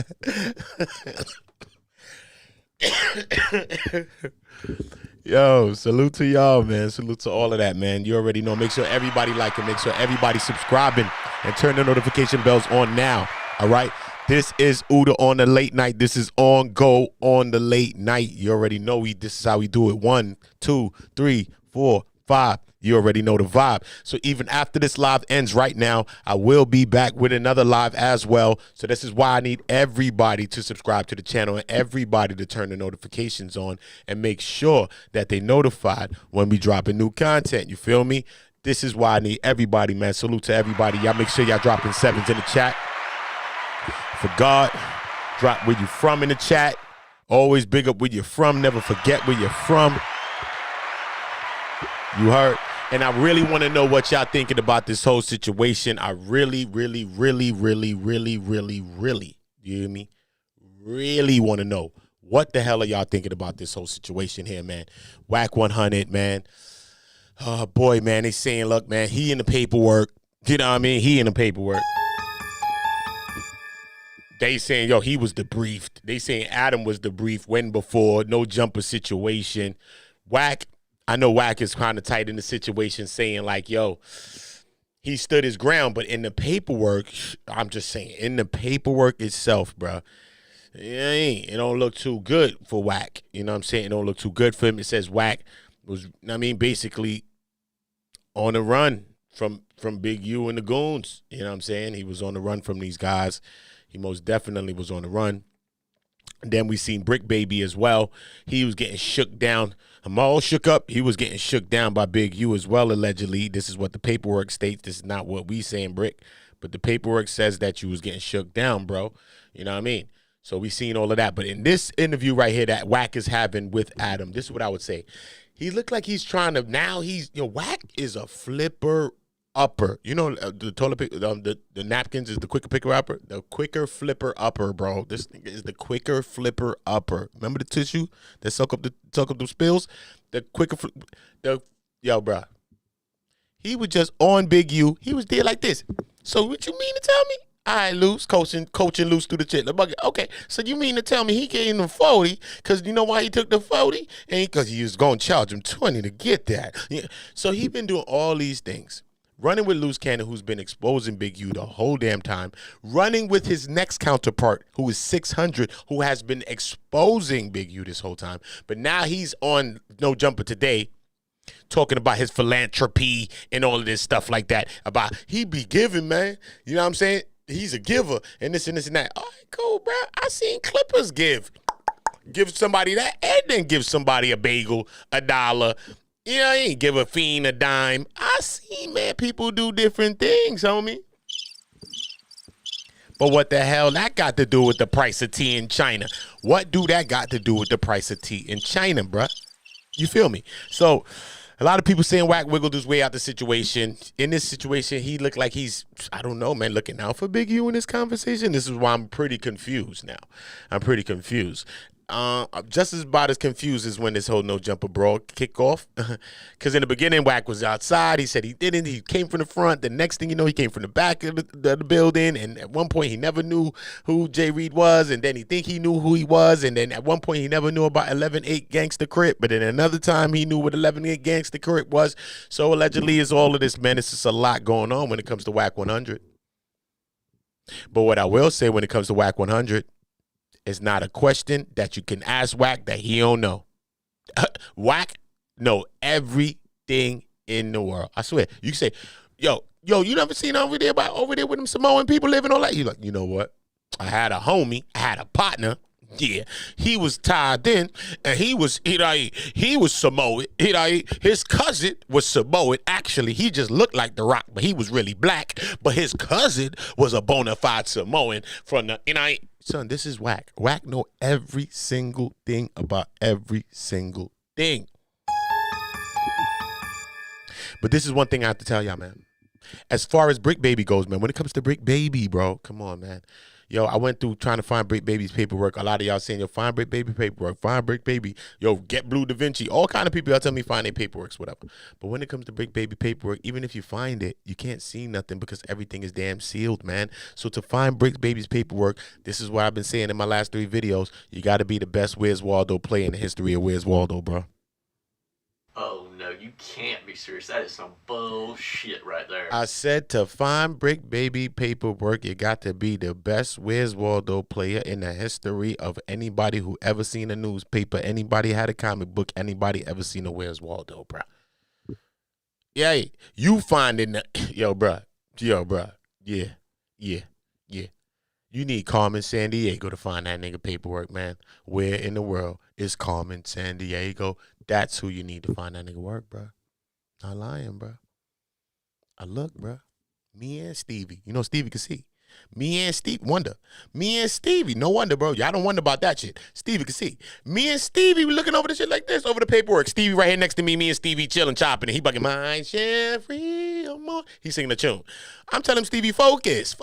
Speaker 3: Yo, salute to y'all, man. Salute to all of that, man. You already know. Make sure everybody like it. Make sure everybody subscribing and turn the notification bells on now. All right? This is Oota on the late night. This is On Go on the late night. You already know this is how we do it. 1, 2, 3, 4, 5. You already know the vibe. So even after this live ends right now, I will be back with another live as well. So this is why I need everybody to subscribe to the channel and everybody to turn the notifications on and make sure that they notified when we dropping new content. You feel me? This is why I need everybody, man. Salute to everybody. Y'all make sure y'all dropping 7s in the chat. For God, drop where you from in the chat. Always big up where you're from. Never forget where you're from. You heard? And I really want to know what y'all thinking about this whole situation. I really, you hear me? Really want to know what the hell are y'all thinking about this whole situation here, man. Whack 100, man. Oh, boy, man, they saying, look, man, he in the paperwork. You know what I mean? He in the paperwork. They saying, yo, he was debriefed. They saying Adam was debriefed when before, no jumper situation. Whack. I know Wack is kind of tight in the situation saying like, yo, he stood his ground. But in the paperwork, I'm just saying, in the paperwork itself, bro, it don't look too good for Wack. You know what I'm saying? It don't look too good for him. It says Wack was, basically on the run from Big U and the goons. You know what I'm saying? He was on the run from these guys. He most definitely was on the run. And then we seen Bricc Baby as well. He was getting shook down. I'm all shook up. He was getting shook down by Big U as well, allegedly. This is what the paperwork states. This is not what we saying, Bricc. But the paperwork says that you was getting shook down, bro. You know what I mean? So we seen all of that. But in this interview right here that Wack is having with Adam, this is what I would say. He looked like he's trying to, now he's, Wack is a flipper upper. You know, the toilet paper, the napkins is the quicker picker upper. The quicker flipper upper, bro. This thing is the quicker flipper upper. Remember the tissue that suck up the spills? The quicker, bro. He was just on Big U. He was there like this. So what you mean to tell me? All right, Luce, coaching Luce through the chit. Okay, so you mean to tell me he gave him 40 because you know why he took the 40? And because he was going to charge him 20 to get that. Yeah. So he been doing all these things. Running with Loose Cannon, who's been exposing Big U the whole damn time. Running with his next counterpart, who is 600, who has been exposing Big U this whole time. But now he's on No Jumper today, talking about his philanthropy and all of this stuff like that. About he be giving, man. You know what I'm saying? He's a giver and this and this and that. All right, cool, bro. I seen Clippers give somebody that and then give somebody a bagel, $1. You know, he ain't give a fiend a dime. I see, man, people do different things, homie. But what the hell that got to do with the price of tea in China? What do that got to do with the price of tea in China, bruh? You feel me? So a lot of people saying Wack wiggled his way out the situation. In this situation, he looked like he's, I don't know, man, looking out for Big U in this conversation. This is why I'm pretty confused now. I'm pretty confused. Just about as confused as when this whole No Jumper brawl kick off. Because in the beginning, Wack was outside. He said he didn't. He came from the front. The next thing you know, he came from the back of the building. And at one point, he never knew who Jay Reed was. And then he think he knew who he was. And then at one point, he never knew about 11-8 Gangsta Crip. But then another time, he knew what 11-8 Gangsta Crip was. So allegedly, it's all of this, man. It's just a lot going on when it comes to Wack 100. But what I will say when it comes to Wack 100, it's not a question that you can ask Wack that he don't know. Wack know everything in the world. I swear. You can say, yo, you never seen over there with them Samoan people living all that? You like, you know what? I had a homie, I had a partner. Yeah, he was tied in, and he was Samoan. His cousin was Samoan. Actually, he just looked like The Rock, but he was really black. But his cousin was a bona fide Samoan from the. Son, this is Wack. Wack know every single thing about every single thing. But this is one thing I have to tell y'all, man. As far as Bricc Baby goes, man, when it comes to Bricc Baby, bro, come on, man. Yo, I went through trying to find Bricc Baby's paperwork. A lot of y'all saying, yo, find Bricc Baby paperwork, find Bricc Baby. Yo, get Blue Da Vinci. All kind of people y'all tell me find their paperworks, whatever. But when it comes to Bricc Baby paperwork, even if you find it, you can't see nothing because everything is damn sealed, man. So to find Bricc Baby's paperwork, this is what I've been saying in my last 3 videos. You got to be the best Where's Waldo player in the history of Where's Waldo, bro.
Speaker 4: Oh, no, you can't be serious. That is some bullshit right there.
Speaker 3: I said to find Bricc Baby paperwork, you got to be the best Where's Waldo player in the history of anybody who ever seen a newspaper, anybody had a comic book, anybody ever seen a Where's Waldo, bro. Yeah, you finding the, yo, bro. Yeah. You need Carmen Sandiego to find that nigga paperwork, man. Where in the world is Carmen Sandiego? That's who you need to find that nigga work, bro. Not lying, bro. I look, bro. Me and Stevie. You know Stevie can see. Me and Stevie. Wonder. Me and Stevie. No wonder, bro. Y'all don't wonder about that shit. Stevie can see. Me and Stevie, we looking over the shit like this, over the paperwork. Stevie right here next to me. Me and Stevie chilling, chopping. And he bugging my Jeffrey. He's singing a tune. I'm telling him, Stevie, focus.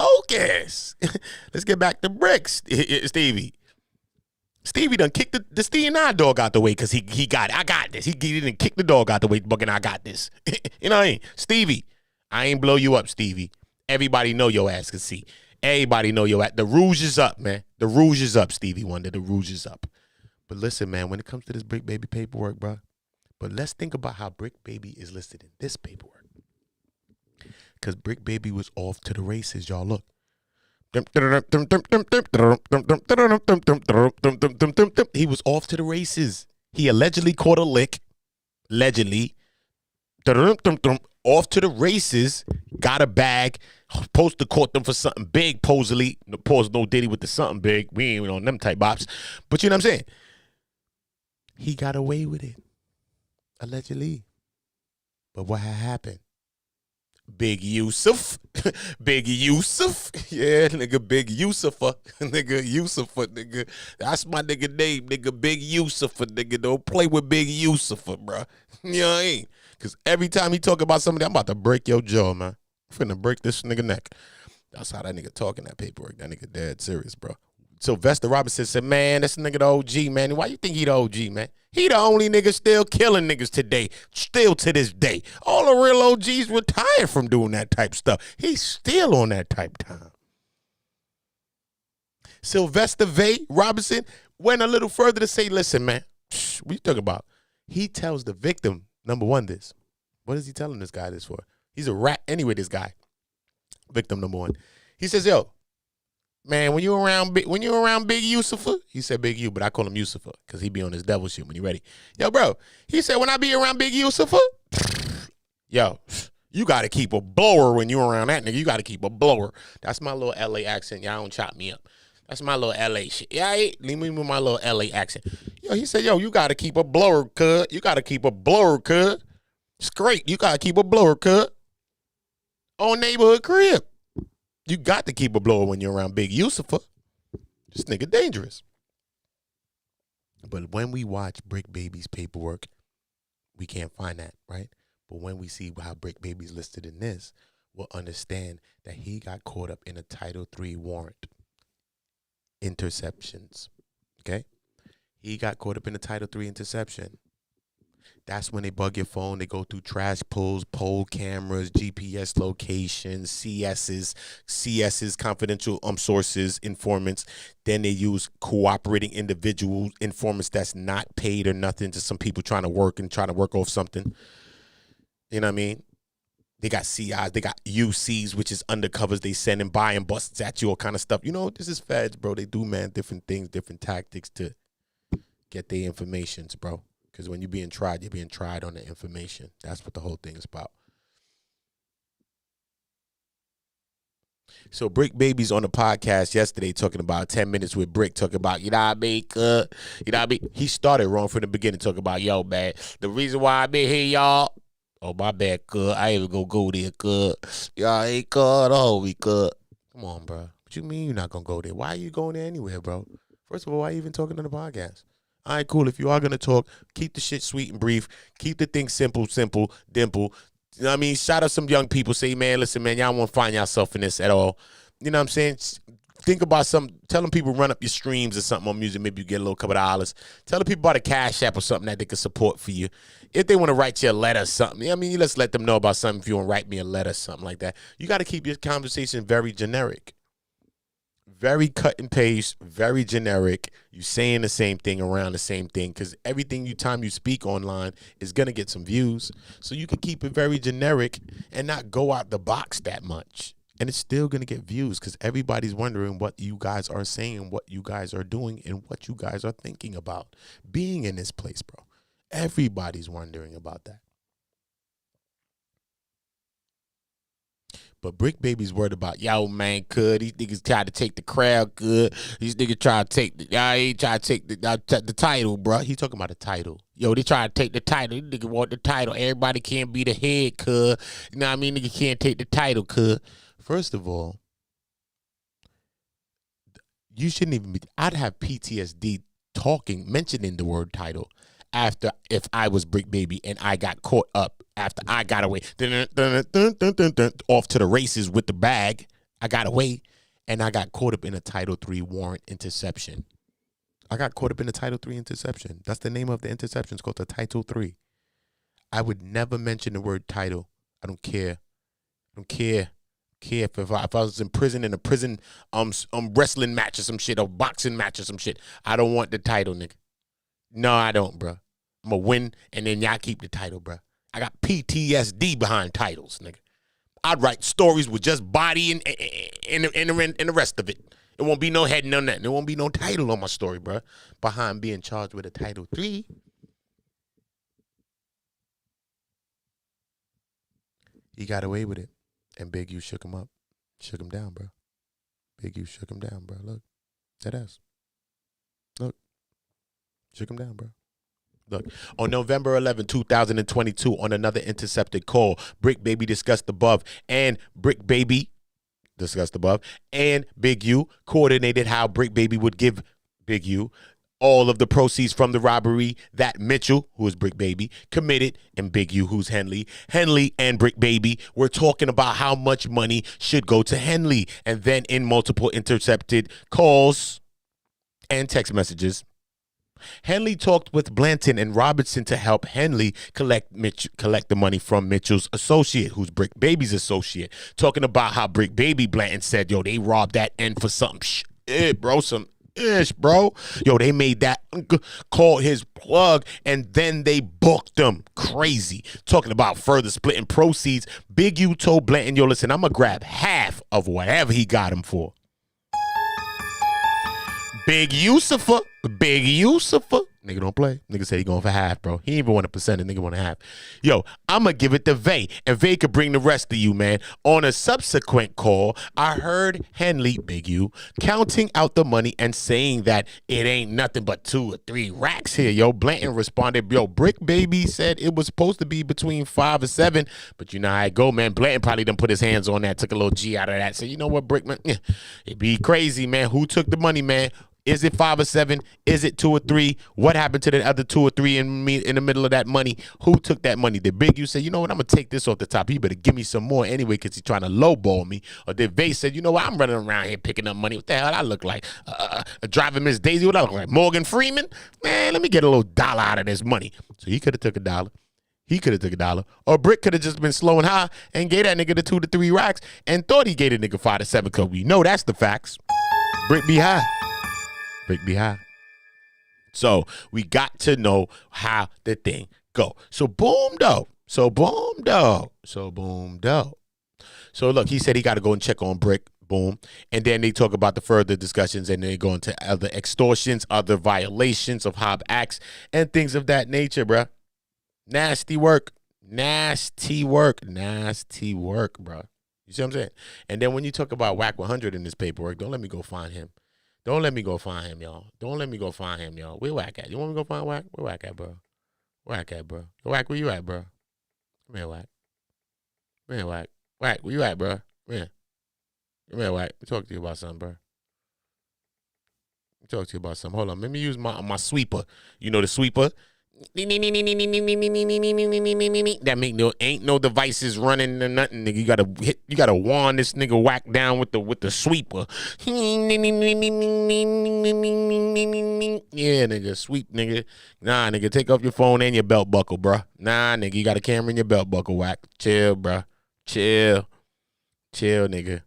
Speaker 3: Let's get back to Bricks, Stevie. Stevie done kicked the Steve dog out the way because he got it. I got this. He didn't kick the dog out the way, bugging, I got this. You know what I mean? Stevie, I ain't blow you up, Stevie. Everybody know your ass can see. Everybody know your ass. The rouge is up, man. The rouge is up, Stevie Wonder. The rouge is up. But listen, man, when it comes to this Bricc Baby paperwork, bro, but let's think about how Bricc Baby is listed in this paperwork. Because Bricc Baby was off to the races, y'all. Look. He was off to the races. He allegedly caught a lick. Allegedly. Off to the races. Got a bag. Supposed to caught them for something big, supposedly. Pause no Diddy with the something big. We ain't on them type bops. But you know what I'm saying? He got away with it. Allegedly. But what had happened? Big Yusuf. Big Yusuf. Yeah, nigga, Big Yusufa. Nigga, Yusufa, nigga. That's my nigga name, nigga. Big Yusufa, nigga. Don't play with Big Yusufa, bro. You know what I mean? Because every time he talk about somebody, I'm about to break your jaw, man. I'm finna break this nigga neck. That's how that nigga talking that paperwork. That nigga dead serious, bro. Sylvester Robinson said, man, this nigga the OG, man. Why you think he the OG, man? He the only nigga still killing niggas today. Still to this day. All the real OGs retired from doing that type stuff. He's still on that type time. Sylvester Robinson went a little further to say, listen, man, what you talking about? He tells the victim, number one, this. What is he telling this guy this for? He's a rat anyway, this guy. Victim number one. He says, yo, man, when you around Big Yusufa, he said Big U, but I call him Yusufa because he be on his devil shit when he ready. Yo, bro, he said when I be around Big Yusufa, yo, you got to keep a blower when you around that nigga. You got to keep a blower. That's my little LA accent. Y'all don't chop me up. That's my little LA shit. Yeah, leave me with my little LA accent. Yo, he said, yo, you got to keep a blower, cuz. You got to keep a blower, cuz. It's great. You got to keep a blower, cuz. On Neighborhood Crip. You got to keep a blower when you're around Big Yusufa. This nigga dangerous. But when we watch Bricc Baby's paperwork, we can't find that, right? But when we see how Bricc Baby's listed in this, we'll understand that he got caught up in a Title III warrant. Interceptions. Okay? He got caught up in a Title III interception. That's when they bug your phone. They go through trash pulls, poll cameras, GPS locations, CS's, confidential sources, informants. Then they use cooperating individual informants that's not paid or nothing to some people trying to work off something. You know what I mean? They got CIs, they got UCs, which is undercovers. They send and buy and busts at you, all kind of stuff. You know, this is feds, bro. They do, man, different things, different tactics to get their informations, bro. Because when you're being tried on the information. That's what the whole thing is about. So Bricc Baby's on the podcast yesterday talking about 10 minutes with Bricc, talking about, you know what I mean, you know what I mean? He started wrong from the beginning, talking about, yo, man, the reason why I'm in here, y'all, oh, my bad, I ain't even gonna go there, y'all ain't homie, Come on, bro. What you mean you're not gonna go there? Why are you going there anywhere, bro? First of all, why are you even talking on the podcast? All right, cool. If you are going to talk, keep the shit sweet and brief. Keep the thing simple, dimple. You know what I mean? Shout out some young people. Say, man, listen, man, y'all won't find yourself in this at all. You know what I'm saying? Think about something. Tell them people run up your streams or something on music. Maybe you get a little couple of dollars. Tell the people about a Cash App or something that they can support for you. If they want to write you a letter or something, I mean, let's let them know about something if you want to write me a letter or something like that. You got to keep your conversation very generic. Very cut and paste, very generic. You saying the same thing around the same thing because everything time you speak online is going to get some views. So you can keep it very generic and not go out the box that much. And it's still going to get views because everybody's wondering what you guys are saying, what you guys are doing, and what you guys are thinking about being in this place, bro. Everybody's wondering about that. But Bricc Baby's worried about, yo, man, these niggas try to take the crowd, These niggas try to take the title, bro. He talking about the title. Yo, they try to take the title. These niggas want the title. Everybody can't be the head, You know what I mean? Nigga can't take the title, First of all, you shouldn't even be. I'd have PTSD mentioning the word title if I was Bricc Baby and I got caught up after I got away off to the races with the bag. I got away and I got caught up in a Title III warrant interception. I got caught up in a Title III interception. That's the name of the interception. It's called the Title III. I would never mention the word title. I don't care. If I was in a prison wrestling match or some shit, or boxing match or some shit. I don't want the title, nigga. No, I don't, bro. I'm going to win, and then y'all keep the title, bro. I got PTSD behind titles, nigga. I'd write stories with just body and the rest of it. It won't be no head, no nothing. There won't be no title on my story, bro. Behind being charged with a Title III. He got away with it. And Big U shook him up. Shook him down, bro. Big U shook him down, bro. Look. That ass. Look. Shook him down, bro. Look, on November 11, 2022, on another intercepted call, Bricc Baby discussed above, and Bricc Baby discussed above, and Big U coordinated how Bricc Baby would give Big U all of the proceeds from the robbery that Mitchell, who is Bricc Baby, committed, and Big U, who's Henley. Henley and Bricc Baby were talking about how much money should go to Henley, and then in multiple intercepted calls and text messages, Henley talked with Blanton and Robinson to help Henley collect the money from Mitchell's associate, who's Bricc Baby's associate, talking about how Bricc Baby Blanton said, yo, they robbed that end for something shit, bro, some ish, bro. Yo, they made that call his plug, and then they booked them. Crazy. Talking about further splitting proceeds, Big U told Blanton, yo, listen, I'm going to grab half of whatever he got him for. Big Yusufa. Nigga don't play. Nigga said he going for half, bro. He ain't even want 1%. The nigga want a half. Yo, I'ma give it to Vay, and Vay could bring the rest of you, man. On a subsequent call, I heard Henley, Big U, counting out the money and saying that it ain't nothing but 2 or 3 racks here, yo. Blanton responded, yo, Bricc Baby said it was supposed to be between 5 or 7, but you know how it go, man. Blanton probably done put his hands on that, took a little G out of that. Said, you know what, Bricc, man, it be crazy, man. Who took the money, man? Is it 5 or 7? Is it 2 or 3? What happened to the other 2 or 3 in the middle of that money? Who took that money? Did Big U say, you know what, I'm going to take this off the top. He better give me some more anyway because he's trying to lowball me. Or did Vay said, you know what, I'm running around here picking up money. What the hell I look like? Driving Miss Daisy? What I look like? Morgan Freeman? Man, let me get a little dollar out of this money. So he could have took $1. He could have took $1. Or Bricc could have just been slow and high and gave that nigga the 2 to 3 racks and thought he gave the nigga 5 to 7 because we know that's the facts. Bricc be high. Bricc be high. So we got to know how the thing go. So boom though. So look, he said he got to go and check on Bricc. Boom. And then they talk about the further discussions, and they go into other extortions, other violations of Hobbs Acts, and things of that nature, bruh. Nasty work, bruh. You see what I'm saying? And then when you talk about Whack 100 in this paperwork, don't let me go find him. Y'all. Where Whack at? You want me to go find Whack? Where Whack at, bro? Whack, where you at, bro? Come here, Whack. Whack, where you at, bro? Come here, Whack. Let me talk to you about something, bro. Hold on. Let me use my sweeper. You know the sweeper? That make ain't no devices running or nothing, nigga. You gotta wand this nigga Whack down with the sweeper. Yeah, nigga, sweep, nigga. Nah, nigga, take off your phone and your belt buckle, bruh. Nah, nigga, you got a camera in your belt buckle, Whack. Chill, bruh. Chill, nigga.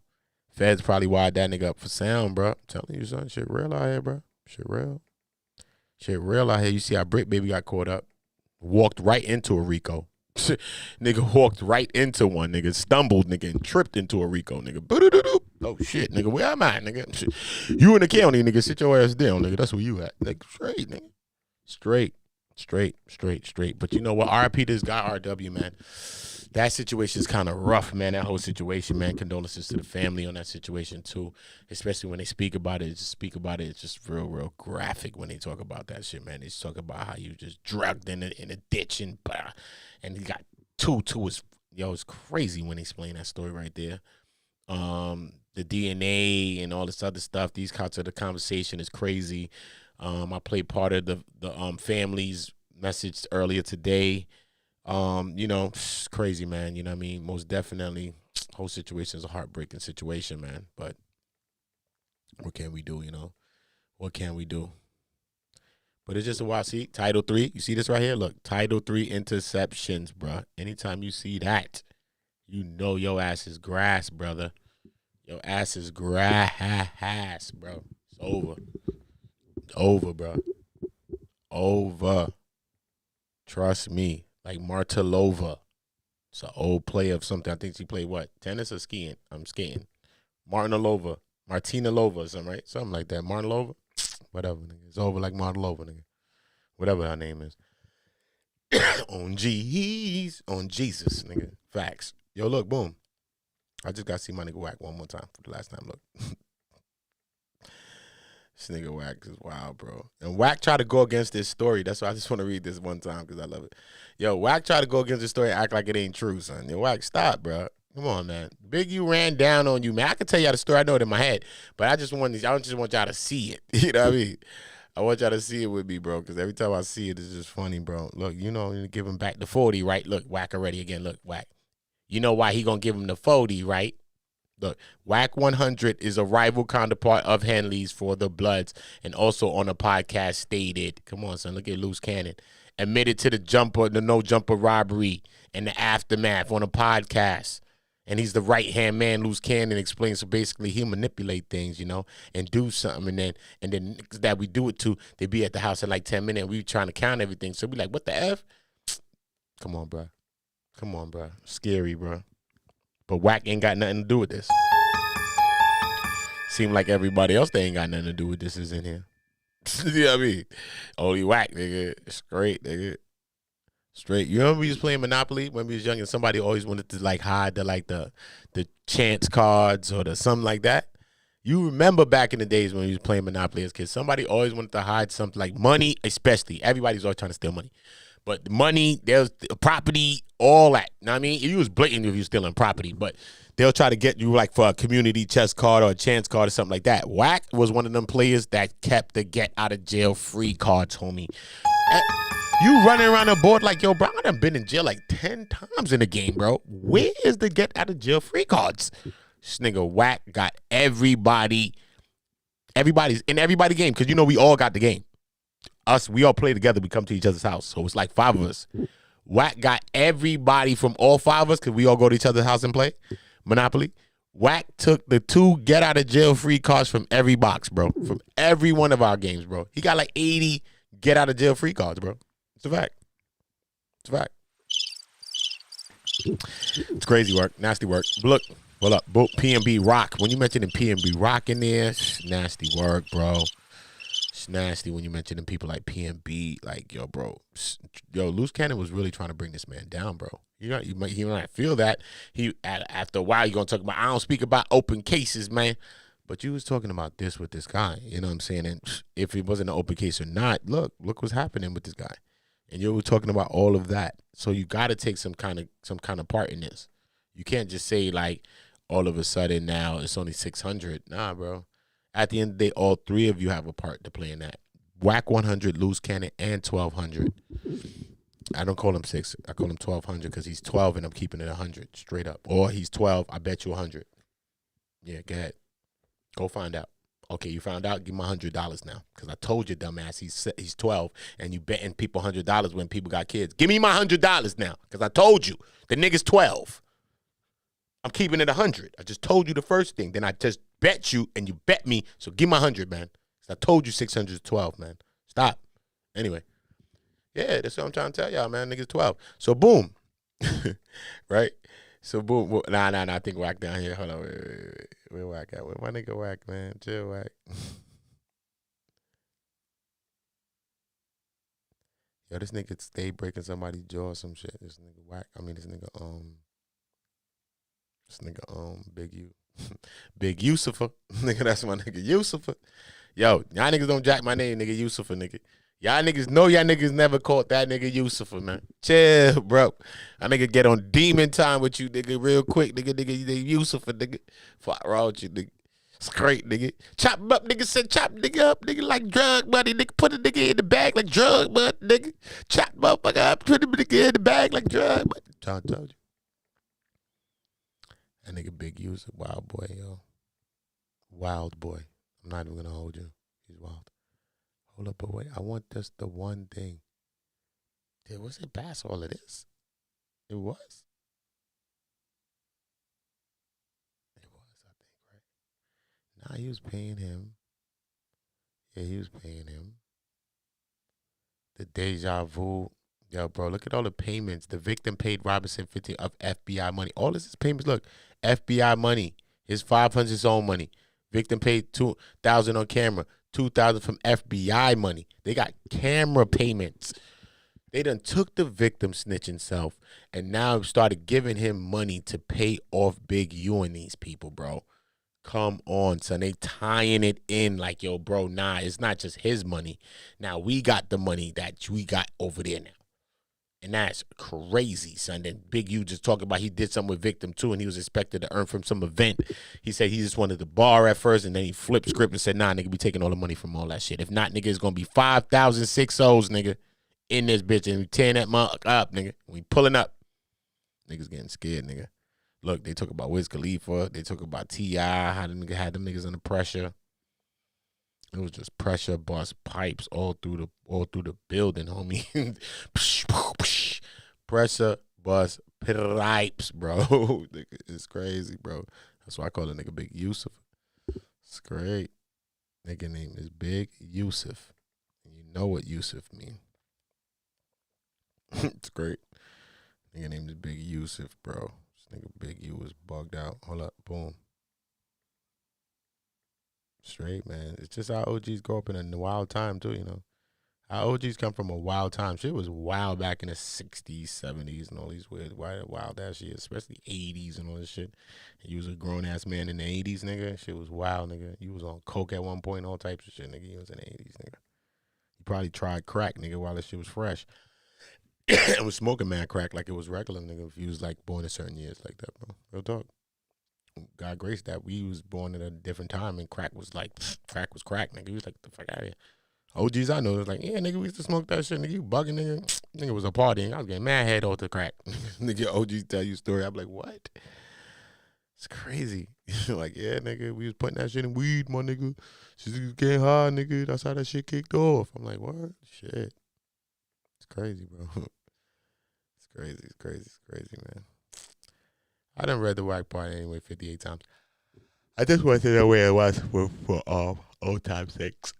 Speaker 3: Feds probably wired that nigga up for sound, bruh. I'm telling you, son, shit real out here, bruh. Shit real out here. You see how Bricc Baby got caught up? Walked right into a Rico. Nigga walked right into one, nigga. Stumbled, nigga, and tripped into a Rico, nigga. Oh, shit, nigga. Where am I, nigga? You in the county, nigga. Sit your ass down, nigga. That's where you at. Like, straight, nigga. Straight. But you know what? RIP to this guy, RW, man. That situation is kind of rough, man. That whole situation, man. Condolences to the family on that situation, too. Especially when they speak about it. It's just real graphic when they talk about that shit, man. They just talk about how you just drugged in a ditch and blah. And he got two to his... Yo, it's crazy when they explain that story right there. The DNA and all this other stuff. These parts of the conversation is crazy. I played part of the family's message earlier today. You know, it's crazy, man. You know what I mean? Most definitely, whole situation is a heartbreaking situation, man. But what can we do, you know? What can we do? But it's just a while. See, Title III. You see this right here? Look, Title III interceptions, bro. Anytime you see that, you know your ass is grass, brother. Your ass is grass, bro. It's over. Over, bro. Over. Trust me. Like Martelova. It's an old play of something. I think she played what? Tennis or skiing? I'm skating. Martina Lova or something, right? Something like that. Martina Lova? Whatever, nigga. It's over like Martina Lova, nigga. Whatever her name is. On Jesus, nigga. Facts. Yo, look, boom. I just got to see my nigga Wack one more time for the last time. Look. This nigga Wack is wild, bro. And Wack tried to go against this story. That's why I just want to read this one time because I love it. Yo, Wack tried to go against this story and act like it ain't true, son. Yo, Wack, stop, bro. Come on, man. Big U ran down on you, man. I can tell y'all the story. I know it in my head, but I just want y'all to see it. You know what I mean? I want y'all to see it with me, bro, because every time I see it, it's just funny, bro. Look, you know, you give him back the 40, right? Look, Wack already again. Look, Wack. You know why he gonna give him the 40, right? Look, Wack 100 is a rival counterpart of Henley's for the Bloods, and also on a podcast stated, come on, son, look at Loose Cannon, admitted to the no jumper robbery and the aftermath on a podcast. And he's the right-hand man, Loose Cannon explains. So basically, he'll manipulate things, you know, and do something. And then that we do it to, they be at the house in like 10 minutes. And we trying to count everything. So we like, what the F? Come on, bro. Come on, bro. Scary, bro. But Wack ain't got nothing to do with this. Seem like everybody else, they ain't got nothing to do with this is in here. You know what I mean? Only Wack, nigga. Straight, nigga. Straight. You remember we was playing Monopoly when we was young and somebody always wanted to like hide the chance cards or the something like that? You remember back in the days when we was playing Monopoly as kids, somebody always wanted to hide something like money, especially. Everybody's always trying to steal money. But money, there's property, all that. You know what I mean? You was blatant if you were stealing property, but they'll try to get you like for a community chest card or a chance card or something like that. Wack was one of them players that kept the get out of jail free cards, homie. You running around the board like, yo, bro, I done been in jail like 10 times in the game, bro. Where is the get out of jail free cards? This nigga Wack got everybody's in everybody game, because you know we all got the game. We all play together. We come to each other's house. So it's like 5 of us. Wack got everybody from all 5 of us, because we all go to each other's house and play Monopoly. Wack took the 2 get out of jail free cards from every box, bro. From every one of our games, bro. He got like 80 get out of jail free cards, bro. It's a fact. It's a fact. It's crazy work. Nasty work. Look. Hold up. PNB Rock. When you mentioning PNB Rock in there, nasty work, bro. It's nasty when you mention them people like PNB, like, yo, bro. Yo, Loose Cannon was really trying to bring this man down, bro. You might feel that. After a while, you're going to talk about, I don't speak about open cases, man. But you was talking about this with this guy. You know what I'm saying? And if it wasn't an open case or not, look what's happening with this guy. And you were talking about all of that. So you got to take some kind of part in this. You can't just say, like, all of a sudden now it's only 600. Nah, bro. At the end of the day, all 3 of you have a part to play in that. Wack 100, Loose Cannon, and 1200. I don't call him 6. I call him 1200 because he's 12 and I'm keeping it 100 straight up. Or he's 12. I bet you 100. Yeah, go ahead. Go find out. Okay, you found out. Give him $100 now, because I told you, dumbass, he's 12 and you betting people $100 when people got kids. Give me my $100 now, because I told you the nigga's 12. I'm keeping it 100. I just told you the first thing. Then I just bet you and you bet me. So give me 100, man. I told you 600 is 12, man. Stop. Anyway. Yeah, that's what I'm trying to tell y'all, man. Niggas 12. So boom. Right? So boom. Nah. I think Wack down here. Hold on. Wait. Where Wack at? Where my nigga Wack, man? Chill, Wack. Yo, this nigga stay breaking somebody's jaw or some shit. This nigga Wack. This nigga, Big U. Big Yusufa. Nigga, that's my nigga Yusufa. Yo, y'all niggas don't jack my name, nigga Yusufa, nigga. Y'all niggas know y'all niggas never caught that nigga Yusufa, man. Chill, bro. I nigga get on demon time with you, nigga, real quick, nigga Yusufa, nigga. Fuck wrong with you, nigga. It's great, nigga. Chop him up, nigga. Said chop nigga up, nigga, like drug money, nigga. Put a nigga in the bag like drug money, nigga. Chop motherfucker up, put him nigga in the bag like drug money. John told you. That nigga Big U's a wild boy, yo. Wild boy. I'm not even gonna hold you. He's wild. Hold up, but wait. I want just the one thing. Was it past all of this? It was. It was, I think, right? Nah, he was paying him. Yeah, he was paying him. The deja vu Yo, bro, look at all the payments. The victim paid Robinson 50 of FBI money. All this is payments. Look, FBI money. His 500 his own money. Victim paid 2,000 on camera. 2,000 from FBI money. They got camera payments. They done took the victim snitching self and now started giving him money to pay off Big U and these people, bro. Come on, son. They tying it in like, yo, bro, nah, it's not just his money. Now we got the money that we got over there now. And that's crazy, son. Then Big U just talking about he did something with victim too, and he was expected to earn from some event. He said he just wanted the bar at first, and then he flipped script and said, nah, nigga, be taking all the money from all that shit. If not, nigga, it's going to be 5,000 6-0s, nigga, in this bitch, and we tearing that mug up, nigga. We pulling up. Niggas getting scared, nigga. Look, they talk about Wiz Khalifa. They talk about T.I., how the nigga had them niggas under pressure. It was just pressure, bust pipes all through the building, homie. Pressure, bust pipes, bro. It's crazy, bro. That's why I call the nigga Big Yusuf. It's great. Nigga name is Big Yusuf. You know what Yusuf mean. It's great. Nigga name is Big Yusuf, bro. This nigga Big U was bugged out. Hold up, boom. Straight, man. It's just how OGs grow up in a wild time, too, you know. Our OGs come from a wild time. Shit was wild back in the 60s, 70s, and all these weird, wild ass shit, especially 80s and all this shit. And you was a grown ass man in the 80s, nigga. Shit was wild, nigga. You was on coke at one point, all types of shit, nigga. You was in the 80s, nigga. You probably tried crack, nigga, while that shit was fresh. And was smoking mad crack like it was regular, nigga, if you was like born in certain years like that, bro. Real talk. God grace that we was born at a different time and crack was like, crack was crack, nigga. He was like, the fuck out of here. OGs I know was like, yeah, nigga, we used to smoke that shit, nigga. You bugging, nigga. Nigga was a partying. I was getting mad head off the crack. Nigga, OGs tell you a story. I'm like, what? It's crazy. Like, yeah, nigga, we was putting that shit in weed, my nigga. She's getting high, nigga. That's how that shit kicked off. I'm like, what? Shit. It's crazy, bro. It's crazy. It's crazy. It's crazy, man. I done read the whack part anyway 58 times. I just want to know where it was for old time's sakes.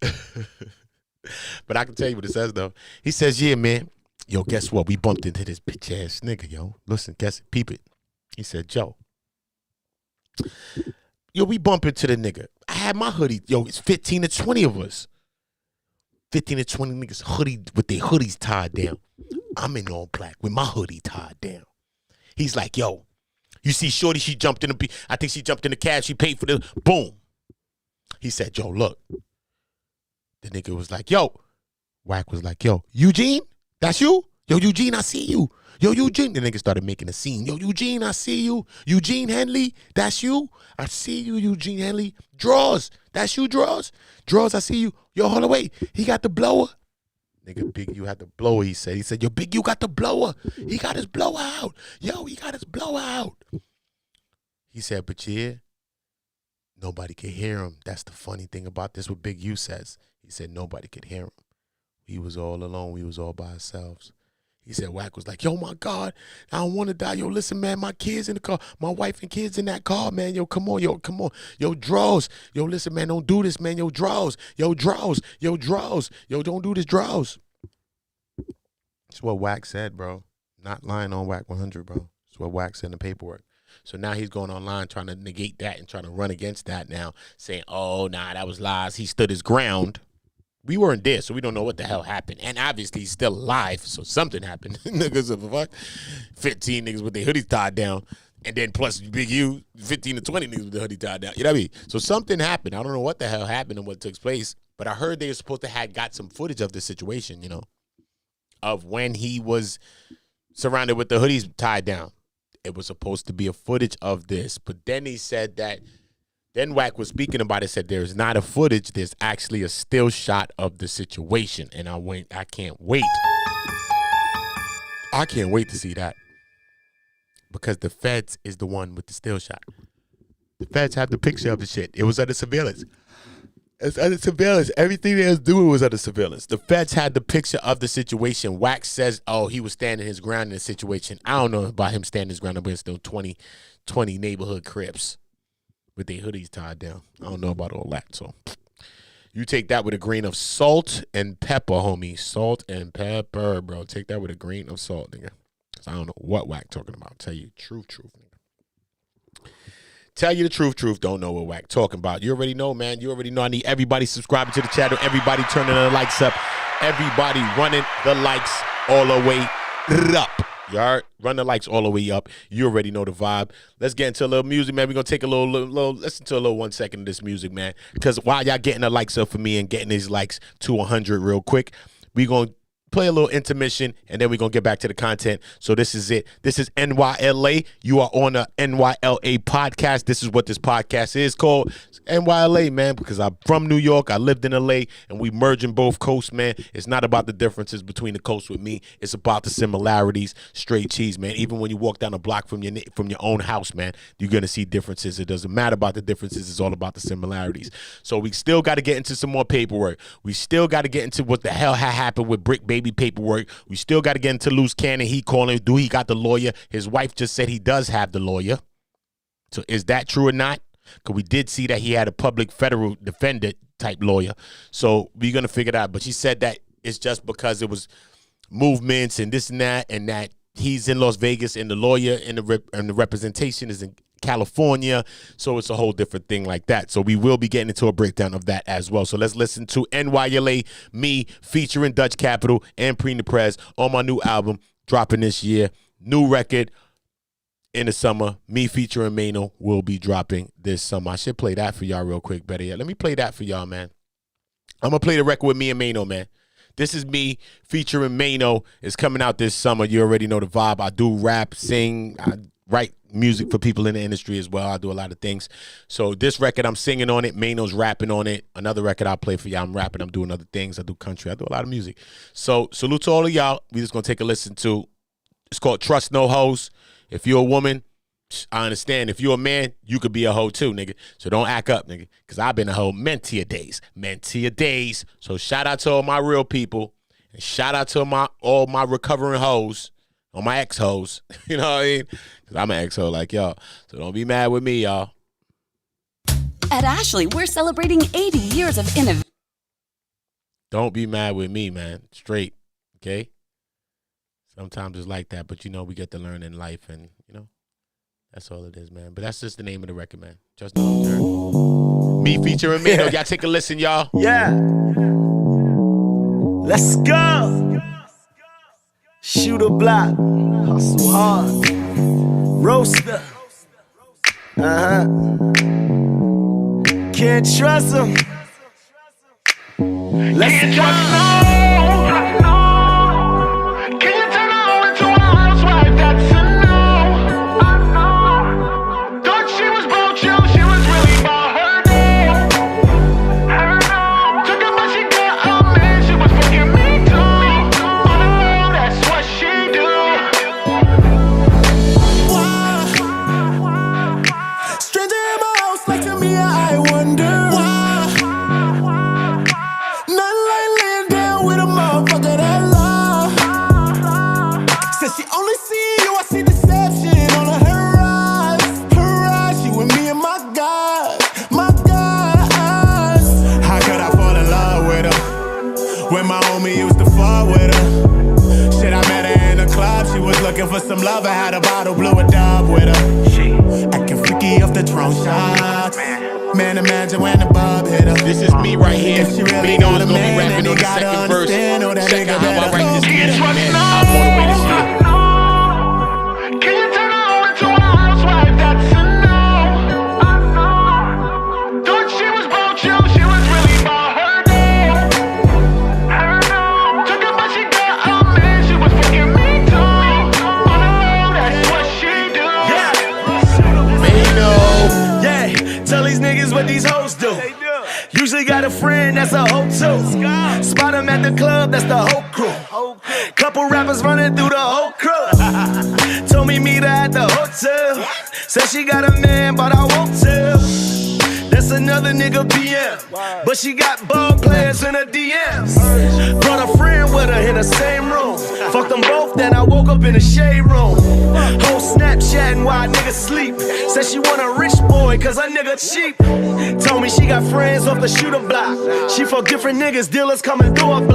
Speaker 3: But I can tell you what it says, though. He says, yeah, man. Yo, guess what? We bumped into this bitch-ass nigga, yo. Listen, guess it. Peep it. He said, Joe. Yo, we bump into the nigga. I had my hoodie. Yo, it's 15 to 20 of us. 15 to 20 niggas hoodie with their hoodies tied down. I'm in all black with my hoodie tied down. He's like, yo, you see Shorty, she jumped in the, I think she jumped in the cab, she paid for the, boom. He said, yo, look. The nigga was like, yo. Wack was like, yo, Eugene, that's you? Yo, Eugene, I see you. Yo, Eugene. The nigga started making a scene. Yo, Eugene, I see you. Eugene Henley, that's you? I see you, Eugene Henley. Draws, that's you, Draws? Draws, I see you. Yo, hold on, wait. He got the blower. Nigga, Big U had the blower, he said. He said, yo, Big U got the blower. He got his blower out. Yo, he got his blower out. He said, but yeah, nobody could hear him. That's the funny thing about this, what Big U says. He said nobody could hear him. We was all alone. We was all by ourselves. He said, Wack was like, yo, my God, I don't want to die. Yo, listen, man, my kids in the car. My wife and kids in that car, man. Yo, come on. Yo, come on. Yo, draws. Yo, listen, man, don't do this, man. Yo, draws. Yo, draws. Yo, draws. Yo, don't do this, draws. That's what Wack said, bro. Not lying on Wack 100, bro. That's what Wack said in the paperwork. So now he's going online trying to negate that and trying to run against that now, saying, oh, nah, that was lies. He stood his ground. We weren't there, so we don't know what the hell happened. And obviously, he's still alive, so something happened. Niggas of the fuck. 15 niggas with their hoodies tied down. And then plus Big U, 15 to 20 niggas with their hoodie tied down. You know what I mean? So something happened. I don't know what the hell happened and what took place. But I heard they were supposed to have got some footage of the situation, you know, of when he was surrounded with the hoodies tied down. It was supposed to be a footage of this. But then he said that, then Wack was speaking about it, said there's not a footage, there's actually a still shot of the situation. And I can't wait. I can't wait to see that. Because the feds is the one with the still shot. The feds have the picture of the shit. It was under surveillance. It's under surveillance. Everything they was doing was under surveillance. The feds had the picture of the situation. Wax says, oh, he was standing his ground in the situation. I don't know about him standing his ground. But it's still 20 Neighborhood Crips with their hoodies tied down. I don't know about all that. So You take that with a grain of salt and pepper, homie. Salt and pepper, bro. Take that with a grain of salt, nigga. I don't know what Wack talking about. Tell you truth, nigga. Tell you the truth, don't know what Wack talking about. You already know, man. You already know. I need everybody subscribing to the channel. Everybody turning the likes up. Everybody running the likes all the way up. You all right? Run the likes all the way up. You already know the vibe. Let's get into a little music, man. We're going to take a little listen to a little 1 second of this music, man. Because while y'all getting the likes up for me and getting these likes to 100 real quick, we going to play a little intermission, and then we're going to get back to the content. So this is it. This is NYLA. You are on a NYLA podcast. This is what this podcast is called. It's NYLA, man, because I'm from New York. I lived in LA, and we merging both coasts, man. It's not about the differences between the coasts with me. It's about the similarities. Straight cheese, man. Even when you walk down the block from your own house, man, you're going to see differences. It doesn't matter about the differences. It's all about the similarities. So we still got to get into some more paperwork. We still got to get into what the hell had happened with Bricc baby paperwork. We still got to get into loose cannon. He calling, do he got the lawyer? His wife just said he does have the lawyer. So is that true or not? Because we did see that he had a public federal defender type lawyer. So we're going to figure it out. But she said that it's just because it was movements and this and that he's in Las Vegas and the lawyer and the representation is in California. So it's a whole different thing like that. So we will be getting into a breakdown of that as well. So let's listen to NYLA, me, featuring Dutch Capital and Pre Prez on my new album dropping this year. New record in the summer. Me featuring Mano will be dropping this summer. I should play that for y'all real quick. Better yet, let me play that for y'all, man. I'm going to play the record with me and Mano, man. This is me featuring Mano. It's coming out this summer. You already know the vibe. I do rap, sing, I write music for people in the industry as well. I do a lot of things. So this record, I'm singing on it. Mano's rapping on it. Another record I'll play for y'all. I'm rapping. I'm doing other things. I do country. I do a lot of music. So salute to all of y'all. We just going to take a listen to. It's called Trust No Hoes. If you're a woman, I understand. If you're a man, you could be a hoe too, nigga. So don't act up, nigga. Because I've been a hoe many days. Many days. So shout out to all my real people. And shout out to all my recovering hoes. All my ex-hoes. You know what I mean? Because I'm an ex-hoe like y'all. So don't be mad with me, y'all.
Speaker 2: At Ashley, we're celebrating 80 years of innovation.
Speaker 3: Don't be mad with me, man. Straight. Okay? Sometimes it's like that, but you know, we get to learn in life, and you know, that's all it is, man. But that's just the name of the record, man. Just me featuring me. Y'all take a listen, y'all.
Speaker 6: Yeah. Let's go. Shoot a block. Hustle hard. Roaster. Can't trust them. Let's go.
Speaker 7: Looking for some love, I had a bottle, blew a dub with her. Acting freaky off the drone shots. Man, imagine when the bub hit her.
Speaker 3: This is me right here.
Speaker 7: If she really got a man, then he gotta understand. Oh, that nigga better.
Speaker 3: I write this music, man. I'm on the way this year.
Speaker 6: What these hoes do. Usually got a friend that's a hoe too. Spot him at the club, that's the whole crew. Couple rappers running through the whole crew. Told me meet her at the hotel. Said she got a man, but I won't tell. That's another nigga PM. But she got ball players in her DMs. Brought a friend with her in the same room. Fucked them both, then I woke up in the shade room. Whole Snapchat letting wild niggas sleep. Said she want a rich boy, cause her nigga cheap. Told me she got friends off the shooter block. She fuck different niggas, dealers coming through a block.